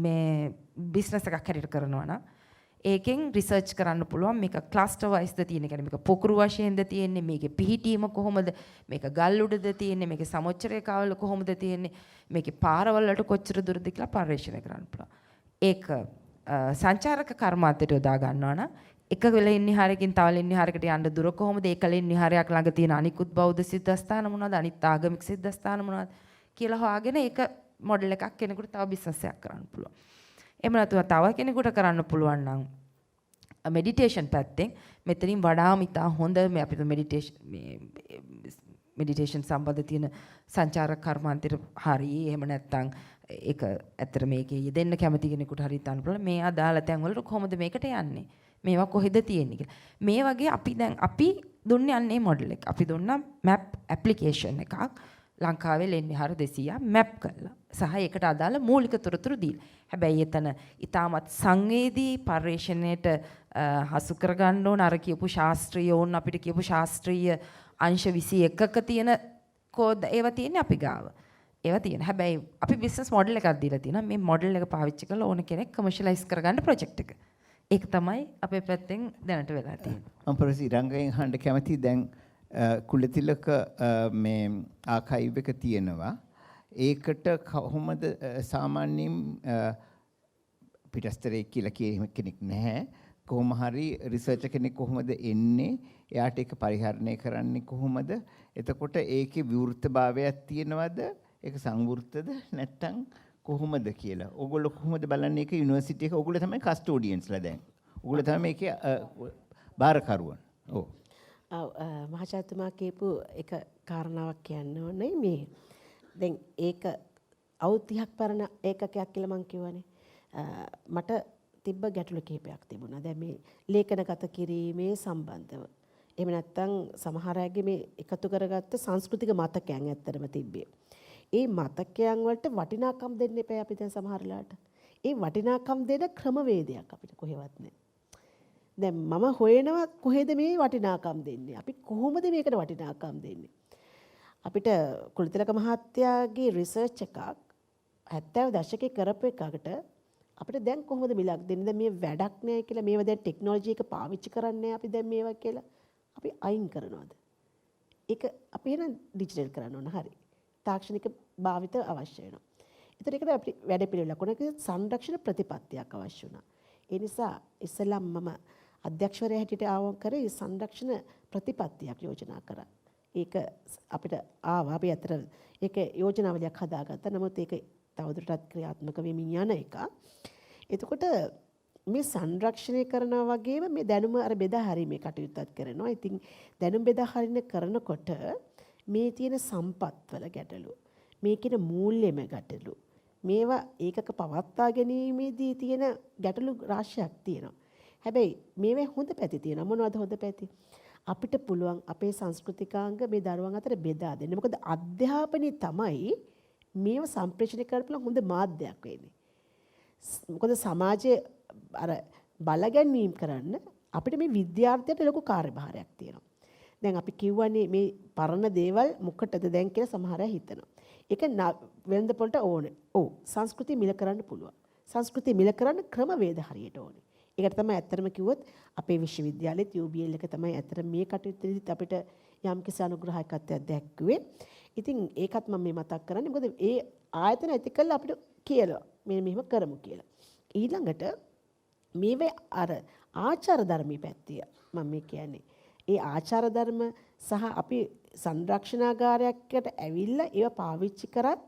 මේ බිස්නස් එකක් හැටියට කරනවා නම් ඒකෙන් රිසර්ච් කරන්න පුළුවන් මේක ක්ලස්ටර් වයිස්ද තියෙන. කියන්නේ මේක පොකුරු වශයෙන්ද තියෙන්නේ, මේකේ පිහිටීම කොහොමද, මේක ගල් උඩද තියෙන්නේ, මේකේ සමොච්චරේකාවල කොහොමද තියෙන්නේ, මේකේ පාරවල් වලට කොච්චර දුරද කියලා පර්යේෂණය කරන්න පුළුවන්. ඒක සංචාරක කර්මාන්තයට යොදා ගන්නවා නම් එක වෙලෙන් නිහාරකින් තව ලෙන් නිහාරකට යන්න දුර කොහොමද, ඒක ලෙන් නිහාරයක් ළඟ තියෙන අනිකුත් බෞද්ධ සිද්ධාස්ථාන මොනවද, අනිත් ආගමික සිද්ධාස්ථාන මොනවද කියලා හොයාගෙන ඒක මොඩල් එකක් කෙනෙකුට තව බිස්නස් එකක් කරන්න පුළුවන්. එහෙම නැතුව තව කෙනෙකුට කරන්න පුළුවන් නම් මෙඩිටේෂන් පැත්තෙන් මෙතනින් වඩාම ඉතා හොඳ මේ අපිට මෙඩිටේෂන් සම්බන්ධ තියෙන සංචාරක කර්මාන්තෙට හරි එහෙම නැත්නම් ඒක ඇත්තට මේකේ යෙදෙන්න කැමති කෙනෙකුට හරි හිතන්න පුළුවන් මේ අදාළ තැන් වලට කොහොමද මේකට යන්නේ, මේවා කොහෙද තියෙන්නේ කියලා. මේ වගේ අපි දුන්නේ යන්නේ මොඩල් එක. අපි දුන්නා මැප් ඇප්ලිකේෂන් එකක් ලංකාවේ ලෙන් විහාර 200 මැප් කරලා සහ ඒකට අදාළ මූලික තොරතුරු දීලා. හැබැයි එතන ඊටමත් සංවේදී පර්යේෂණයට හසු කරගන්න ඕන අර කියපු ශාස්ත්‍රීය ඕන අපිට කියපු ශාස්ත්‍රීය අංශ 21ක තියෙන කෝඩ් ඒවා තියෙන්නේ අපි ගාව. ඒවා තියෙන. හැබැයි අපි බිස්නස් මොඩල් එකක් දීලා තියෙනවා. මේ මොඩල් එක පාවිච්චි කරලා ඕන කෙනෙක් කමර්ෂියලයිස් කරගන්න ප්‍රොජෙක්ට් එක. ඒක තමයි අපේ පැත්තෙන් දැනට වෙලා තියෙන්නේ. මම පොරසි රංගයෙන් අහන්න කැමති දැන් කුලතිලක මේ ආකයිව් එක තියෙනවා. ඒකට කොහොමද සාමාන්‍යයෙන් පිටස්තරේ කියලා කියන කෙනෙක් නැහැ. කොහොම හරි රිසර්චර් කෙනෙක් කොහොමද එන්නේ? එයාට ඒක පරිහරණය කරන්නේ කොහොමද? එතකොට ඒකේ විවෘතභාවයක් තියෙනවද? ඒක සංවෘතද නැත්නම් කොහොමද කියලා. ඕගොල්ලෝ කොහොමද බලන්නේ ඒක යුනිවර්සිටි එක? ඕගොල්ලෝ තමයි කස්ටෝඩියන්ස්ලා දැන්. ඕගොල්ලෝ තමයි මේකේ බාරකරුවන්. ඔව්. මහාචාර්යතුමා කියපු එක කාරණාවක් කියන්න ඕනේ මේ දැන් ඒක අවුරුදු 30ක් පරණ ඒකකයක් කියලා මම කියවනේ. මට තිබ්බ ගැටලු කිහිපයක් තිබුණා. දැන් මේ ලේඛනගත කිරීමේ සම්බන්ධව. එහෙම නැත්නම් සමහර අයගේ මේ එකතු කරගත්ත සංස්කෘතික මතකයන් ඇත්තටම තිබ්බේ. ඒ මතකයන් වලට වටිනාකම් දෙන්න එපා අපි දැන් සමහර වෙලාවට. ඒ වටිනාකම් දෙන ක්‍රමවේදයක් අපිට කොහෙවත් නැහැ. දැන් මම හොයනවා කොහෙද මේ වටිනාකම් දෙන්නේ? අපි කොහොමද මේකට වටිනාකම් දෙන්නේ? අපිට කුලතිලක මහත්තයාගේ රිසර්ච් එකක් 70 දශකයේ කරපු එකකට අපිට දැන් කොහොමද මිලක් දෙන්නේ? දැන් මේ වැඩක් නෑ කියලා මේව දැන් ටෙක්නොලොජි එක පාවිච්චි කරන්නේ අපි දැන් මේවා කියලා අපි අයින් කරනවද? ඒක අපි එන ඩිජිටල් කරන්න ඕන. හරි. තාක්ෂණික භාවිත අවශ්‍ය වෙනවා. ඒතර ඒකට අපි වැඩ පිළිවෙලක් ඕන. සංරක්ෂණ ප්‍රතිපත්තියක් අවශ්‍ය වුණා. ඒ නිසා ඉස්සෙල්ලා මම අධ්‍යක්ෂවරයා හැටියට ආවම කරේ සංරක්ෂණ ප්‍රතිපත්තියක් යෝජනා කරා. ඒක අපිට ආවා. අපි අතර ඒක යෝජනාවලියක් හදාගත්තා. නමුත් ඒක තවදුරටත් ක්‍රියාත්මක වෙමින් යන එක. එතකොට මේ සංරක්ෂණය කරනවා වගේම මේ දැනුම අර බෙදා හැරීමේ කටයුත්තක් කරනවා. ඉතින් දැනුම් බෙදා හරින කරනකොට මේ තියෙන සම්පත්වල ගැටලු, මේ කියන මූල්‍යම ගැටලු, මේවා ඒකක පවත්වා ගැනීමේදී තියෙන ගැටලු රාශියක් තියෙනවා. හැබැයි මේවේ හොඳ පැති තියෙනවා. මොනවද හොඳ පැති? අපිට පුළුවන් අපේ සංස්කෘතිකාංග මේ දරුවන් අතර බෙදා දෙන්න. මොකද අධ්‍යාපනයේ තමයි මේව සම්ප්‍රේෂණය කරලා හොඳ මාධ්‍යයක් වෙන්නේ. මොකද සමාජයේ අර බලගැන්වීම කරන්න අපිට මේ විද්‍යාර්ථයට ලොකු කාර්යභාරයක් තියෙනවා. දැන් අපි කියවනේ මේ පරණ දේවල් මොකටද දැන් කියලා සමහර අය හිතනවා. ඒක වෙනද පොළට ඕනේ. ඔව් සංස්කෘතිය මිල කරන්න පුළුවන්. සංස්කෘතිය මිල කරන්න ක්‍රමවේද හරියට ඕනේ. ඒකට තමයි ඇත්තටම කිව්වොත් අපේ විශ්වවිද්‍යාලෙත් UBL එක තමයි ඇත්තට මේ කටයුත්තේදීත් අපිට යම්කිසි අනුග්‍රහකත්වයක් දැක්කුවේ. ඉතින් ඒකත් මම මේ මතක් කරන්නේ මොකද ඒ ආයතන ඇති කළා අපිට කියලා මේ මෙහෙම කරමු කියලා. ඊළඟට මේවේ අර ආචාර ධර්මී පැත්තිය මම මේ කියන්නේ. ඒ ආචාර ධර්ම සහ අපි සංරක්ෂණාගාරයකට ඇවිල්ලා ඒව පාවිච්චි කරත්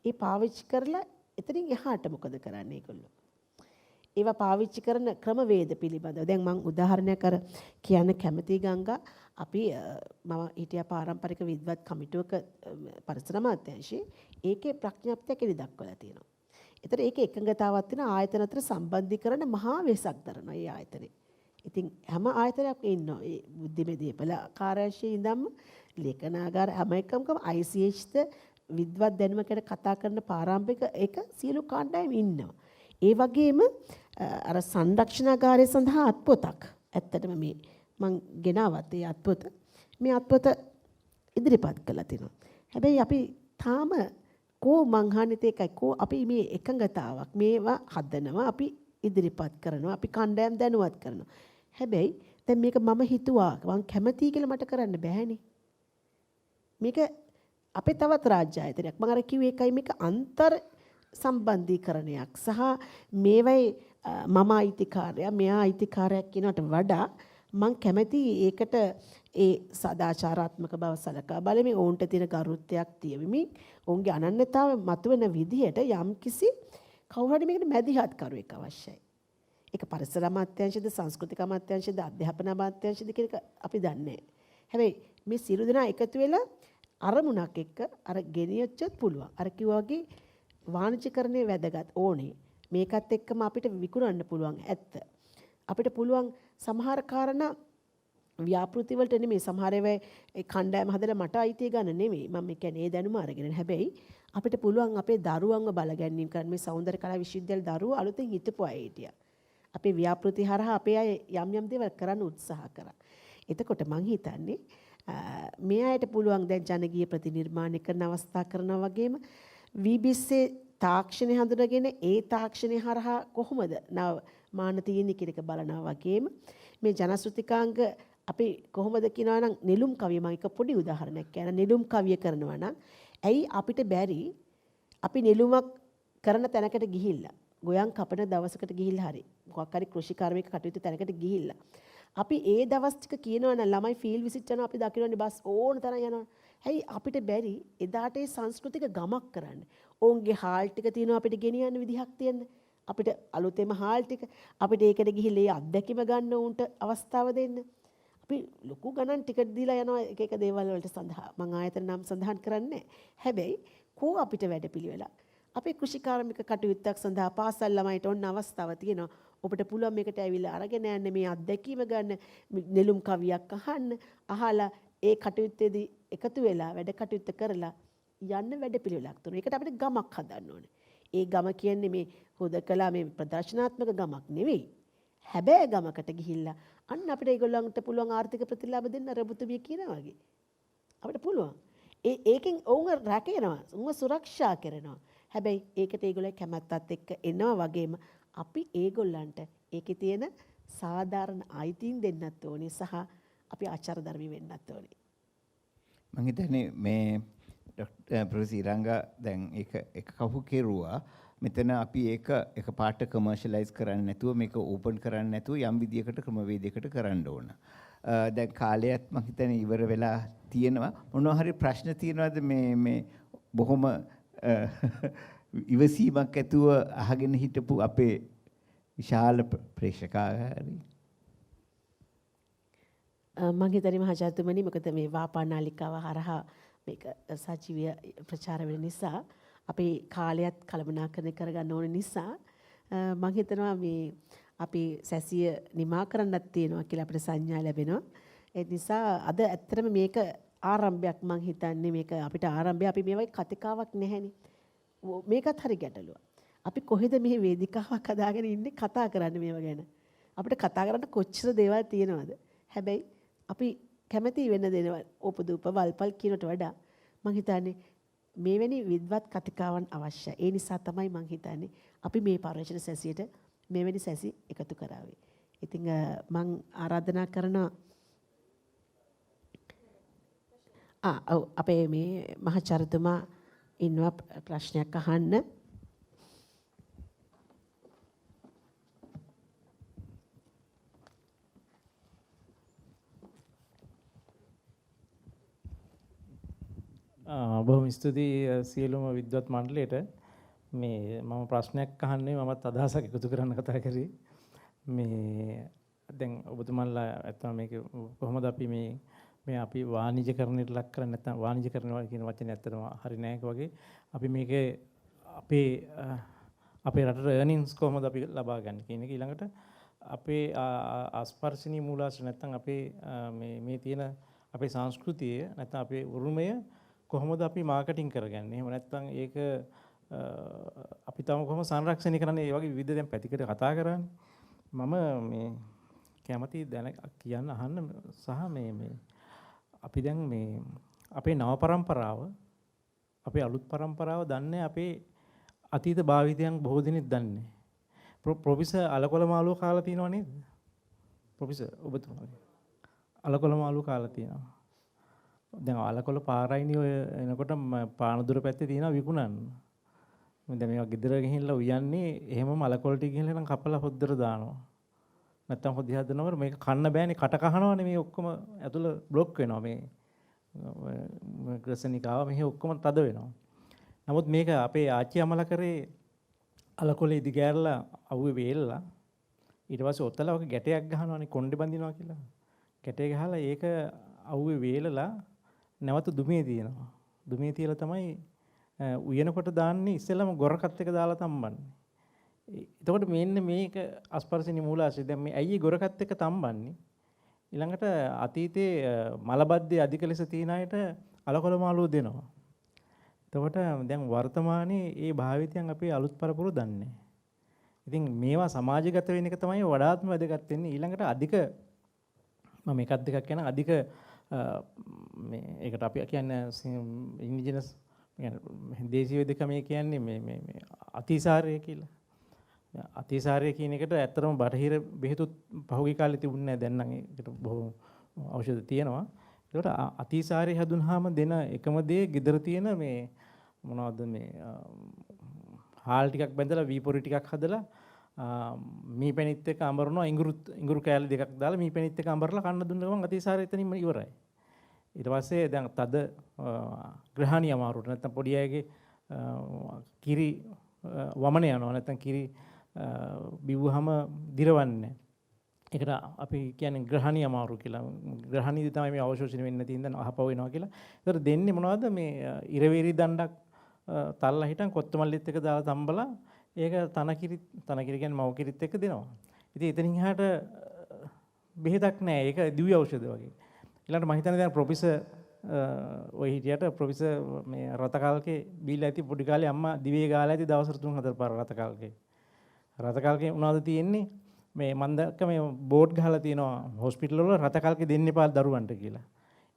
ඒ පාවිච්චි කරලා එතනින් එහාට මොකද කරන්නේ ඒගොල්ලෝ? ඒවා පාවිච්චි කරන ක්‍රමවේද පිළිබඳව. දැන් මම උදාහරණයක් අර කියන්න කැමතියි ගංගා. අපි මම හිටියා පාරම්පරික විද්වත් කමිටුවක පරිසර අමාත්‍යාංශයේ. ඒකේ ප්‍රඥාප්තියක් එලි දක්වලා තියෙනවා. ඒතර ඒකේ එකඟතාවක් තියෙන ආයතන අතර සම්බන්ධීකරණ මහා වෙසක් දරනවා මේ ආයතනේ. ඉතින් හැම ආයතනයක්ම ඉන්නවා. ඒ බුද්ධිමය දීපල කාර්යාංශයේ ඉඳන්ම ලේඛනාගාර හැම එකකම ICH ද විද්වත් දැනුම ගැන කතා කරන පාරම්පරික එක සියලු කණ්ඩායම් ඉන්නවා. ඒ වගේම අර සංරක්ෂණාගාරය සඳහා අත්පොතක්. ඇත්තටම මේ මං ගෙනාවත් ඒ අත්පොත මේ අත්පොත ඉදිරිපත් කළා තිනවා. හැබැයි අපි තාම කෝ මං අහන්නේ ඒකයි කෝ අපි මේ එකඟතාවක් මේවා හදනවා අපි ඉදිරිපත් කරනවා අපි කණ්ඩායම් දැනුවත් කරනවා. හැබැයි දැන් මේක මම හිතුවා මං කැමතියි කියලා මට කරන්න බෑනේ. මේක අපේ තවත් රාජ්‍ය ආයතනයක්. මම අර කිව්වේ ඒකයි මේක අන්තර් සම්බන්ධීකරණයක් සහ මේවයි මම අයිතිකාරයා මෙයා අයිතිකාරයක් කියනකට වඩා මං කැමති ඒකට ඒ සදාචාරාත්මක බව සලකා බලමින් ඔවුන්ට තියෙන ගරුත්වයක් තියමින් ඔවුන්ගේ අනන්‍යතාවය මතුවෙන විදිහට යම්කිසි කවුරු හරි මේකට මැදිහත් කරුවෙක් අවශ්‍යයි. ඒක පරිසර අමාත්‍යාංශද සංස්කෘතික අමාත්‍යාංශද අධ්‍යාපන අමාත්‍යාංශද කියන එක අපි දන්නේ නැහැ. හැබැයි මේ සියලු දෙනා එකතු වෙලා අරමුණක් එක්ක අර ගෙනියොච්චත් පුළුවන්. අර කිව්වා වගේ වාණිජ්‍යකරණයේ වැදගත් ඕනේ. මේකත් එක්කම අපිට විකුණන්න පුළුවන් ඇත්ත. අපිට පුළුවන් සමහර කාරණා ව්‍යාපෘති වලට නෙමෙයි සමහර ඒවා ඒ කණ්ඩායම හදලා මට අයිතිය ගන්න නෙමෙයි. මම කියන්නේ ඒ දැනුම අරගෙන. හැබැයි අපිට පුළුවන් අපේ දරුවන්ව බලගැනීම කරන්න මේ සෞන්දර්ය කලා විශ්වවිද්‍යාල දරුවෝ අලුතෙන් හිටපු අය හිටියා. අපේ ව්‍යාපෘති හරහා අපේ අය යම් දේවල් කරන්න උත්සාහ කරා. එතකොට මං හිතන්නේ මේ අයට පුළුවන් දැන් ජනගීය ප්‍රතිනිර්මාණය කරන අවස්ථා කරනවා වගේම BBC තාක්ෂණය හඳුනගෙන ඒ තාක්ෂණය හරහා කොහොමද නව මාන තියෙන්නේ කියන එක බලනවා වගේම මේ ජනශ්‍රුතිකාංග අපි කොහොමද කියනවා නම් නෙළුම් කවිය මම එක පොඩි උදාහරණයක් කියන නෙළුම් කවිය කරනවා නම් ඇයි අපිට බැරි අපි නෙළුමක් කරන තැනකට ගිහිල්ලා ගොයන් කපන දවසකට ගිහිල්ලා හරි මොකක් හරි කෘෂි කර්මික කටයුතු තැනකට ගිහිල්ලා අපි ඒ දවස් ටික කියනවා නම් ළමයි ෆීල්ඩ් විසිට් යනවා අපි දකින්නනේ බස් ඕන තරම් යනවා. හැයි අපිට බැරි එදාට ඒ සංස්කෘතික ගමක් කරන්න. ඔවුන්ගේ හාල් ටික තියෙනවා අපිට ගෙනියන්න විදිහක් තියෙන. අපිට අලුතෙම හාල් ටික අපිට ඒකට ගිහිල්ලා ඒ අත්දැකීම ගන්න උන්ට අවස්ථාව දෙන්න. අපි ලොකු ගණන් ටිකට් දීලා යනවා එක එක දේවල් වලට සඳහා. මම ආයතන නම් සඳහන් කරන්නේ. හැබැයි කෝ අපිට වැඩපිළිවෙලා. අපේ කෘෂිකාර්මික කටයුත්තක් සඳහා පාසල් ළමයිට ඔන්න අවස්ථාව තියෙනවා. ඔබට පුළුවන් මේකට ඇවිල්ලා අරගෙන යන්න මේ අත්දැකීම ගන්න නෙළුම් කවියක් අහන්න අහලා ඒ කටයුත්තේදී එකතු වෙලා වැඩ කටයුත්ත කරලා යන්න වැඩ පිළිවෙලක් තුන. ඒකට අපිට ගමක් හදන්න ඕනේ. ඒ ගම කියන්නේ මේ හොදකලා මේ ප්‍රදර්ශනාත්මක ගමක් නෙවෙයි. හැබැයි ගමකට ගිහිල්ලා අන්න අපිට ඒගොල්ලන්ට පුළුවන් ආර්ථික ප්‍රතිලාභ දෙන්න රබුතුමිය කියනවා වගේ. අපිට පුළුවන්. ඒකෙන් ඔවුන් රැකෙනවා. ඔවුන් සුරක්ෂා කරනවා. හැබැයි ඒකට ඒගොල්ලෝ කැමැත්තත් එක්ක එනවා වගේම අපි ඒගොල්ලන්ට ඒකේ තියෙන සාධාරණ අයිතීන් දෙන්නත් ඕනේ සහ අපි ආචාර ධර්මී වෙන්නත් ඕනේ. මම හිතන්නේ මේ ප්‍රොෆෙසර් ඉරංගා දැන් ඒක කහු කෙරුවා. මෙතන අපි ඒක පාට කමර්ෂියලයිස් කරන්නේ නැතුව මේක ඕපන් කරන්නේ නැතුව යම් විදියකට ක්‍රමවේදයකට කරන්න ඕන. දැන් කාලයත් මම හිතන්නේ ඉවර වෙලා තියෙනවා. මොනවා හරි ප්‍රශ්න තියෙනවද මේ බොහොම ඉවසීමක් ඇතුව අහගෙන හිටපු අපේ විශාල ප්‍රේක්ෂකාගාරේ? මම හිතන්නේ මහජාතුමනි මොකද මේ වාපා නාලිකාව හරහා මේක සජීවීය ප්‍රචාර වෙන නිසා අපේ කාලයත් කළමනාකරණය කරගන්න ඕන නිසා මම හිතනවා මේ අපි සැසිය නිමා කරන්නත් තියෙනවා කියලා අපිට සංඥා ලැබෙනවා. ඒ නිසා අද ඇත්තටම මේක ආරම්භයක් මම හිතන්නේ මේක අපිට ආරම්භය අපි මේවයි කතිකාවක් නැහැනේ. මේකත් හරි ගැටලුවක්. අපි කොහෙද මේ වේදිකාවක් හදාගෙන ඉන්නේ කතා කරන්න මේව ගැන. අපිට කතා කරන්න කොච්චර දේවල් තියෙනවද? හැබැයි අපි කැමති වෙන දේවල් උපදූප වල්පල් කියනට වඩා මම හිතන්නේ මේවැනි විද්වත් කතිකාවන් අවශ්‍යයි. ඒ නිසා තමයි මම හිතන්නේ අපි මේ පරිශ්‍රණ සැසියට මේවැනි සැසි එකතු කරාවේ. ඉතින් මම ආරාධනා කරනවා ඔව් අපේ මේ මහාචාර්යතුමා ඉන්නවා ප්‍රශ්නයක් අහන්න. බොහොම ස්තුතියි සියලුම විද්වත් මණ්ඩලයට. මේ මම ප්‍රශ්නයක් අහන්නේ මමත් අදහසක් එකතු කරන්න කතා කරේ. මේ දැන් ඔබතුමන්ලා ඇත්තම මේක කොහොමද අපි මේ අපි වාණිජකරණයට ලක් කරන්නේ නැත්නම් වාණිජකරණ කියන වචනේ ඇත්තටම හරි නෑ වගේ. අපි මේකේ අපේ රටට earnings කොහොමද අපි ලබා ගන්න කියන එක ඊළඟට අපේ ආස්පර්ශනීය මූලාශ්‍ර නැත්නම් අපේ මේ තියෙන අපේ සංස්කෘතිය නැත්නම් අපේ උරුමය කොහොමද අපි මාකටිං කරගන්නේ? එහෙම නැත්නම් ඒක අපි තම කොහොම සංරක්ෂණය කරන්නේ? ඒ වගේ විවිධ දැන් පැතිකඩ කතා කරන්නේ. මම මේ කැමති දැන කියන්න අහන්න සහ මේ අපි දැන් මේ අපේ නව પરම්පරාව අපේ අලුත් પરම්පරාව දන්නේ අපේ අතීත භාවිතයන් බොහෝ දෙනෙක් දන්නේ. ප්‍රොෆෙසර් අලකොල මාළුව කාලා තියෙනව නේද? ප්‍රොෆෙසර් ඔබතුමාගේ අලකොල මාළුව කාලා තියෙනවා. දැන් අලකොල පාරයිනේ ඔය එනකොට පානදුර පැත්තේ තියෙනවා විකුණන්න. මම දැන් මේවා ගෙදර ගිහිල්ලා උයන්නේ එහෙමම අලකොල ටික ගිහිල්ලා නම් කපලා හොද්දර දානවා. නැත්තම් හොදි හදනවර මේක කන්න බෑනේ කට කහනවනේ මේ ඔක්කොම ඇතුළ બ્લોක් වෙනවා මේ ග්‍රසනිකාව මෙහි ඔක්කොම තද වෙනවා. නමුත් මේක අපේ ආච්චි අමලා කරේ අලකොලේ ඉදි ගෑරලා අවුවේ වේල්ලා ඊට පස්සේ ඔතලා ඔක ගැටයක් ගහනවානේ කොණ්ඩේ බඳිනවා කියලා. ගැටේ ගහලා ඒක අවුවේ වේලලා නැවත දුමේ තියෙනවා. දුමේ තියලා තමයි උයනකොට දාන්නේ ඉස්සෙල්ලාම ගොරකත් එක දාලා තම්බන්නේ. එතකොට මෙන්න මේක අස්පර්ශනීය මූලාශ්‍රය. දැන් මේ ඇයි ගොරකත් එක තම්බන්නේ? ඊළඟට අතීතයේ මලබද්දේ අධික ලෙස තියෙන අයට අලකොල මාළුව දෙනවා. එතකොට දැන් වර්තමානයේ මේ භාවිතයන් අපේ අලුත් පරපුර දන්නේ. ඉතින් මේවා සමාජගත වෙන එක තමයි වඩාත්ම වැදගත් වෙන්නේ. ඊළඟට අධික මම එකක් දෙකක් කියන අධික මේ ඒකට අපි කියන්නේ ඉන්ඩිජිනස් දේශීය වෙදකමේ කියන්නේ මේ අතිසාරය කියලා. අතිසාරය කියන එකට ඇත්තටම බටහිර බෙහෙතුත් පහුගිය කාලේ තිබුණේ නැහැ. දැන් නම් ඒකට බොහෝ ඖෂධ තියෙනවා. ඒකට අතිසාරය හැදුනහම දෙන එකම දේ ගෙදර තියෙන මේ මොනවද මේ හාල් ටිකක් බැඳලා වී පොරි ටිකක් හදලා මී පැණිත් එක්ක අඹරනවා ඉඟුරු කෑලි දෙකක් දාලා මී පැණිත් එක්ක අඹරලා කන්න දුන්න ගමන් අතිසාරය එතනින්ම ඉවරයි. ඊට පස්සේ දැන් තද ග්‍රහණීය අමාරුවට නැත්නම් පොඩි අයගේ කිරි වමන යනවා නැත්නම් කිරි බිව්වහම දිරවන්නේ. ඒකට අපි කියන්නේ ග්‍රහණීය අමාරු කියලා. ග්‍රහණීයදී තමයි මේ අවශෝෂණය වෙන්නේ නැති ඉඳන් අහපව වෙනවා කියලා. ඒතර දෙන්නේ මොනවද මේ ඉරවේරි දණ්ඩක් තල්ලා හිටන් කොත්තමල්ලිත් එක දාලා තම්බලා ඒක තනකිරි කියන්නේ මව් කිරිත් එක්ක දෙනවා. ඉතින් එතනින් එහාට බෙහෙතක් නැහැ. ඒක දිව්‍ය ඖෂධ වගේ. ඊළඟට මම හිතන්නේ දැන් ප්‍රොෆෙසර් ඔය හිටියට ප්‍රොෆෙසර් මේ රතකාල්කේ බීලා ඇති පොඩි කාලේ අම්මා දිවේ ගාලා ඇති දවසට 3-4 පාර රතකාල්කේ. රතකාල්කේ මොනවද තියෙන්නේ? මේ මම දැක්ක මේ බෝඩ් ගහලා තියෙනවා හොස්පිටල් වල රතකාල්කේ දෙන්න එපා දරුවන්ට කියලා.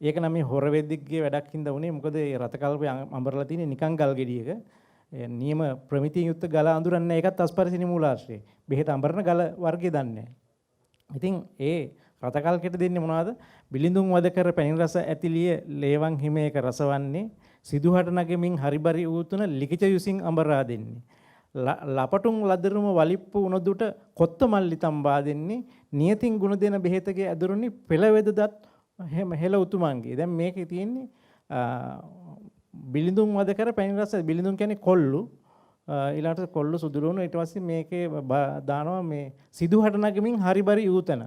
ඒක නම් මේ හොර වෙද්දික්ගේ වැඩක් හින්දා උනේ. මොකද මේ රතකාල්කේ අඹරලා තියෙන්නේ නිකන් ගල් ගෙඩියක. නියම ප්‍රමිතිය යුක්ත ගල අඳුරන්නේ ඒකත් අස්පර්ශනීය මූලාශ්‍රය. බෙහෙත අඹරන ගල වර්ගය දන්නේ නැහැ. ඉතින් ඒ රතකල්කෙට දෙන්නේ මොනවද? බිලිඳුන් වද කර පැණි රස ඇතිලිය ලේවන් හිමේක රසවන්නේ සිදුහට නගෙමින් හරිබරි ඌතුන ලිකිච යුසින් අඹරා දෙන්නේ. ලපටුන් ලදරුම වලිප්පු උනදුට කොත්ත මල්ලි තම්බා දෙන්නේ. නියතින් ගුණ දෙන බෙහෙතගේ ඇදුරුනි පෙළවෙදදත් හෙළ උතුමන්ගේ. දැන් මේකේ තියෙන්නේ බිලිඳුන් වද කර පැණි රස බිලිඳුන් කියන්නේ කොල්ලු. ඊළඟට කොල්ලු සුදුලුණු ඊට පස්සේ මේකේ දානවා මේ සිදුහට නගෙමින් හරිබරි ඌතන.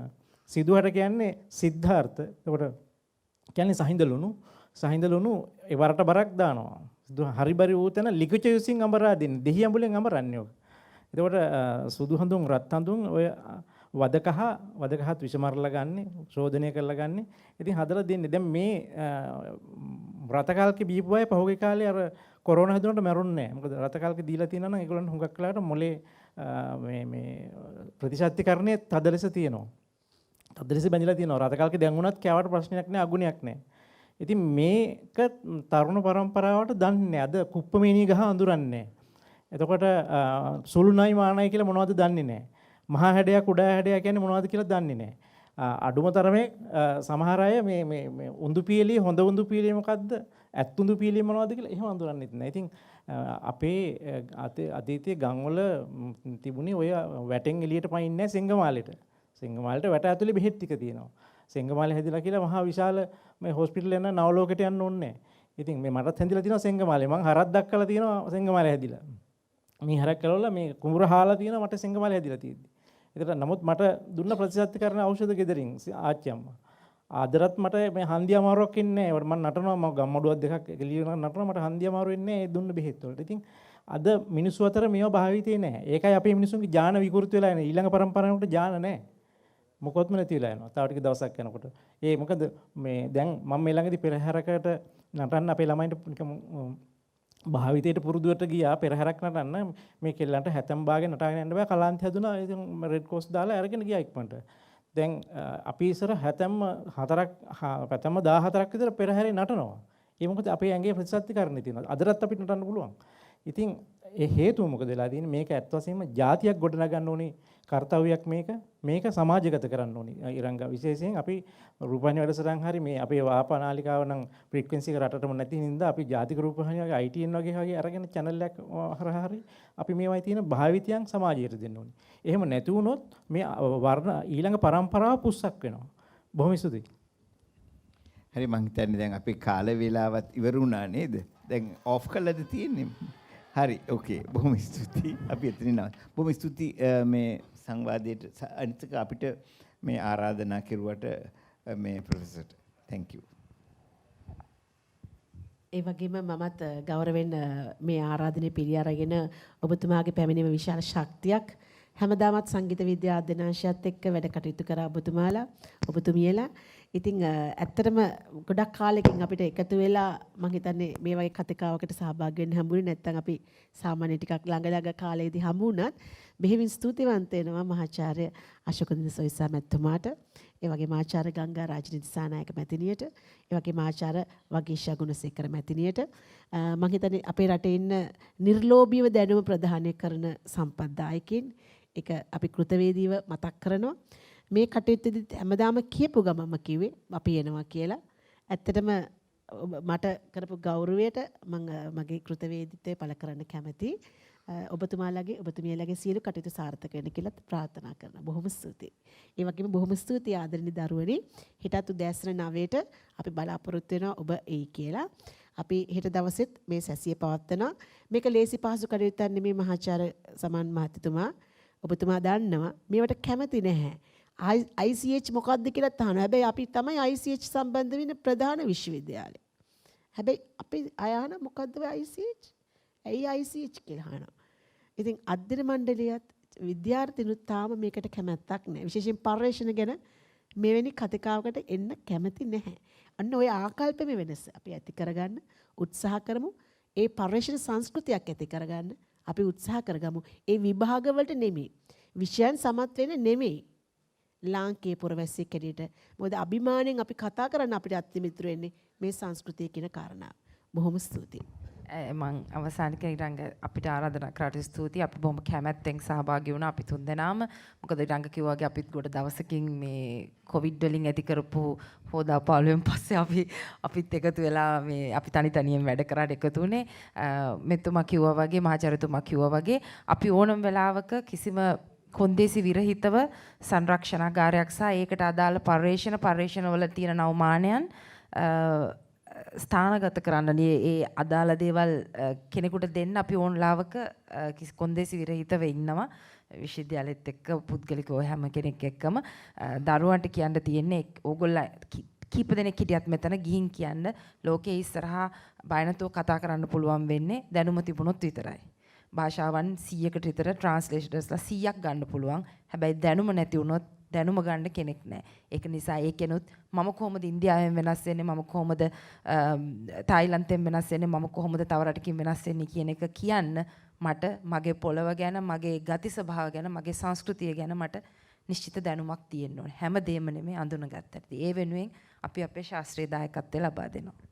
සිදුහට කියන්නේ සිද්ධාර්ථ. එතකොට කියන්නේ සහිඳ ලුණු ඒ වරට බරක් දානවා. හරිබරි ඌතන ලිකුච යුසින් අඹරා දෙන්නේ. දෙහි අඹුලෙන් අඹරන්නේ ඔක. එතකොට සුදු හඳුන් රත් හඳුන් ඔය වදකහත් විෂමරලා ගන්න, ශෝධනය කරලා ගන්න. ඉතින් හදලා දෙන්නේ. දැන් මේ රතකාල්කේ බීපු අය පහුගිය කාලේ අර කොරෝනා හැදුනට මැරුන්නේ නැහැ. මොකද රතකාල්කේ දීලා තියෙනවා නම් ඒගොල්ලන් හුඟක් වෙලාවට මොලේ මේ ප්‍රතිශක්තිකරණයේ තද ලෙස තියෙනවා. තදලෙස බැඳලා තියෙනවා. රතකාල්කේ දැන් වුණත් කෑවට ප්‍රශ්නයක් නැහැ, අගුණයක් නැහැ. ඉතින් මේක තරුණ පරම්පරාවට දන්නේ අද කුප්පමේනිය ගහ අඳුරන්නේ. එතකොට සුළුණයි මානයි කියලා මොනවද දන්නේ නැහැ. මහා හැඩයක් උඩා හැඩයක් කියන්නේ මොනවද කියලා දන්නේ නැහැ. අඩුම තරමේ සමහර අය මේ උඳු පියලිය හොඳ උඳු පියලිය මොකද්ද? ඇත් උඳු පියලිය මොනවද කියලා එහෙම අඳුරන්නෙත් නැහැ. ඉතින් අපේ අතීතයේ ගම්වල තිබුණේ ඔය වැටෙන් එළියට පයින්නේ නැහැ සෙංගමාලෙට. සෙංගමාලට වැට ඇතුලේ බෙහෙත් ටික තියෙනවා. සෙංගමාලේ හැදිලා කියලා මහා විශාල මේ හොස්පිටල් යන නවලෝකයට යන්න ඕනේ නැහැ. ඉතින් මේ මටත් හැදිලා තියෙනවා සෙංගමාලේ. මං හරක් දක්කලා තියෙනවා සෙංගමාලේ හැදිලා. මේ හරක් කළවල මේ කුඹුර හාලා තියෙනවා මට සෙංගමාලේ හැදිලා තියෙද්දි. ඒකට නමුත් මට දුන්න ප්‍රතිසත්තිකරණ ඖෂධ ගෙදරින් ආච්චි අම්මා. අදටත් මට මේ හන්දිය අමාරුවක් ඉන්නේ නැහැ. මම නටනවා මම ගම්මඩුවක් දෙකක් එළිය නටනවා මට හන්දිය අමාරු වෙන්නේ නැහැ දුන්න බෙහෙත් වලට. ඉතින් අද මිනිස්සු අතර මේවා භාවිතේ නැහැ. ඒකයි අපේ මිනිස්සුන්ගේ ඥාන විකෘති වෙලා යන්නේ. ඊළඟ පරම්පරාවකට ඥාන නැහැ. මොකොත්ම නැති වෙලා යනවා. තව ටික දවසක් යනකොට. මොකද මේ දැන් මම මේ ළඟදී පෙරහැරකට නටන්න අපේ ළමයින්ට නිකම් භාවිතයට පුරුදුවට ගියා පෙරහැරක් නටන්න මේ කෙල්ලන්ට හැතම් බාගෙන නටාගෙන යන්න බෑ කලාන්ත හැදුනා. ඉතින් රෙඩ් ක්‍රොස් දාලා අරගෙන ගියා ඉක්මනට. දැන් අපි ඉස්සර හැතැම්ම 14ක් විතර පෙරහැරේ නටනවා. ඒ මොකද අපේ ඇඟේ ප්‍රතිසත්තිකරණේ තියෙනවා. අදටත් අපිට නටන්න පුළුවන්. ඉතින් ඒ හේතුව මොකද වෙලා තියෙන්නේ? මේක ඇත්ත වශයෙන්ම ජාතියක් ගොඩනගන්න ඕනේ කාර්යයක් මේක සමාජගත කරන්න ඕනේ. ඊරංග විශේෂයෙන් අපි රූපවාහිනී වැඩසටහන් හරි මේ අපේ වාපා නාලිකාව නම් ෆ්‍රීකවෙන්සි එක රටටම නැති හින්දා අපි ජාතික රූපවාහිනිය වගේ ITN වගේ අරගෙන channel එකක් හරහා හරි අපි මේවයි තියෙන භාවිතයන් සමාජයට දෙන්න ඕනේ. එහෙම නැති වුණොත් මේ වර්ණ ඊළඟ පරම්පරාව පුස්සක් වෙනවා. බොහොම ස්තුතියි. හරි මං හිතන්නේ දැන් අපේ කාල වේලාවත් ඉවර වුණා නේද? දැන් ඔෆ් කළාද තියෙන්නේ? හරි ඕකේ බොහොම ස්තුතියි. අපි එතනින් බොහොම ස්තුතියි මේ සංවාදයට අනිත් අපිට මේ ආරාධනා කෙරුවට මේ ප්‍රොෆෙසර්ට. thank you. ඒ වගේම මමත් ගෞරවයෙන් මේ ආරාධනය පිළි අරගෙන ඔබතුමාගේ පැමිණීම විශාල ශක්තියක් හැමදාමත් සංගීත විද්‍යා අධ්‍යනාංශයත් එක්ක වැඩ කටයුතු කරා ඔබතුමියලා. ඉතින් ඇත්තටම ගොඩක් කාලෙකින් අපිට එකතු වෙලා මම හිතන්නේ මේ වගේ කතිකාවකට සහභාගී වෙන්න හම්බුනේ නැත්නම් අපි සාමාන්‍ය ටිකක් ළඟ කාලේදී හමු වුණත් බෙහෙවින් ස්තුතිවන්ත වෙනවා මහාචාර්ය අශෝකදින සොයිසා මැතිතුමාට, ඒ වගේම ආචාර්ය ගංගා රාජනීති සානායක මැතිණියට, ඒ වගේම ආචාර්ය වගීෂා ගුණසේකර මැතිණියට මම හිතන්නේ අපේ රටේ ඉන්න නිර්ලෝභීව දැනුම ප්‍රදානය කරන සම්පත්දායකින් ඒක අපි කෘතවේදීව මතක් කරනවා. මේ කටයුත්තේදී හැමදාම කියපු ගමම කිව්වේ අපි එනවා කියලා. ඇත්තටම මට කරපු ගෞරවයට මම මගේ කෘතවේදීත්වය පළ කරන්න කැමතියි. ඔබතුමියලාගේ සියලු කටයුතු සාර්ථක වෙන්න කියලා ප්‍රාර්ථනා කරනවා. බොහොම ස්තුතියි. ඒ වගේම බොහොම ස්තුතියි ආදරණීය දරුවනි. හෙටත් උදෑසන 9ට අපි බලාපොරොත්තු වෙනවා ඔබ එයි කියලා. අපි හෙට දවසෙත් මේ සැසිය පවත්වනවා. මේක ලේසි පහසු කටයුත්තක් නෙමෙයි මහාචාර්ය සමන් මහත්මයා. ඔබතුමා දන්නවා මේවට කැමති නැහැ. ICH මොකක්ද කියලා අහනවා. හැබැයි අපි තමයි ICH සම්බන්ධ වෙන ප්‍රධාන විශ්වවිද්‍යාලය. හැබැයි අපි අයහන මොකද්ද ICH? ඇයි ICH කියලා අහනවා. ඉතින් අධ්‍යයන මණ්ඩලයත් විද්‍යාර්ථිනුත් තාම මේකට කැමැත්තක් නැහැ. විශේෂයෙන් පර්යේෂණ ගැන මෙවැනි කතිකාවකට එන්න කැමති නැහැ. අන්න ওই ආකල්පෙම වෙනස අපි ඇති කරගන්න උත්සාහ කරමු. ඒ පර්යේෂණ සංස්කෘතියක් ඇති කරගන්න අපි උත්සාහ කරගමු. ඒ විභාගවලට නෙමෙයි. විෂයන් සමත් වෙන්නේ නෙමෙයි. ලාංකේය පුරවැසියෙක් හැටියට මොකද අභිමාණයෙන් අපි කතා කරන්න අපිට අත්මිත්‍ර වෙන්නේ මේ සංස්කෘතිය කියන කාරණාව. බොහොම ස්තුතියි. මම අවසානික ඊළඟ අපිට ආරාධනා කරාට ස්තුතියි. අපි බොහොම කැමැත්තෙන් සහභාගී වුණා අපි තුන්දෙනාම. මොකද ඊළඟ කිව්වා වගේ අපිත් ගොඩ දවසකින් මේ කොවිඩ් වලින් ඇති කරපු හොදා පාළුවෙන් පස්සේ අපිත් එකතු වෙලා මේ අපි තනියෙන් වැඩ කරාට එකතු වුණේ. මෙතුමා කිව්වා වගේ මහාචාර්යතුමා කිව්වා වගේ අපි ඕනම වෙලාවක කිසිම කොන්දේසි විරහිතව සංරක්ෂණාගාරයක් සහ ඒකට අදාළ පර්යේෂණ වල තියෙන නවමානයන් ස්ථානගත කරන්න ඒ අදාළ දේවල් කෙනෙකුට දෙන්න අපි ඕන්ලාවක කොන්දේසි විරහිතව ඉන්නවා විශ්වවිද්‍යාලෙත් එක්ක පුද්ගලිකව හැම කෙනෙක් එක්කම දරුවන්ට කියන්න තියෙන්නේ ඕගොල්ලෝ කීප දෙනෙක් හිටියත් මෙතන ගිහින් කියන්න ලෝකයේ ඉස්සරහා බය නැතුව කතා කරන්න පුළුවන් වෙන්නේ දැනුම තිබුණොත් විතරයි. භාෂාවන් 100කට විතර ට්‍රාන්ස්ලේටර්ස්ලා 100ක් ගන්න පුළුවන්. හැබැයි දැනුම නැති වුණොත් දැනුම ගන්න කෙනෙක් නැහැ. ඒක නිසා ඒකෙනුත් මම කොහොමද ඉන්දියාවෙන් වෙනස් වෙන්නේ, මම කොහොමද තායිලන්තයෙන් වෙනස් වෙන්නේ, මම කොහොමද තව රටකින් වෙනස් වෙන්නේ කියන එක කියන්න මට මගේ පොළව ගැන, මගේ ගති ස්වභාව ගැන, මගේ සංස්කෘතිය ගැන මට නිශ්චිත දැනුමක් තියෙන්න ඕනේ. හැම දෙයක්ම නෙමෙයි අඳුනගත්තට. ඒ වෙනුවෙන් අපි අපේ ශාස්ත්‍රීය දායකත්වය ලබා දෙනවා.